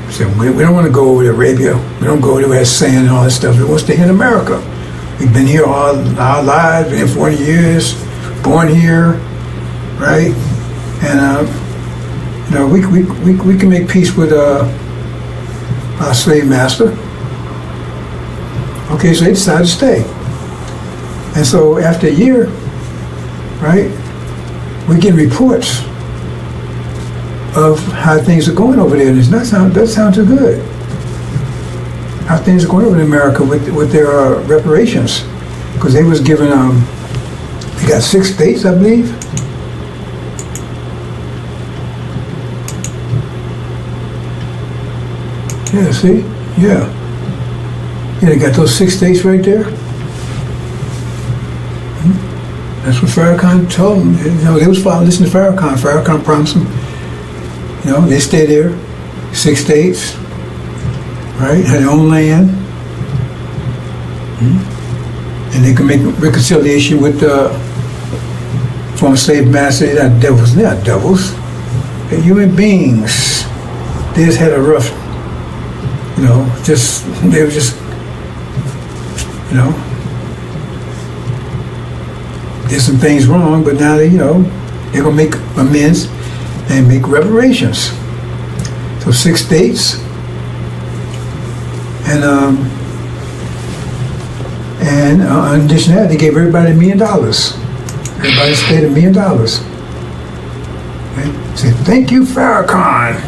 said, we don't want to go over to Arabia. We don't go to where it's sand and all that stuff. We want to stay here in America. We've been here all our lives, been here 40 years, born here, right? And we can make peace with our slave master. Okay, so they decided to stay. And so after a year, right, we're getting reports of how things are going over there. And it doesn't sound too good. How things are going over in America with their reparations. Because they was given, they got 6 states, I believe. Yeah, see? Yeah. Yeah, they got those 6 states right there. That's what Farrakhan told them. They was listening to Farrakhan. Farrakhan promised them, they stay there, 6 states, right? Had their own land. And they can make reconciliation with the former slave master. They're not devils. They're not devils. They're human beings. They just had a rough, they were just, did some things wrong, but now they're going to make amends and make reparations. So 6 states, and in addition to that, they gave everybody $1 million. Everybody stayed $1 million. Okay? Say, thank you, Farrakhan.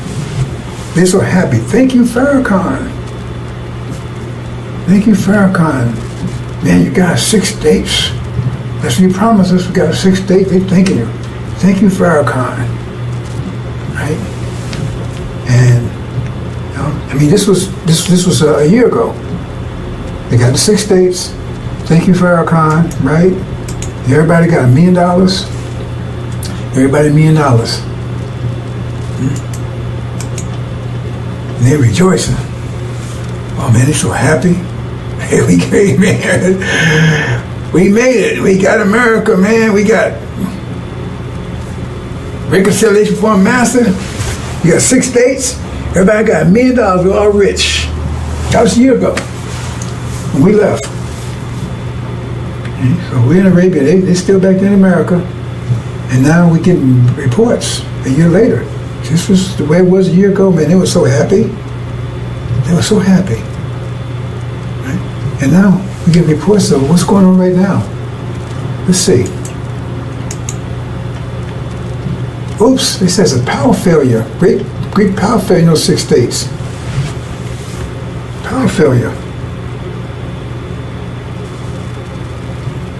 They're so happy. Thank you, Farrakhan. Thank you, Farrakhan. Man, you got 6 states. That's what you promised us. We got 6 states. They're thanking you. Thank you, Farrakhan. Right? And this was a year ago. They got the 6 states. Thank you, Farrakhan. Right? Everybody got $1 million. Everybody $1 million. And they're rejoicing. Oh man, they're so happy. Hey, we came, man. We made it. We got America, man. We got reconciliation for a master. You got 6 states. Everybody got $1 million. We're all rich. That was a year ago when we left. Okay, so we're in Arabia. They're still back there in America. And now we're getting reports a year later. This was the way it was a year ago, man. They were so happy. They were so happy. Right? And now we get reports of what's going on right now. Let's see. Oops, it says a power failure. Great power failure in those 6 states. Power failure.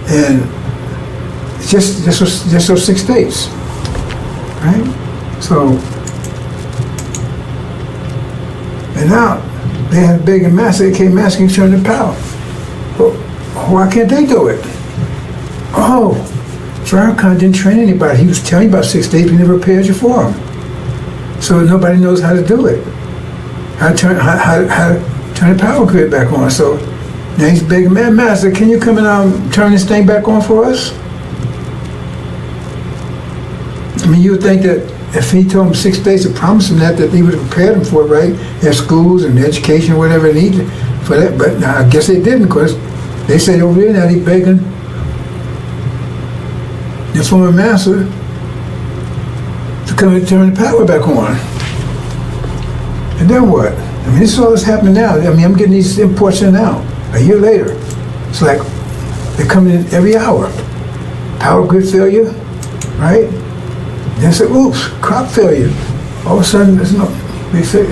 And it's just those 6 states. Right? So, and now they have big and massive. They came asking to turn the power. Well, why can't they do it? Oh, Farrakhan didn't train anybody. He was telling you about 6 states, but he never prepared you for them. So nobody knows how to do it. How to turn the power grid back on. So now he's begging, man, master, can you come and turn this thing back on for us? I mean, you would think that if he told them 6 states to promise them that he would have prepared them for it, right? Their schools and education or whatever they needed for that. But I guess they didn't, because they said over there now he's begging the former master to come and turn the power back on. And then what? I mean, this is all that's happening now. I mean, I'm getting these imports in now. A year later, it's like they're coming in every hour. Power grid failure, right? Then say, oops, crop failure. All of a sudden, there's no. They say,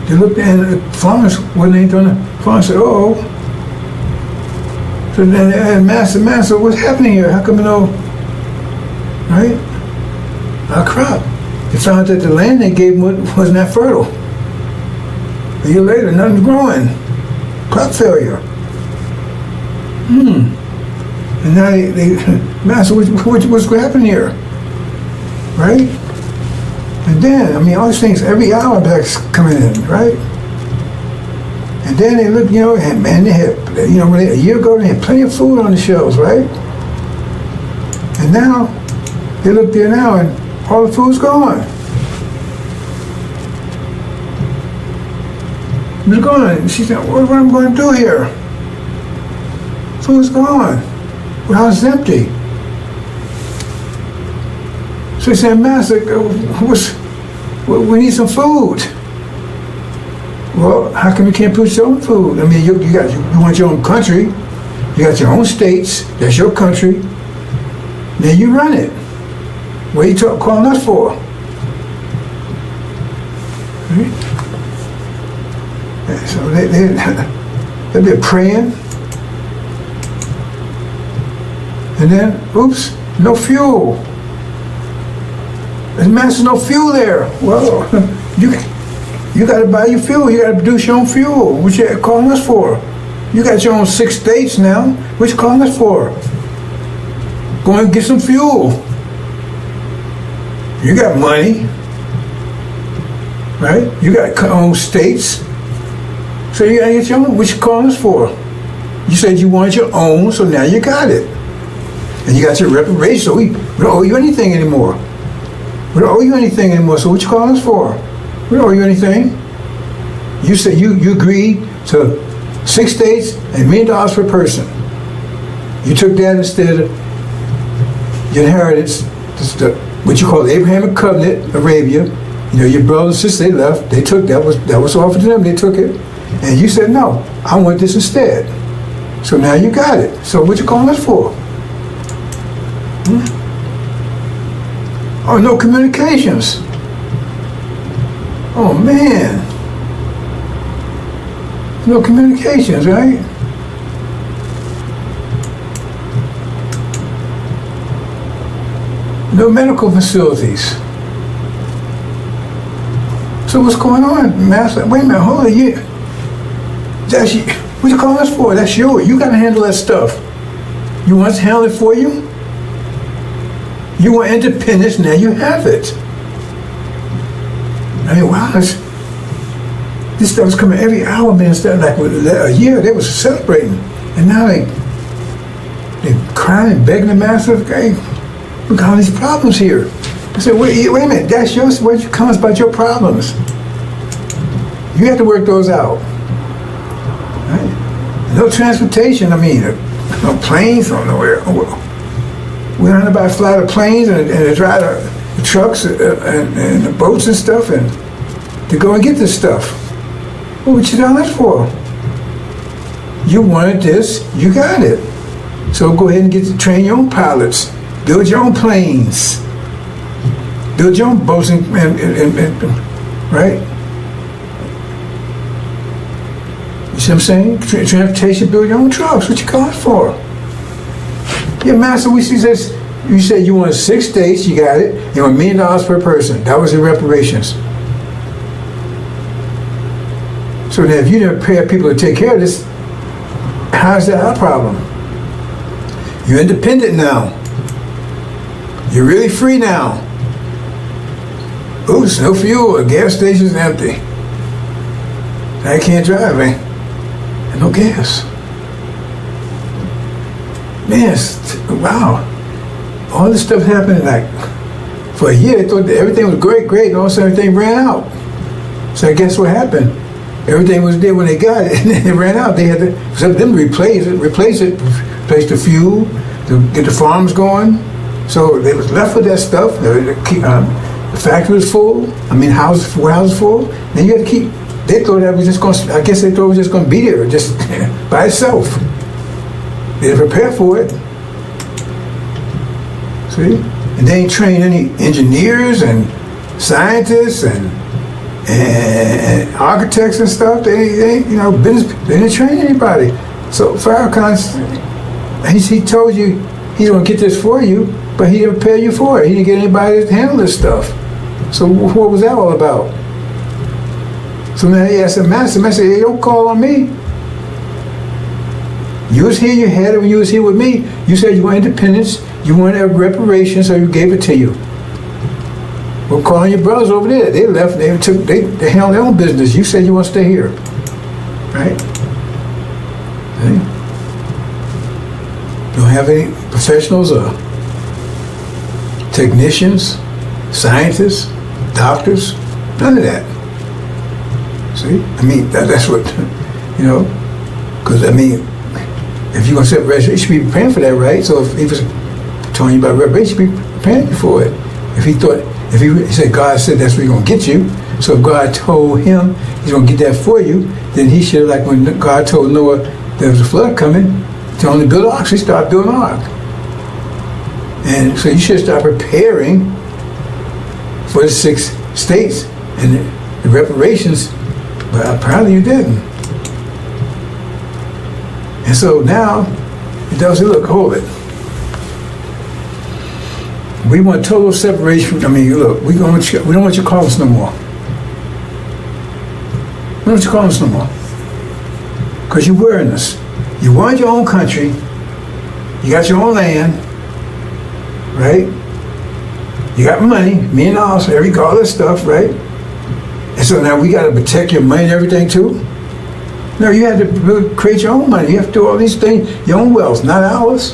they looked at the farmers when they done it. Farmers said, oh. So then they had master, what's happening here? How come you know, right? Our crop. They found that the land they gave them wasn't that fertile. A year later, nothing's growing. Crop failure. And now they master, what's happening here? Right? And then, I mean, all these things, every hour back's coming in, right? And then they look, you know, and they had, you know, a year ago they had plenty of food on the shelves, right? And now, they look there now and all the food's gone. It's gone. She said, what am I going to do here? Food's gone. The house is empty. So he said, Master, we need some food. Well, how come you can't produce your own food? I mean, you want your own country. You got your own states. That's your country. Now you run it. What are you calling us for? Right? And so they'll be praying. And then, oops, no fuel. There's master, no fuel there. Well, you got to buy your fuel. You got to produce your own fuel. What you calling us for? You got your own 6 states now. What you calling us for? Go and get some fuel. You got money, right? You got your own states. So you got to get your own. What you calling us for? You said you wanted your own, so now you got it. And you got your reparation, so we don't owe you anything anymore. We don't owe you anything anymore, so what you calling us for? We don't owe you anything. You said you agreed to 6 states and $1 million per person. You took that instead of your inheritance, what you call the Abrahamic Covenant, Arabia. You know, your brothers and sisters, they left, they took that was offered to them, they took it. And you said, no, I want this instead. So now you got it. So what you calling us for? Oh, no communications. Oh, man. No communications, right? No medical facilities. So what's going on, Master? Wait a minute, hold on. That's you. What you calling us for? That's yours. You got to handle that stuff. You want us to handle it for you? You want independence, now you have it. I mean, wow, this stuff was coming every hour, man. Instead of like a year, they was celebrating. And now they crying and begging the master, hey, we got all these problems here. I said, wait a minute, that's yours. Where you come about your problems? You have to work those out. Right? No transportation, I mean, no planes, no nowhere. We don't know about fly the planes and drive the trucks and the boats and stuff and to go and get this stuff. Well, what you done that for? You wanted this, you got it. So go ahead and get to train your own pilots, build your own planes, build your own boats and right? You see what I'm saying? Transportation, build your own trucks. What you calling for? Yeah, Master, we see this. You said you wanted 6 states, you got it. You want $1 million per person. That was in reparations. So then if you didn't pay people to take care of this, how's that our problem? You're independent now. You're really free now. Oops, no fuel, the gas station's empty. I can't drive, man. And no gas. Man, wow. All this stuff happened like for a year. They thought that everything was great, and all of a sudden everything ran out. So I guess what happened? Everything was there when they got it, and then it ran out. They had to, for them to replace the fuel, to get the farms going. So they was left with that stuff. The factory was full. I mean, warehouses full. Then you had to keep they thought that was just going to, I guess they thought it was just going to be there, just by itself. They didn't prepare for it. See? And they ain't trained any engineers and scientists and architects and stuff. They ain't, business, they didn't train anybody. So Farrakhan, he told you he's going to get this for you, but he didn't prepare you for it. He didn't get anybody to handle this stuff. So what was that all about? So now he asked the master, hey, don't call on me. You was here, you had it when you was here with me. You said you want independence, you wanted reparations, so you gave it to you. Well, call on your brothers over there. They left, they handled their own business. You said you want to stay here. Right? See? You don't have any professionals or technicians, scientists, doctors, none of that. See? I mean, that's what, because I mean, if you're going to set reparation, you should be preparing for that, right? So if he was telling you about reparation, you should be preparing you for it. If he said God said that's where he's going to get you, so if God told him he's going to get that for you, then he should, like when God told Noah there was a flood coming, tell him to build an ark, so he started building an ark. And so you should start preparing for the 6 states and the reparations, but apparently you didn't. And so now, it does say, look, hold it. We want total separation. Look, we don't want you to call us no more. We don't want you to call us no more. Because you're wearing us. You want your own country. You got your own land. Right? You got money, $1 million, all this stuff, right? And so now we got to protect your money and everything too? No, you have to create your own money. You have to do all these things, your own wealth, not ours.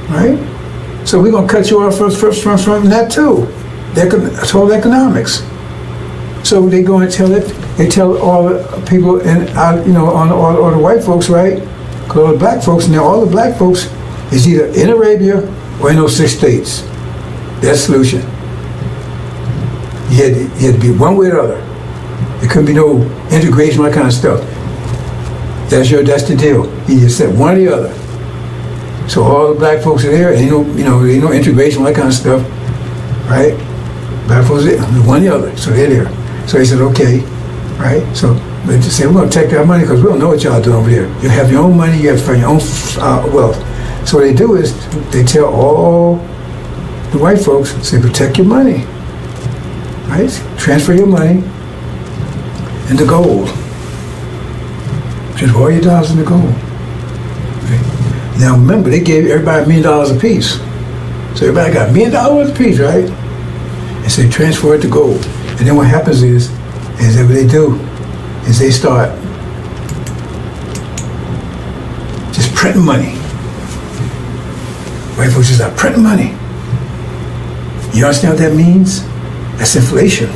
Right? So we're going to cut you off from that too. That's all economics. So they go and tell all the people all the white folks, right? Because all the black folks, now all the black folks is either in Arabia or in those 6 states. That's the solution. You had to be one way or the other. There couldn't be no integration, that kind of stuff. That's the deal. You just said one or the other. So all the black folks are there, ain't no integration, that kind of stuff, right? Black folks are there, one or the other, so they're there. So he said, okay, right? So they just say, we're going to take our money because we don't know what y'all doing over there. You have your own money, you have your own wealth. So what they do is they tell all the white folks, say, protect your money, right? Transfer your money into gold. Transfer all your dollars into gold. Okay. Now remember, they gave everybody $1 million apiece. So everybody got $1 million apiece, right? And so they transfer it to gold. And then what happens is that what they do is they start just printing money. White folks just start printing money. You understand what that means? That's inflation,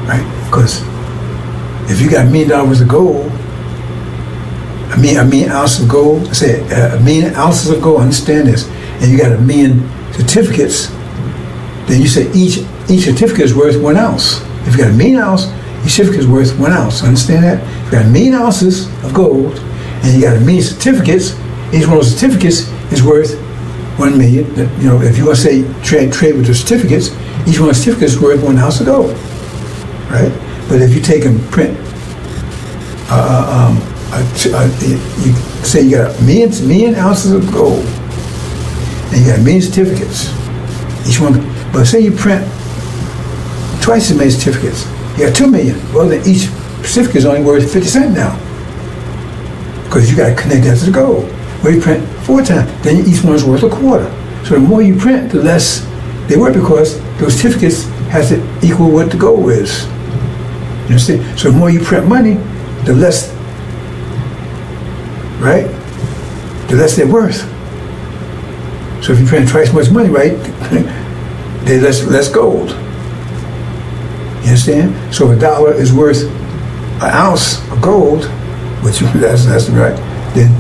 right? Because if you got $1 million of gold, a million ounces of gold, say $1 million ounces of gold, understand this, and you got 1 million certificates, then you say each certificate is worth 1 ounce. If you got 1 million ounce, each certificate is worth 1 ounce. Understand that? If you got 1 million ounces of gold and you got 1 million certificates, each one of those certificates is worth 1 million. If you want to say trade with the certificates, each one of the certificates is worth 1 ounce of gold, right? But if you take and print, you say you got 1 million ounces of gold and you got 1 million certificates, each one. But say you print twice as many certificates, you got 2 million. Well, then each certificate is only worth 50 cents now, because you got to connect that to the gold. Well, you print 4 times, then each one's worth a quarter. So the more you print, the less they worth, because those certificates has to equal what the gold is. You understand? So the more you print money, the less, right? The less they're worth. So if you print twice as much money, right, there's less gold. You understand? So if $1 is worth 1 ounce of gold, which that's right, then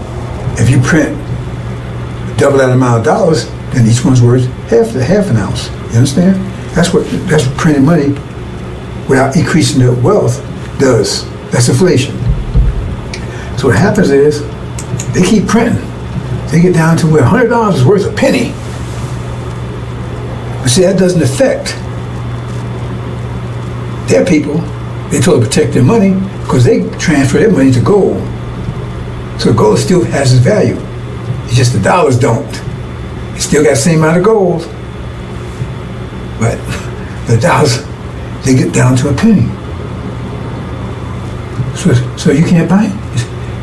if you print double that amount of dollars, then each one's worth half an ounce. You understand? That's what printing money without increasing their wealth does. That's inflation. So what happens is they keep printing. They get down to where $100 is worth a penny. But see, that doesn't affect their people. They told to protect their money because they transfer their money to gold. So gold still has its value. It's just the dollars don't. It still got the same amount of gold. But the dollars, they get down to a penny. So you can't buy it.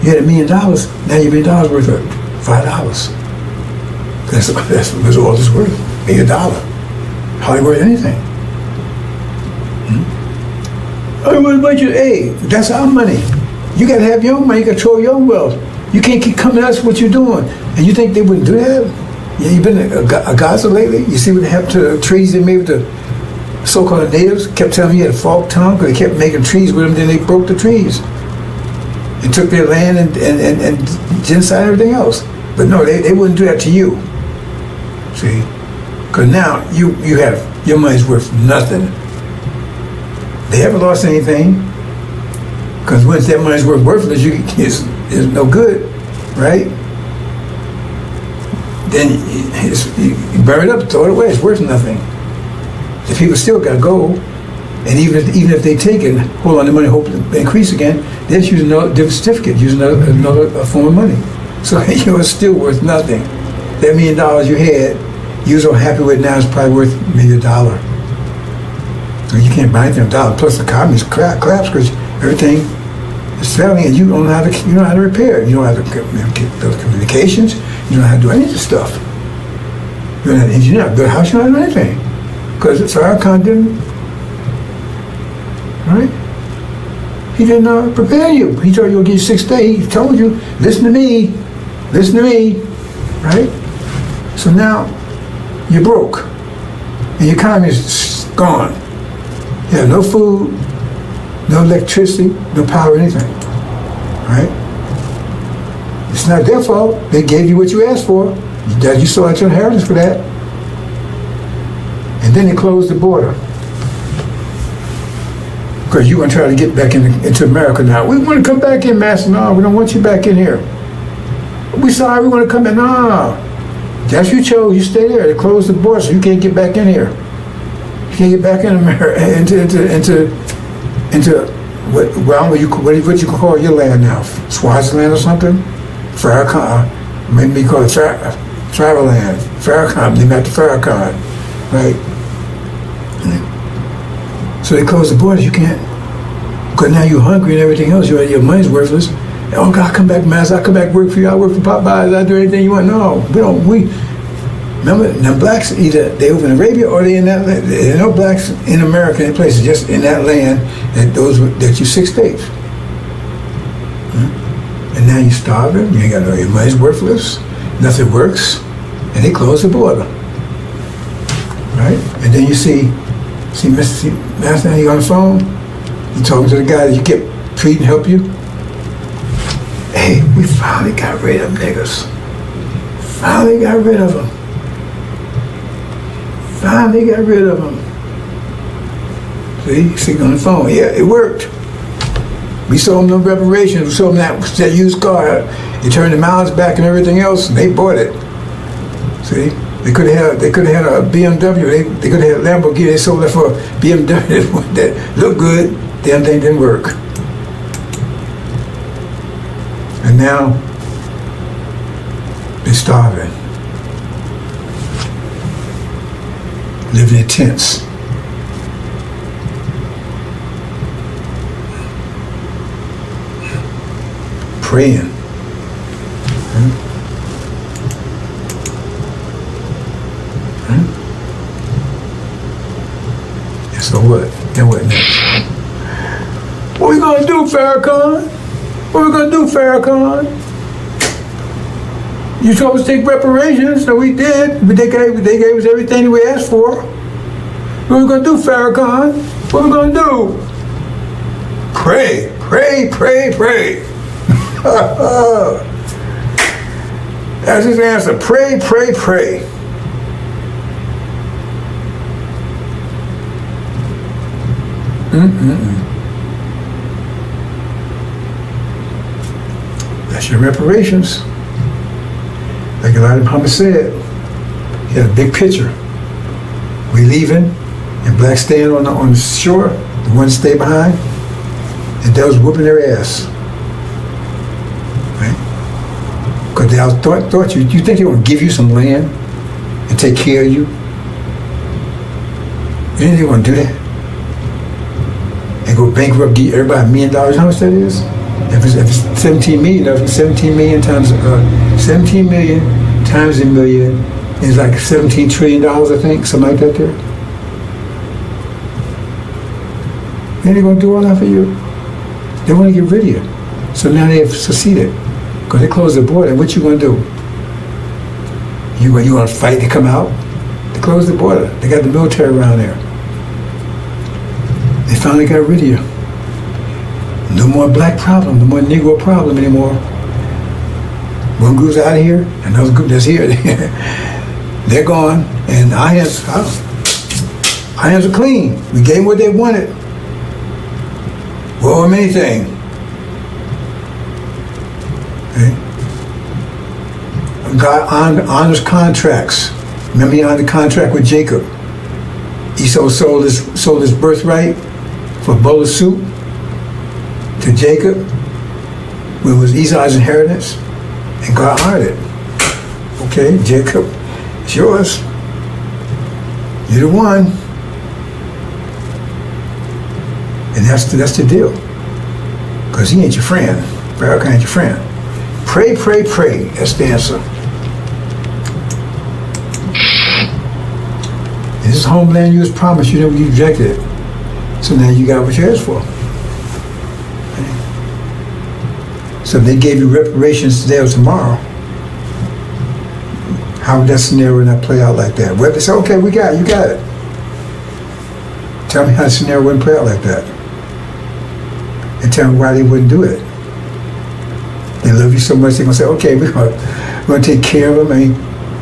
You had $1 million, now your $1 million worth of $5. That's all it's worth. Maybe $1. Hardly worth anything. Hey, that's our money. You gotta have your own money, you control your own wealth. You can't keep coming at us what you're doing. And you think they wouldn't do that? Yeah, you've been a Gaza lately? You see what happened to the trees they made with the so-called natives? Kept telling me you had a forked tongue because they kept making trees with them, then they broke the trees. And took their land and genocide and everything else. But no, they wouldn't do that to you. See? Because now you have, your money's worth nothing. They haven't lost anything. Because once that money's worthless, it's no good, right? Then you bury it up, throw it away, it's worth nothing. The people still got gold. And even if they take it, hold on to money, hope to increase again, they're just using a different certificate, using another form of money. So it's still worth nothing. That $1 million you had, you're so happy with it now, it's probably worth maybe $1. So you can't buy anything $1. Plus the economy's collapsed because everything is failing, and you don't know how to repair it. You don't have to build communications. You don't know how to do any of this stuff. You don't have to engineer, build a house. You don't have to do anything because Farrakhan didn't. Right? He didn't prepare you. He told you he'll give you 6 days. He told you, listen to me, right? So now you're broke, and your economy is gone. You have no food, no electricity, no power, anything, right? It's not their fault. They gave you what you asked for. You saw your inheritance for that. And then they closed the border. Because you want to try to get back into America now. We want to come back in, Master. No, we don't want you back in here. We sorry, we want to come in. No. That's you chose. You stay there. They closed the border, so you can't get back in here. You can't get back in America, into what you call your land now? Swaziland or something? Farrakhan. Maybe call it Traveland. Farrakhan. Named after Farrakhan. Right? So they close the borders, you can't. Because now you're hungry and everything else, your money's worthless. Oh God, come back, Master, I come back work for you, I work for Popeyes, I do anything you want. No, remember, now blacks, either they over in Arabia or they in that land. There are no blacks in America, in places, just in that land, that you 6 states. And now you're starving, you ain't got your money's worthless, nothing works, and they close the border. Right? And then you see Master, you on the phone, you talking to the guy that you kept treating, help you. Hey, we finally got rid of niggas. Finally got rid of them. See, on the phone. Yeah, it worked. We sold them no reparations. We sold them that used car. You turned the miles back and everything else, and they bought it. See? They could have had a BMW. They could have had a Lamborghini. They sold that for a BMW that looked good. Damn thing didn't work. And now they're starving, living in tents. Praying. So what? Then what next? What we gonna do, Farrakhan? You told us to take reparations, so we did. But they gave us everything we asked for. What we gonna do, Farrakhan? What we gonna do? Pray. That's his answer. Pray. That's your reparations. Like Elijah Muhammad said, he had a big picture. We leaving, and blacks staying on the shore, the ones stay behind, and they was whooping their ass. Right? Because they thought you think they want to give you some land and take care of you? You think they want to do that? And go bankrupt, give everybody $1 million? How much that is? If it's 17 million, if it's 17 million times 17 million times $1 million is like $17 trillion, I think, something like that there. Then they're going to do all that for you. They want to get rid of you. So now they have succeeded. Because they closed the border. What you going to do? You want to fight to come out? They closed the border. They got the military around there. They finally got rid of you. No more black problem, no more Negro problem anymore. One group's out of here, another group that's here. They're gone, and our hands are clean. We gave them what they wanted. Well, anything. Okay. God honors contracts. Remember, he honored the contract with Jacob. Esau sold his birthright for a bowl of soup to Jacob, when it was Esau's inheritance, and God honored it. Okay, Jacob, it's yours. You're the one. And that's the deal. Because he ain't your friend. Farrakhan ain't your friend. Pray, pray, pray. That's the answer. And this homeland you was promised, you rejected it. So now you got what you asked for. So if they gave you reparations today or tomorrow, how would that scenario not play out like that? Well, they say, okay, you got it. Tell me how the scenario wouldn't play out like that. And tell me why they wouldn't do it. They love you so much, they're going to say, okay, we're going to take care of them. I mean,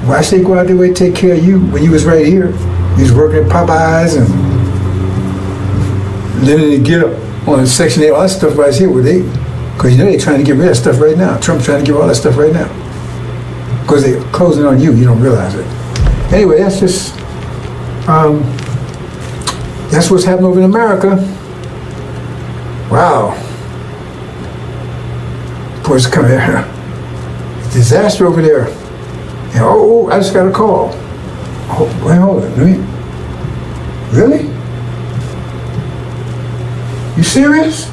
why should they go out their way to take care of you when you was right here? You was working at Popeyes and letting it get up on Section 8, all that stuff right here with they. Because you know they're trying to get rid of that stuff right now. Trump's trying to get all that stuff right now. Because they're closing on you, you don't realize it. Anyway, that's just, that's what's happening over in America. Wow. Boys come here. Disaster over there. And, oh, I just got a call. Oh, wait, hold on. Really? You serious?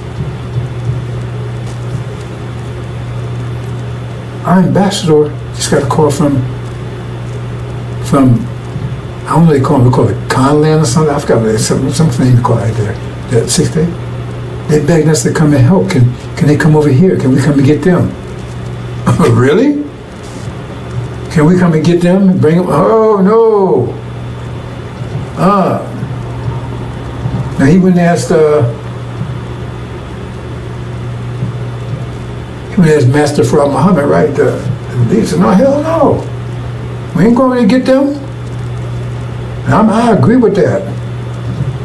Our ambassador just got a call from I don't know what they call it Conland or something. I forgot what it is, something they call it right there. That 6th day. They begged us to come and help. Can they come over here? Can we come and get them? Really? Can we come and get them and bring them? Oh no. Now he went and asked Master Farrakhan Muhammad, right? He said, no, hell no. We ain't going to get them. And I agree with that.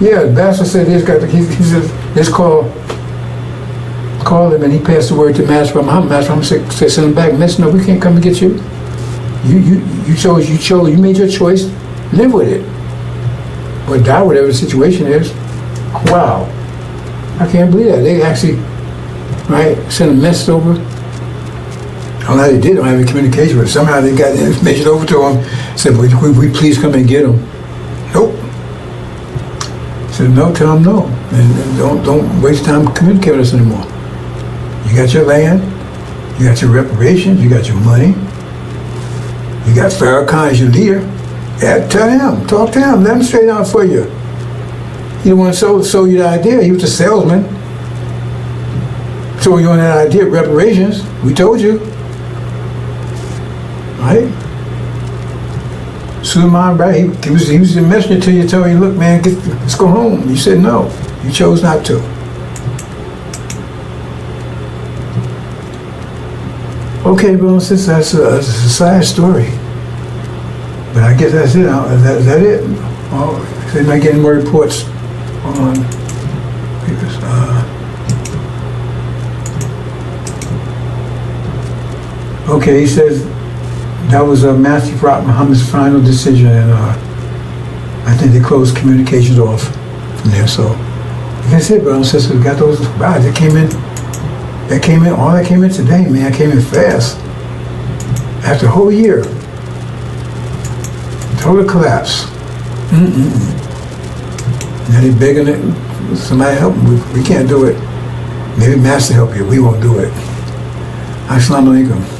Yeah, the Master said he said, let's call him, and he passed the word to Master Farrakhan Muhammad. Master Farrakhan said, send him back. Master, no, we can't come and get you. You made your choice, live with it. Or die, whatever the situation is. Wow. I can't believe that. They actually, right, sent a message over. I don't know how they did. I don't have any communication with them. Somehow they got the information over to them. Said, we please come and get them. Nope. Said, no, tell them no. And don't waste time communicating with us anymore. You got your land. You got your reparations. You got your money. You got Farrakhan as your leader. Yeah, tell him. Talk to him. Let him straighten out for you. He didn't want to sell you the idea. He was a salesman. So you on that idea of reparations. We told you. Right? Suleiman, right? He was the messenger to you, told you, look, man, let's go home. You said no. You chose not to. Okay, brothers and sisters, that's a sad story. But I guess that's it. Is that it? Oh, so you're not getting more reports on Okay, he says that was Matthew Prophet Muhammad's final decision, and I think they closed communications off from there. So, like I said, brothers and sisters, we got those guys that came in. All that came in today, man. I came in fast. After a whole year. Total collapse. Now they begging it. Somebody help them. We can't do it. Maybe Master help you. We won't do it. Assalamu alaikum.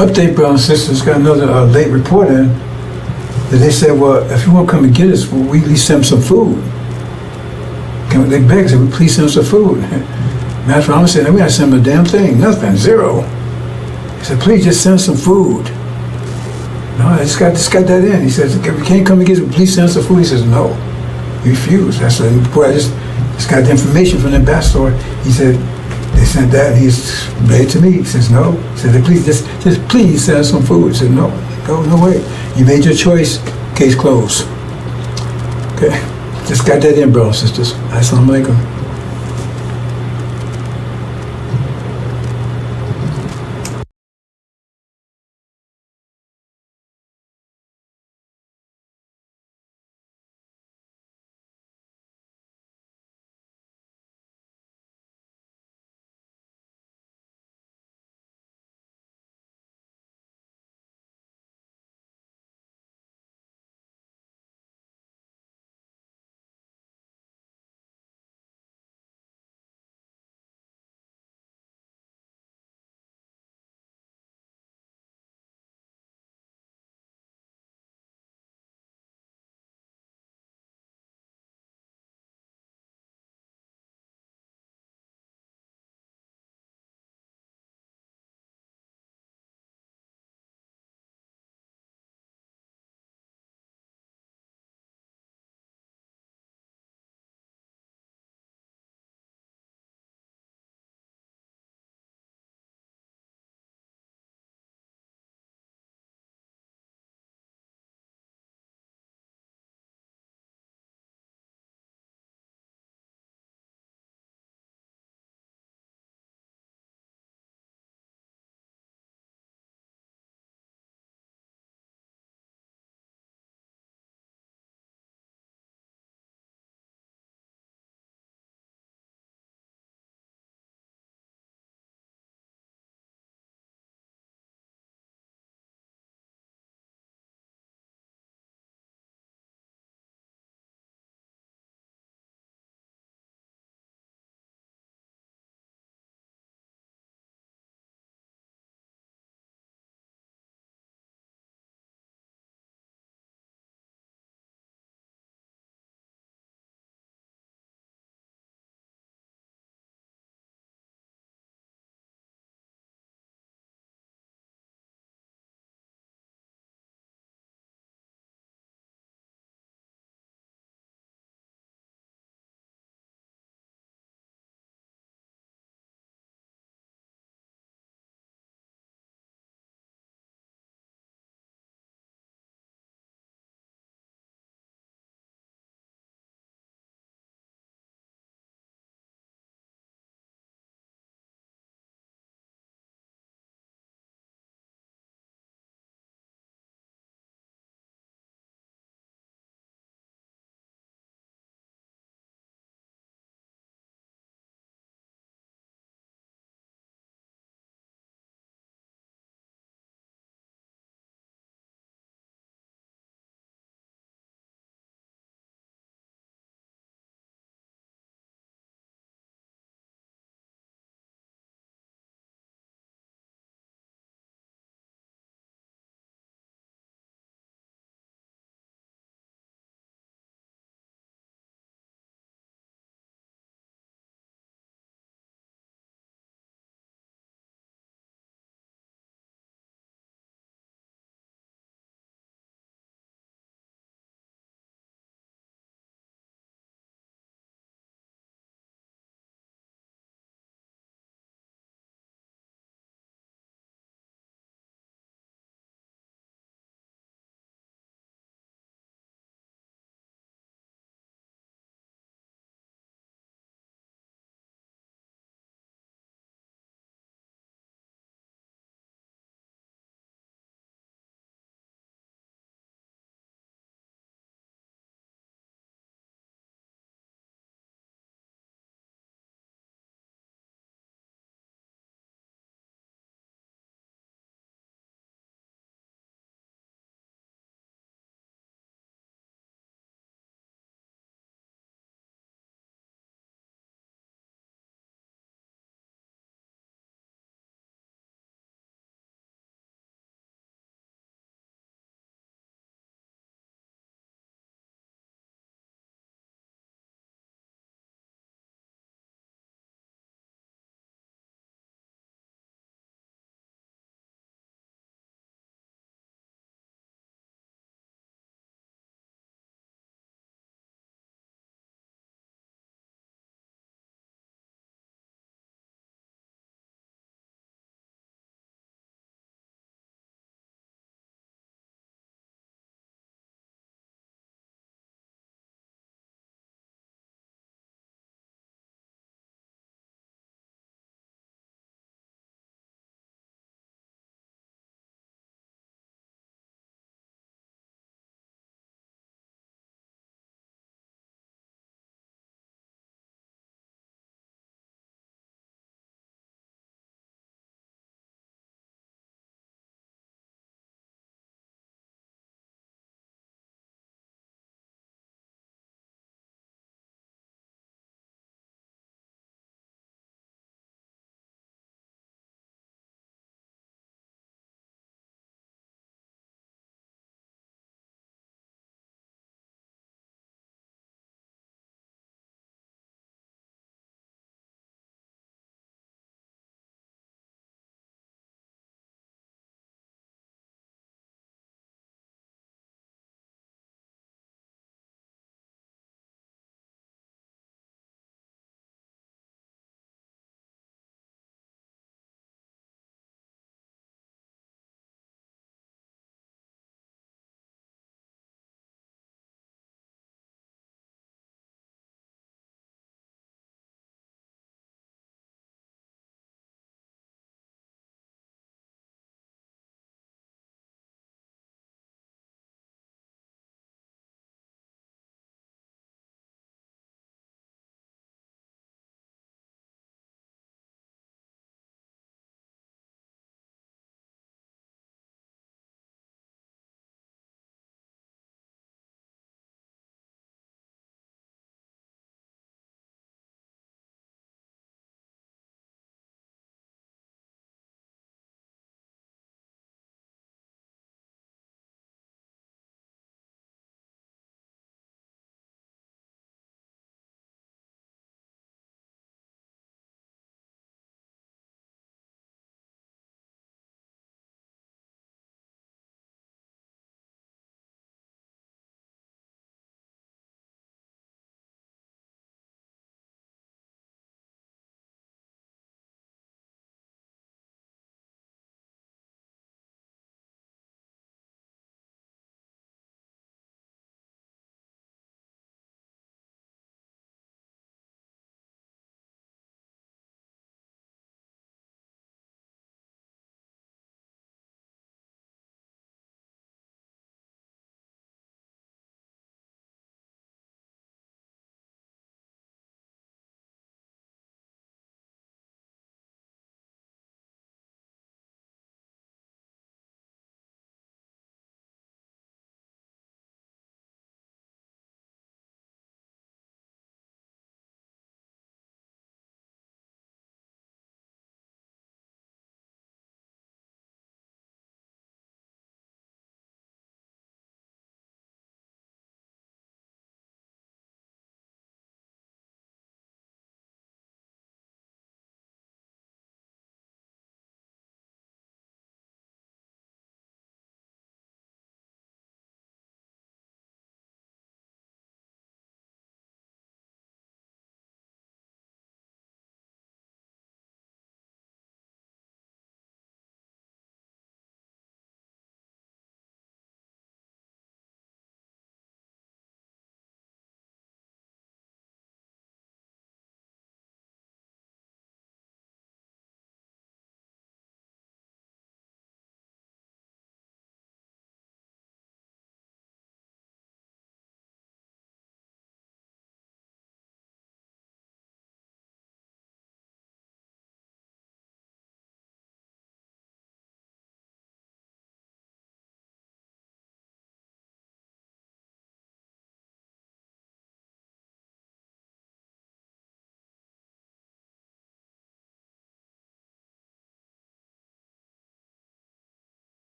Update, brothers and sisters, got another late report in that they said, well, if you want to come and get us, well, we at least send them some food. They begged, said, please send them some food. Master Muhammad said, we got to send them a damn thing, nothing, zero. He said, please just send some food. No, I just got that in. He says, if you can't come and get us, please send some food. He says, no. He refused. That's the report. I just got the information from the ambassador. He said, they sent that, and he's read to me. He says, no. He said, please, just please send us some food. He said, no way. You made your choice, case closed. Okay. Just got that in, brothers and sisters. Assalamu alaikum.